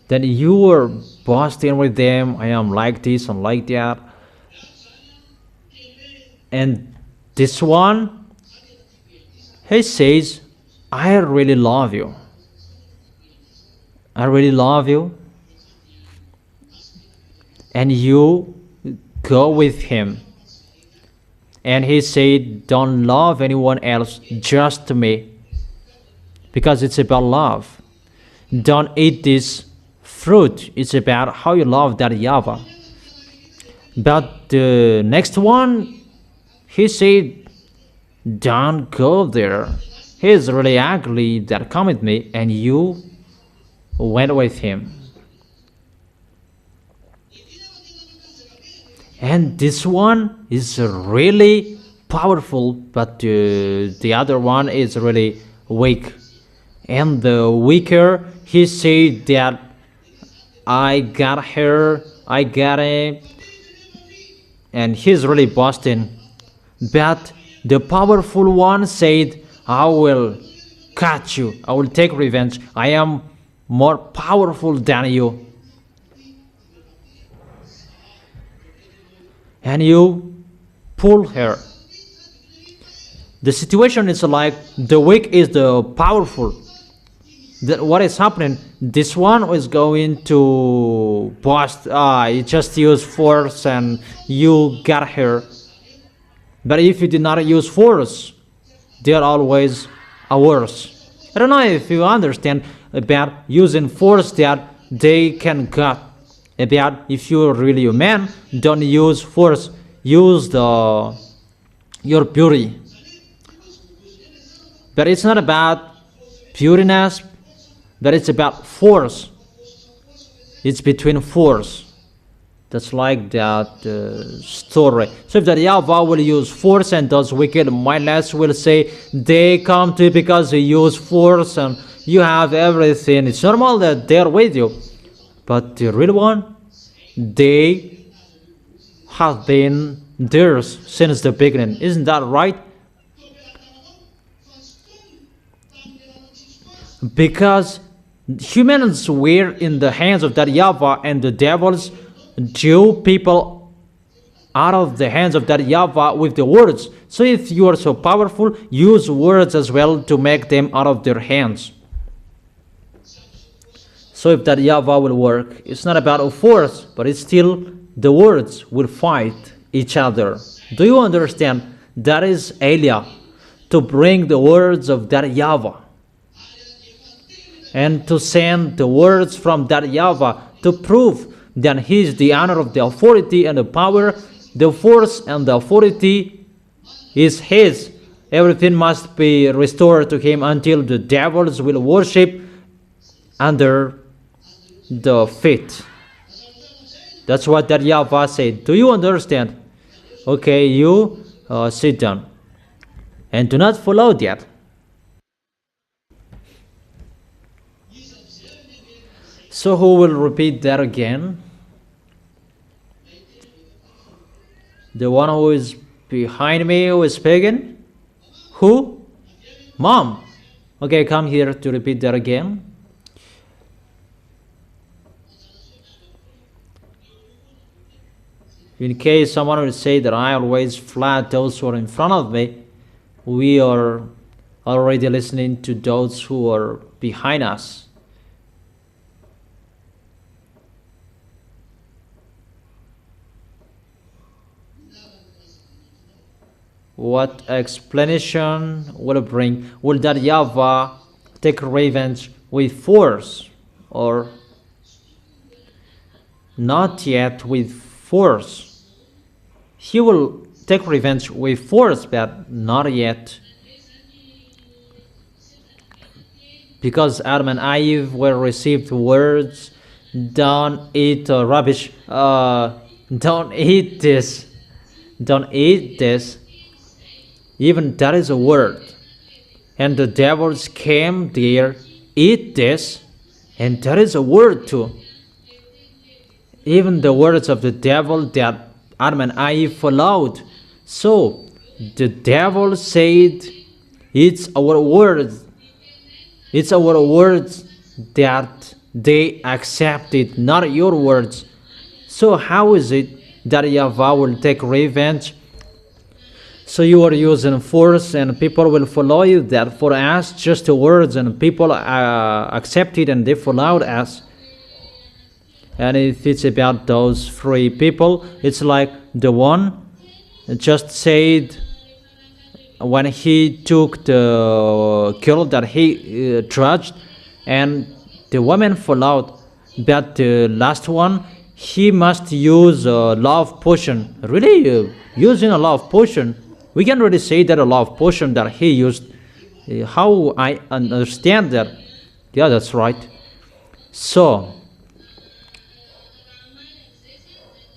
Then you are boasting with them. I am like this and like that. And this one, he says, I really love you. I really love you. And you go with him. And he said, don't love anyone else, just me. Because it's about love. Don't eat this fruit. It's about how you love that Yahweh. But the next one, he said, don't go there. He's really ugly, that come with me. And you went with him. And this one is really powerful, but the other one is really weak. And the weaker, he said that I got her, I got it, and he's really boasting. But the powerful one said, I will catch you, I will take revenge, I am more powerful than you. And you pull her. The situation is like the weak is the powerful. What is happening? This one is going to boast. You just use force and you got her. But if you did not use force, they are always worse. I don't know if you understand about using force that they can cut. About if you're really a man, don't use force. Use your beauty. But it's not about pureness, but it's about force. It's between force. That's like that story. So if that Yahweh will use force and those wicked mindless will say they come to you because you use force and you have everything. It's normal that they're with you. But the real one, they have been theirs since the beginning. Isn't that right? Because humans were in the hands of that Yahweh and the devils drew people out of the hands of that Yahweh with the words. So if you are so powerful, use words as well to make them out of their hands. So if that Yahweh will work, it's not about force, but it's still the words will fight each other. Do you understand? That is Elia, to bring the words of that Yahweh and to send the words from that Yahweh to prove that he is the honor of the authority and the power, the force and the authority is his. Everything must be restored to him until the devils will worship under the feet. That's what that Yahweh said. Do you understand? Okay, you sit down and do not follow that. So who will repeat that again? The one who is behind me who is speaking? Who? Mom. Okay, come here to repeat that again. In case someone will say that I always flat those who are in front of me, we are already listening to those who are behind us. What explanation will it bring? Will that Yahweh take revenge with force or not yet with force? He will take revenge with force, but not yet. Because Adam and Eve were received words, don't eat rubbish, don't eat this, don't eat this. Even that is a word. And the devils came there, eat this, and that is a word too. Even the words of the devil that Adam and Eve followed. So the devil said, it's our words. It's our words that they accepted, not your words. So how is it that Yahweh will take revenge? So you are using force and people will follow you. That for us, just the words and people accepted and they followed us. And if it's about those three people, it's like the one just said when he took the girl that he trudged and the woman followed. But the last one, he must use a love potion. Really, using a love potion. We can really say that a love potion that he used. How I understand that? Yeah, that's right. So,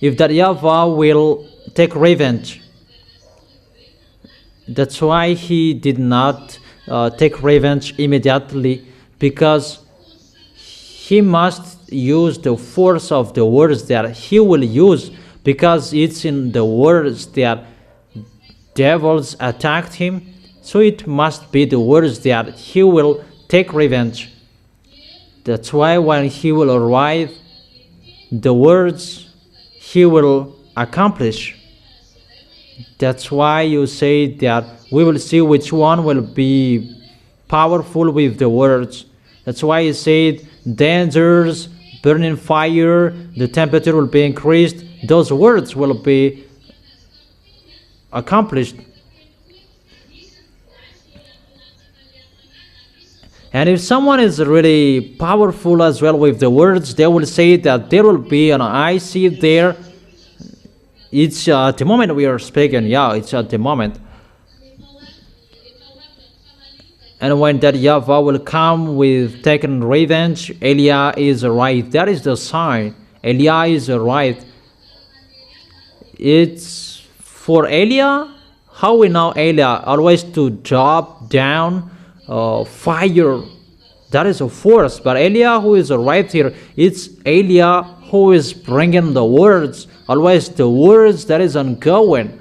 if that Yahweh will take revenge, that's why he did not take revenge immediately, because he must use the force of the words that he will use, because it's in the words that devils attacked him. So it must be the words that he will take revenge. That's why when he will arrive, the words he will accomplish. That's why you say that we will see which one will be powerful with the words. That's why he said dangers, burning fire, the temperature will be increased. Those words will be accomplished. And if someone is really powerful as well with the words, they will say that there will be an icy there. It's at the moment we are speaking. Yeah, it's at the moment. And when that Yahweh will come with taking revenge, Elia is right. That is the sign. Elia is right. it's for Elia. How we know Elia always to drop down fire. That is a force. But Elia who is right here, it's Elia who is bringing the words. Always the words that is ongoing.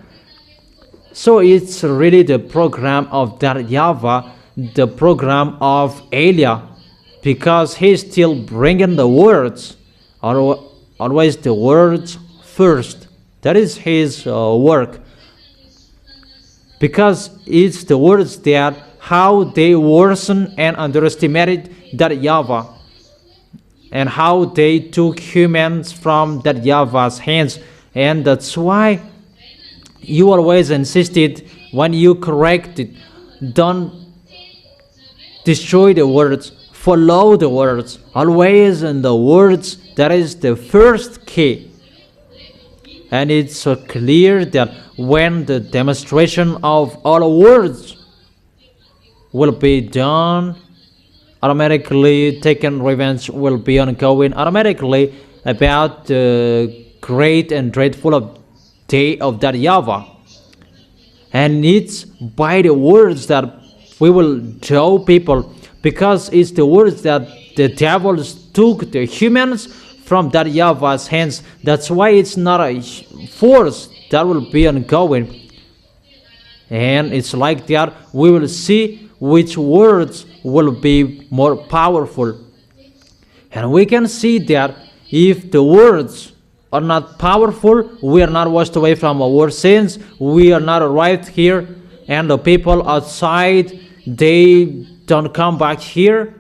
So it's really the program of that YAHVAH, the program of Elia, because he's still bringing the words. Always the words first. That is his work. Because it's the words that how they worsen and underestimated that YAHVAH, and how they took humans from that YAHVAH's hands. And that's why you always insisted when you corrected, don't destroy the words, follow the words, always in the words. That is the first key. And it's so clear that when the demonstration of all words will be done, automatically taken revenge will be ongoing automatically about the great and dreadful day of that YAHVAH. And it's by the words that we will show people, because it's the words that the devils took the humans from that YAHVAH's hands. That's why it's not a force that will be ongoing. And it's like that we will see which words will be more powerful. And we can see that if the words are not powerful, we are not washed away from our sins, we are not arrived here, and the people outside, they don't come back here,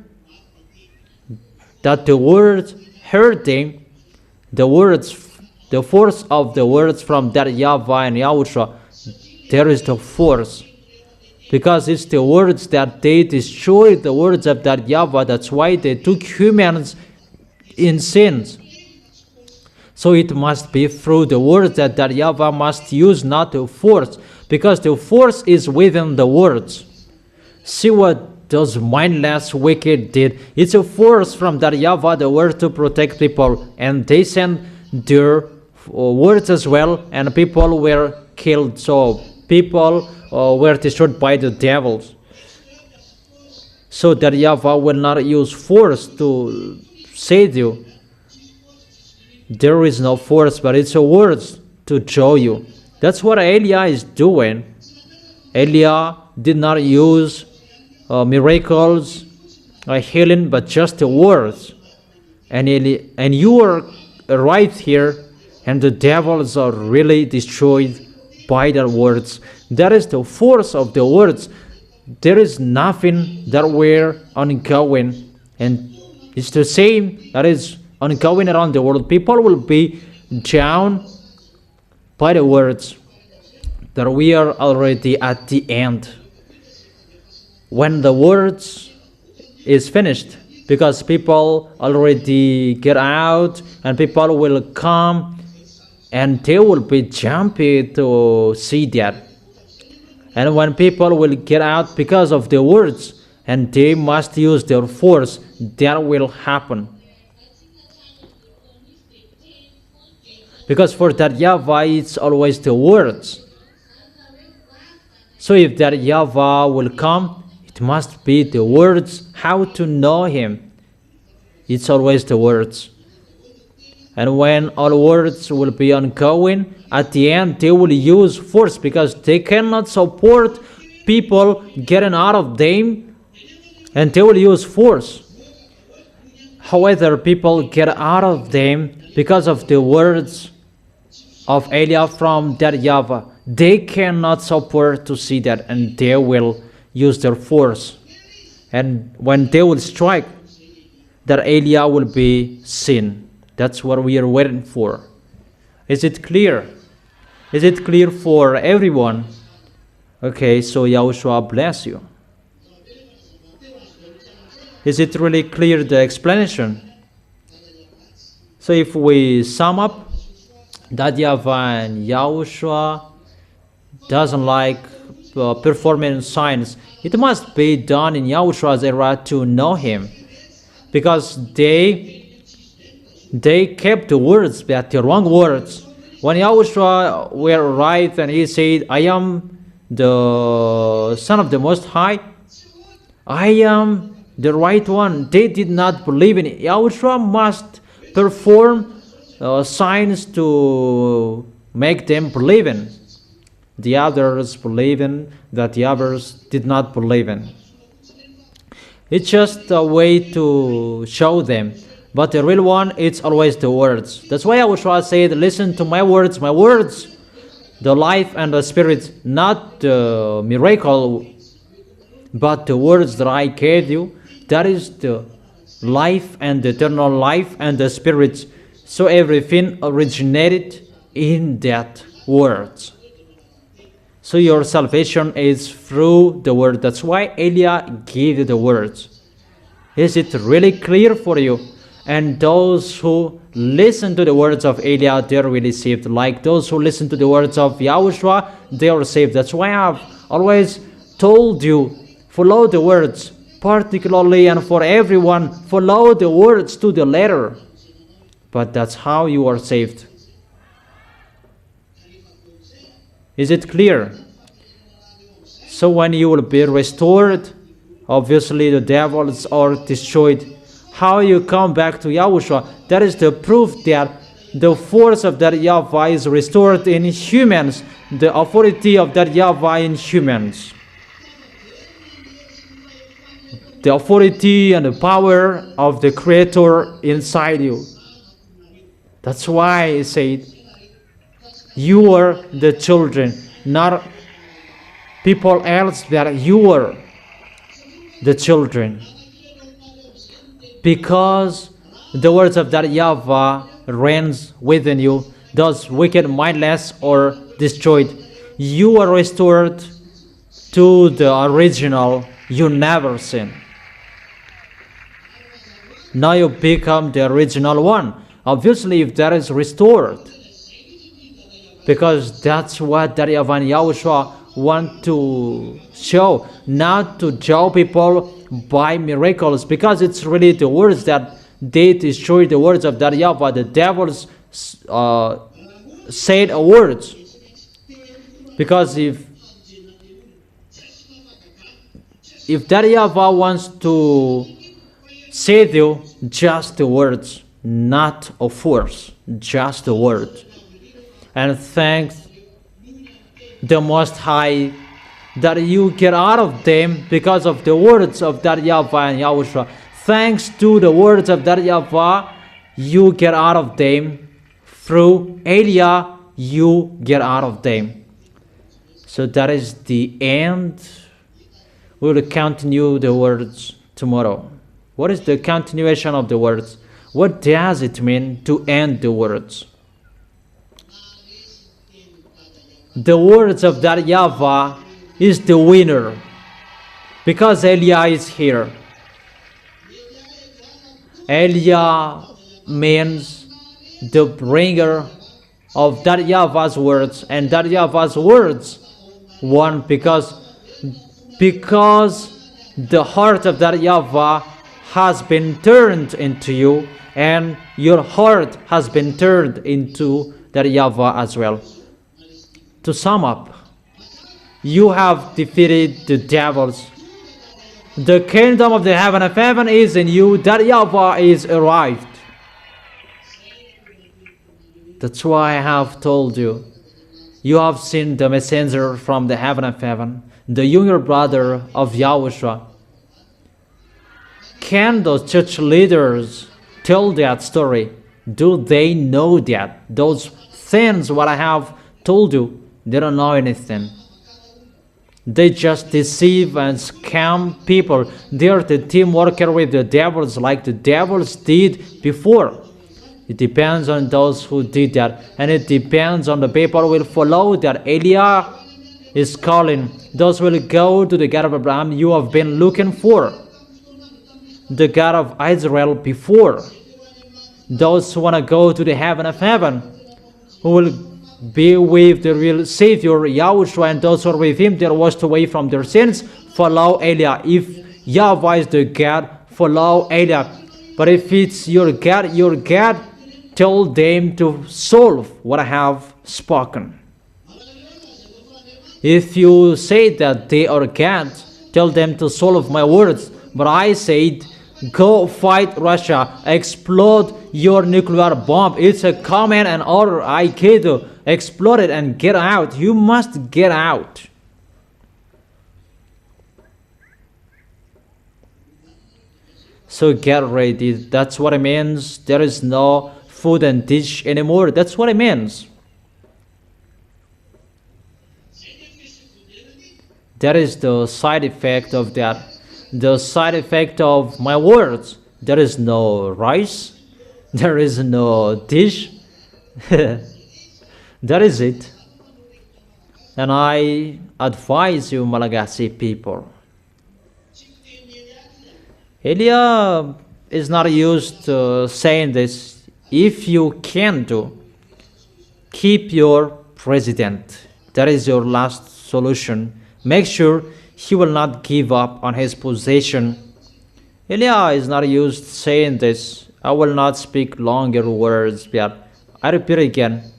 that the words hurting, the words, the force of the words from that YAHVAH and YAHOSHUA, there is the force. Because it's the words that they destroyed, the words of that YAHVAH. That's why they took humans in sins. So it must be through the words that YAHVAH must use, not the force. Because the force is within the words. See what those mindless wicked did. It's a force from that YAHVAH, the word to protect people. And they sent their words as well, and people were killed. So people were destroyed by the devils. So that YAHVAH will not use force to save you. There is no force, but it's a words to show you. That's what Elia is doing. Elia did not use miracles, healing, but just the words. And you are right here, and the devils are really destroyed by their words. That is the force of the words. There is nothing that we're ongoing, and it's the same that is ongoing around the world. People will be drowned by the words, that we are already at the end. When the words is finished, because people already get out, and people will come, and they will be jumpy to see that. And when people will get out because of the words, and they must use their force, that will happen. Because for that YAHVAH, it's always the words. So if that YAHVAH will come, it must be the words, how to know him. It's always the words. And when all words will be ongoing, at the end they will use force, because they cannot support people getting out of them, and they will use force. However, people get out of them because of the words of Elia from that YAHVAH. They cannot support to see that, and they will use their force. And when they will strike, that Elia will be seen. That's what we are waiting for. Is it clear? Is it clear for everyone? Okay, so YAHOSHUA bless you. Is it really clear, the explanation? So if we sum up, that YAHVAH and YAHOSHUA doesn't like performing signs. It must be done in YAHOSHUA's era to know him, because they kept the words, but the wrong words. When Yahushua were arrived and he said, I am the Son of the Most High, I am the right one, they did not believe in it. Yahushua must perform signs to make them believe in. The others believe in that the others did not believe in. It's just a way to show them. But the real one, it's always the words. That's why Yahushua said, listen to my words, the life and the spirit, not the miracle, but the words that I gave you. That is the life and the eternal life and the spirit. So everything originated in that words. So your salvation is through the word. That's why Eliah gave you the words. Is it really clear for you? And those who listen to the words of Eliah, they are really saved. Like those who listen to the words of Yahushua, they are saved. That's why I have always told you, follow the words, particularly and for everyone, follow the words to the letter. But that's how you are saved. Is it clear? So when you will be restored, obviously the devils are destroyed. How you come back to Yahushua, that is the proof that the force of that YAHVAH is restored in humans, the authority of that YAHVAH in humans. The authority and the power of the Creator inside you. That's why he said, you are the children, not people else, that you are the children. Because the words of that YAHVAH reigns within you, those wicked mindless are destroyed. You are restored to the original you never sinned. Now you become the original one. Obviously, if that is restored, because that's what that YAHVAH and Yahushua want to show, not to show people by miracles, because it's really the words that they destroy the words of that YAHVAH. The devils said words, because if that YAHVAH wants to save you, just the words, not a force, just the word. And thanks the Most High that you get out of them because of the words of that YAHVAH and Yahushua. Thanks to the words of that YAHVAH, you get out of them. Through Eliah, you get out of them. So that is the end. We will continue the words tomorrow. What is the continuation of the words? What does it mean to end the words? The words of that YAHVAH is the winner, because Eliah is here. Eliah means the bringer of that YAHVAH's words, and that YAHVAH's words won because the heart of that YAHVAH has been turned into you, and your heart has been turned into that YAHVAH as well. To sum up, you have defeated the devils. The kingdom of the heaven of heaven is in you. That YAHVAH is arrived. That's why I have told you. You have seen the messenger from the heaven of heaven, the younger brother of Yahushua. Can those church leaders tell that story? Do they know that? Those things what I have told you, they don't know anything. They just deceive and scam people. They are the team worker with the devils, like the devils did before. It depends on those who did that, and it depends on the people who will follow that. Eliah is calling. Those will go to the God of Abraham you have been looking for, the God of Israel before. Those who want to go to the heaven of heaven, who will be with the real Savior, Yahushua, and those who are with him, they are washed away from their sins. Follow Eliah. If YAHVAH is the God, follow Eliah. But if it's your God tell them to solve what I have spoken. If you say that they are God, tell them to solve my words. But I said, go fight Russia, explode your nuclear bomb. It's a command and order I gave to explode it and get out. You must get out. So get ready. That's what it means. There is no food and dish anymore. That's what it means. That is the side effect of that. The side effect of my words. There is no rice. There is no dish. That is it. And I advise you, Malagasy people. Elia is not used to saying this. If you can do, keep your president. That is your last solution. Make sure he will not give up on his position. Elia is not used saying this. I will not speak longer words, but I repeat again.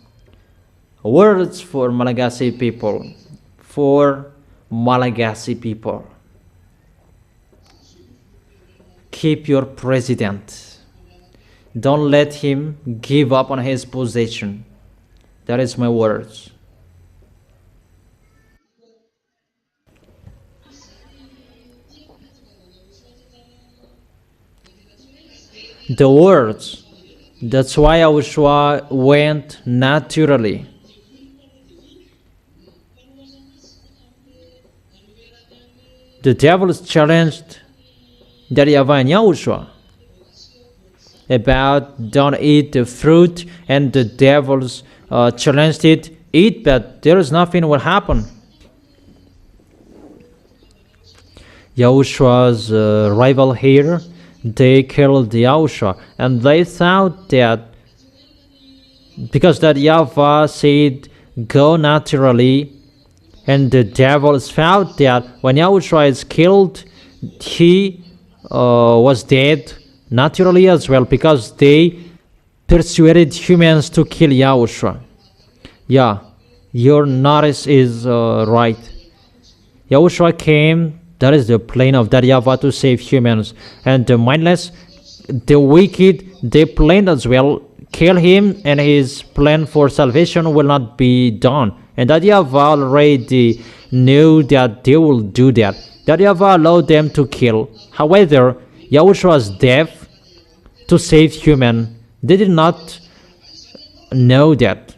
Words for Malagasy people. For Malagasy people. Keep your president. Don't let him give up on his position. That is my words. The words. That's why YAHOSHUA went naturally. The devils challenged that YAHVAH and YAHOSHUA about don't eat the fruit, and the devils challenged it, eat, but there is nothing will happen. YAHOSHUA's rival here, they killed YAHOSHUA, and they thought that because that YAHVAH said go naturally, and the devils found that when YAHOSHUA is killed, he was dead naturally as well, because they persuaded humans to kill YAHOSHUA. Yeah, your notice is right. YAHOSHUA came, that is the plan of that YAHVAH, to save humans, and the mindless, the wicked, they planned as well, kill him, and his plan for salvation will not be done. And that YAHVAH already knew that they will do that. That YAHVAH allowed them to kill. However, YAHOSHUA's death to save human, they did not know that.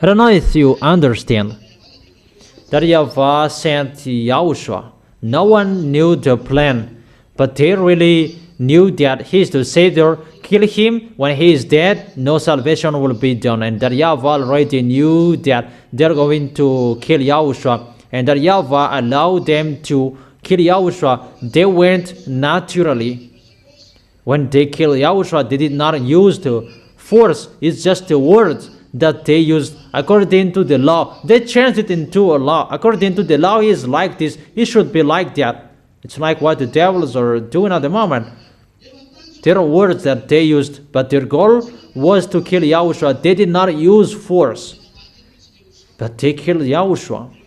I don't know if you understand. That YAHVAH sent YAHOSHUA. No one knew the plan, but they really knew that he is the Savior. Kill him. When he is dead, no salvation will be done. And that YAHVAH already knew that they're going to kill YAHOSHUA. And that YAHVAH allowed them to kill YAHOSHUA. They went naturally. When they killed YAHOSHUA, they did not use the force. It's just the words that they used according to the law. They changed it into a law. According to the law, he is like this. He should be like that. It's like what the devils are doing at the moment. There are words that they used, but their goal was to kill YAHOSHUA. They did not use force, but they killed YAHOSHUA.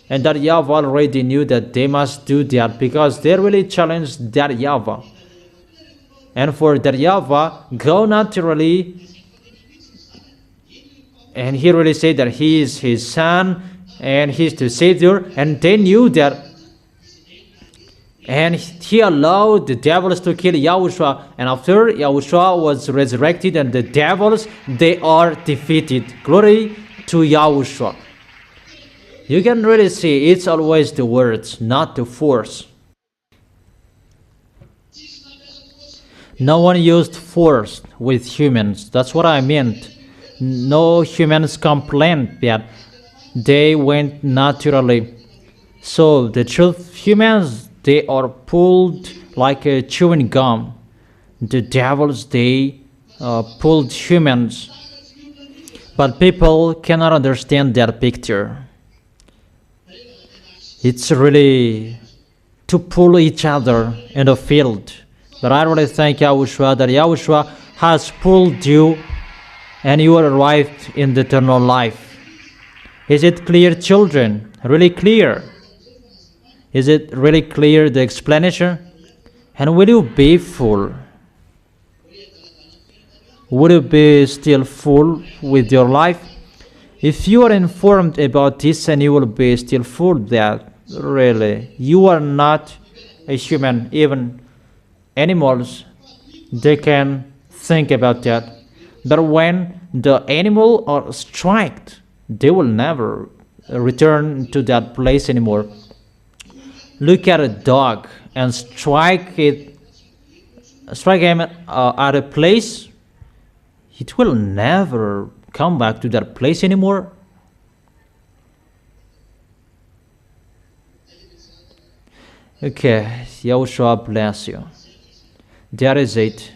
And that YAHVAH already knew that they must do that, because they really challenged that YAHVAH. And for that YAHVAH, go naturally. And he really said that he is his son and he is the Savior. And they knew that. And he allowed the devils to kill YAHOSHUA. And after YAHOSHUA was resurrected and the devils, they are defeated. Glory to YAHOSHUA. You can really see it's always the words, not the force. No one used force with humans. That's what I meant. No humans complained that they went naturally. So the truth, humans, they are pulled like a chewing gum. The devils, they pulled humans. But people cannot understand that picture. It's really to pull each other in the field. But I really thank YAHOSHUA that YAHOSHUA has pulled you and you arrived in the eternal life. Is it clear, children? Really clear? Is it really clear, the explanation? And will you be full? Will you be still full with your life? If you are informed about this, and you will be still full that really you are not a human. Even animals, they can think about that. But when the animal are struck, they will never return to that place anymore. Look at a dog and strike him at a place, it will never come back to that place anymore. Okay, Yahushua bless you. That is it.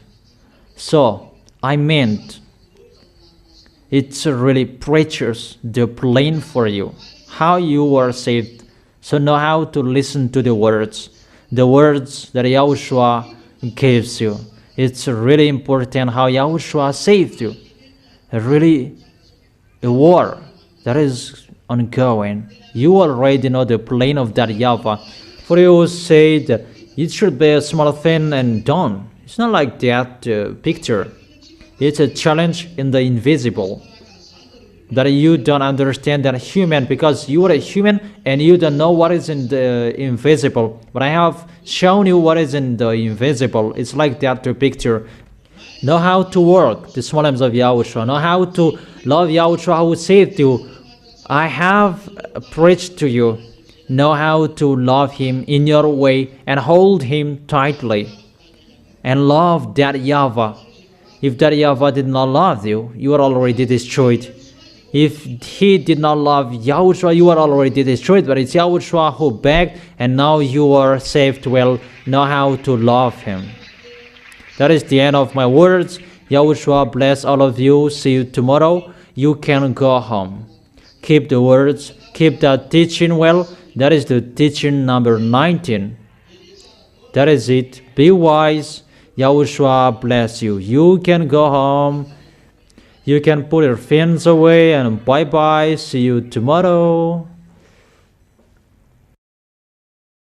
So, I meant it's really precious, the plan for you, how you are saved. So know how to listen to the words that Yahushua gives you. It's really important how Yahushua saved you. A war that is ongoing. You already know the plan of that Yahavah. For you say that it should be a small thing and done. It's not like that picture. It's a challenge in the invisible. That you don't understand that human, because you are a human and you don't know what is in the invisible. But I have shown you what is in the invisible. It's like that picture. Know how to work the small arms of Yahushua. Know how to love Yahushua who saved you. I have preached to you. Know how to love Him in your way and hold Him tightly. And love that Yahavah. If that Yahavah did not love you, you are already destroyed. If he did not love Yahushua, you are already destroyed. But it's Yahushua who begged, and now you are saved. Well, know how to love Him. That is the end of my words. Yahushua bless all of you. See you tomorrow. You can go home. Keep the words. Keep that teaching well. That is the teaching number 19. That is it. Be wise. Yahushua bless you. You can go home. You can put your fins away, and bye-bye. See you tomorrow.